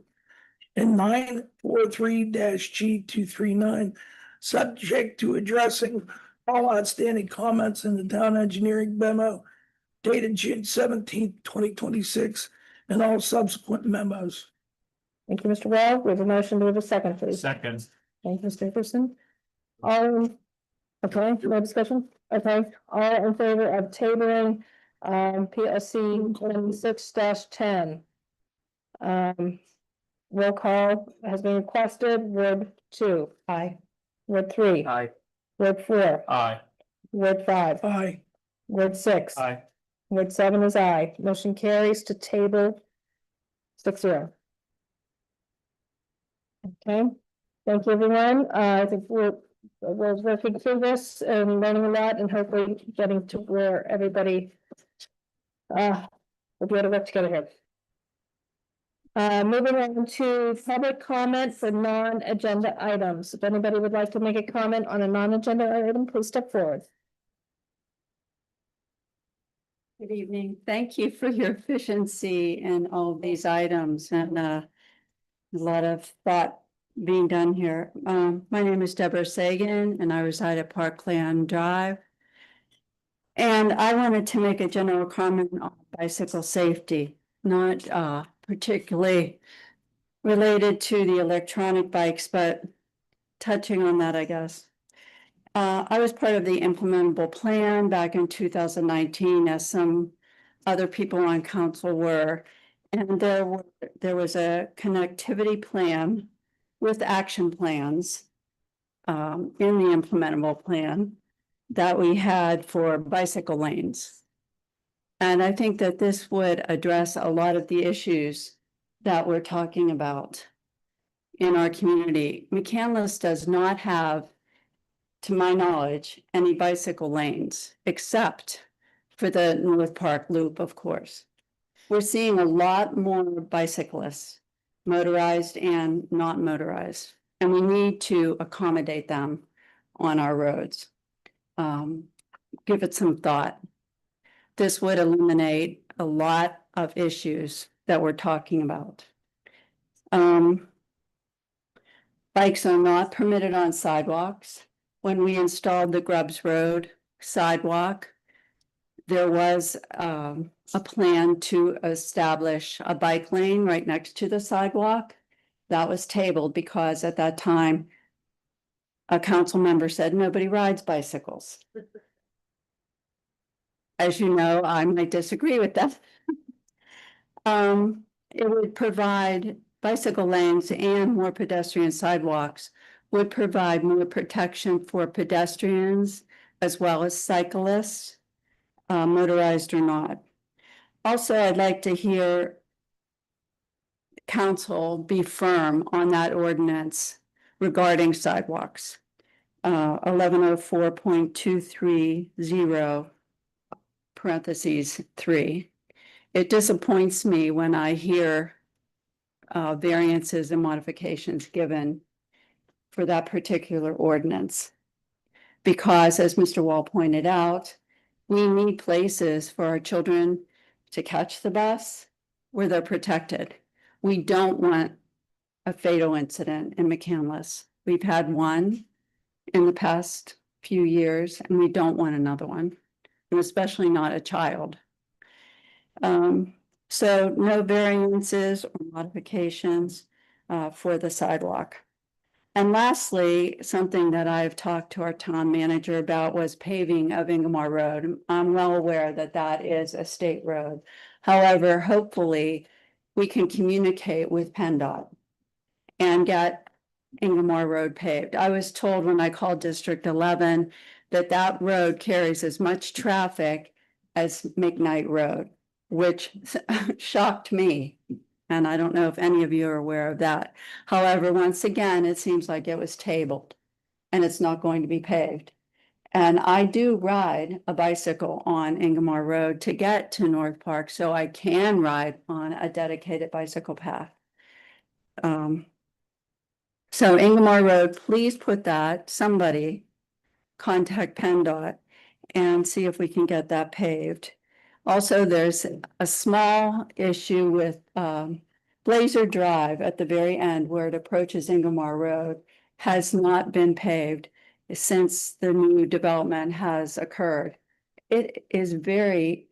and 943-G239, subject to addressing all outstanding comments in the town engineering memo dated June 17th, 2026, and all subsequent memos. Thank you, Mr. Wall. We have a motion. Do we have a second, please? Second. Thank you, Mr. Nicholson. Okay, no discussion? Okay, all in favor of tabling, PSC 26-10. Roll call has been requested. Word 2, aye. Word 3, Aye. word 4, Aye. word 5, Aye. word 6. Aye. Word 7 is aye. Motion carries to table 6-0. Okay, thank you, everyone. I think we're working through this and learning a lot and hopefully getting to where everybody will be able to work together here. Moving on to public comment for non-agenda items. If anybody would like to make a comment on a non-agenda item, please step forward. Good evening. Thank you for your efficiency in all of these items and a lot of thought being done here. My name is Deborah Sagan and I reside at Parkland Drive. And I wanted to make a general comment on bicycle safety, not particularly related to the electronic bikes, but touching on that, I guess. I was part of the implementable plan back in 2019, as some other people on council were. And there was a connectivity plan with action plans in the implementable plan that we had for bicycle lanes. And I think that this would address a lot of the issues that we're talking about in our community. McCandless does not have, to my knowledge, any bicycle lanes, except for the North Park Loop, of course. We're seeing a lot more bicyclists, motorized and not motorized, and we need to accommodate them on our roads. Give it some thought. This would eliminate a lot of issues that we're talking about. Bikes are not permitted on sidewalks. When we installed the Grubbs Road sidewalk, there was a plan to establish a bike lane right next to the sidewalk. That was tabled because at that time, a council member said nobody rides bicycles. As you know, I might disagree with that. It would provide bicycle lanes and more pedestrian sidewalks, would provide more protection for pedestrians as well as cyclists, motorized or not. Also, I'd like to hear council be firm on that ordinance regarding sidewalks. 1104.230 parentheses 3. It disappoints me when I hear variances and modifications given for that particular ordinance. Because as Mr. Wall pointed out, we need places for our children to catch the bus where they're protected. We don't want a fatal incident in McCandless. We've had one in the past few years, and we don't want another one, and especially not a child. So no variances or modifications for the sidewalk. And lastly, something that I've talked to our town manager about was paving of Ingomar Road. I'm well aware that that is a state road. However, hopefully, we can communicate with PennDOT and get Ingomar Road paved. I was told when I called District 11 that that road carries as much traffic as McKnight Road, which shocked me. And I don't know if any of you are aware of that. However, once again, it seems like it was tabled and it's not going to be paved. And I do ride a bicycle on Ingomar Road to get to North Park, so I can ride on a dedicated bicycle path. So Ingomar Road, please put that, somebody contact PennDOT and see if we can get that paved. Also, there's a small issue with Blazer Drive at the very end where it approaches Ingomar Road has not been paved since the new development has occurred. It is very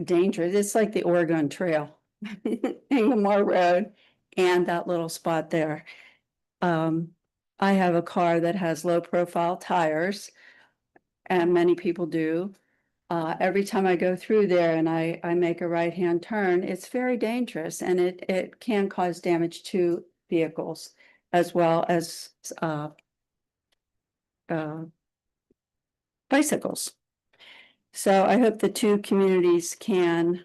dangerous. It's like the Oregon Trail, Ingomar Road and that little spot there. I have a car that has low profile tires, and many people do. Every time I go through there and I make a right-hand turn, it's very dangerous and it can cause damage to vehicles as well as bicycles. So I hope the two communities can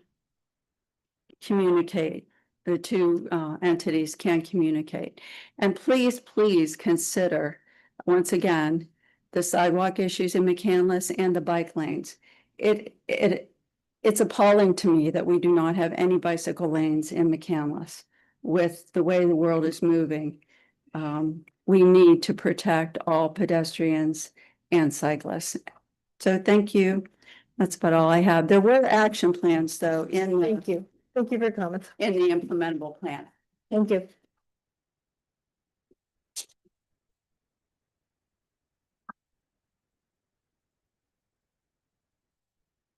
communicate. The two entities can communicate. And please, please consider, once again, the sidewalk issues in McCandless and the bike lanes. It's appalling to me that we do not have any bicycle lanes in McCandless with the way the world is moving. We need to protect all pedestrians and cyclists. So thank you. That's about all I have. There were action plans though in the. Thank you. Thank you for your comments. In the implementable plan. Thank you.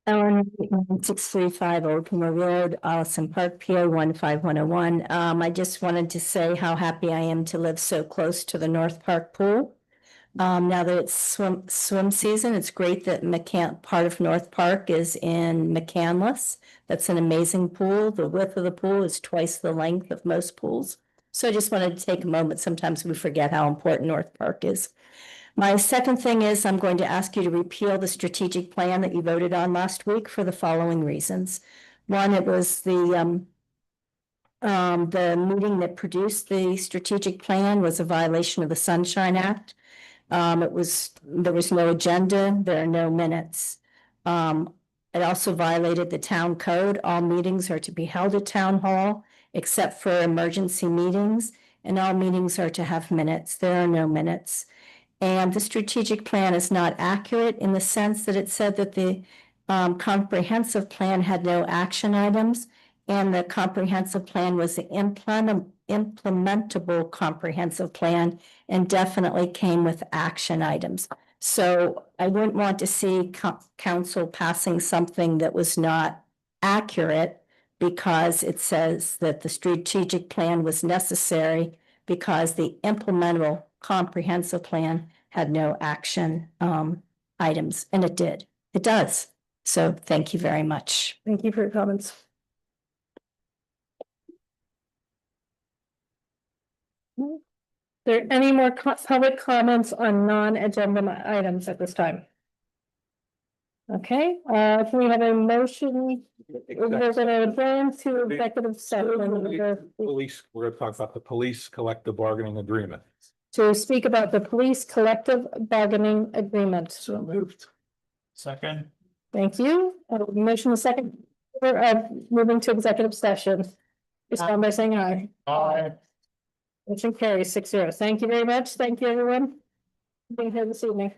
Ellen, 635 Old Puma Road, Allison Park, PO 15101. I just wanted to say how happy I am to live so close to the North Park pool. Now that it's swim season, it's great that part of North Park is in McCandless. That's an amazing pool. The width of the pool is twice the length of most pools. So I just wanted to take a moment. Sometimes we forget how important North Park is. My second thing is I'm going to ask you to repeal the strategic plan that you voted on last week for the following reasons. One, it was the meeting that produced the strategic plan was a violation of the Sunshine Act. There was no agenda, there are no minutes. It also violated the town code. All meetings are to be held at town hall except for emergency meetings, and all meetings are to have minutes. There are no minutes. And the strategic plan is not accurate in the sense that it said that the comprehensive plan had no action items, and the comprehensive plan was the implementable comprehensive plan and definitely came with action items. So I wouldn't want to see council passing something that was not accurate because it says that the strategic plan was necessary because the implementable comprehensive plan had no action items, and it did. It does. So thank you very much. Thank you for your comments. There any more public comments on non-agenda items at this time? Okay, can we have a motion? We're gonna adjourn to executive session. Police, we're gonna talk about the police collective bargaining agreement. To speak about the police collective bargaining agreement. So moved. Second. Thank you. Motion a second. Moving to executive session. Respond by saying aye. Aye. Motion carries 6-0. Thank you very much. Thank you, everyone. Being here this evening.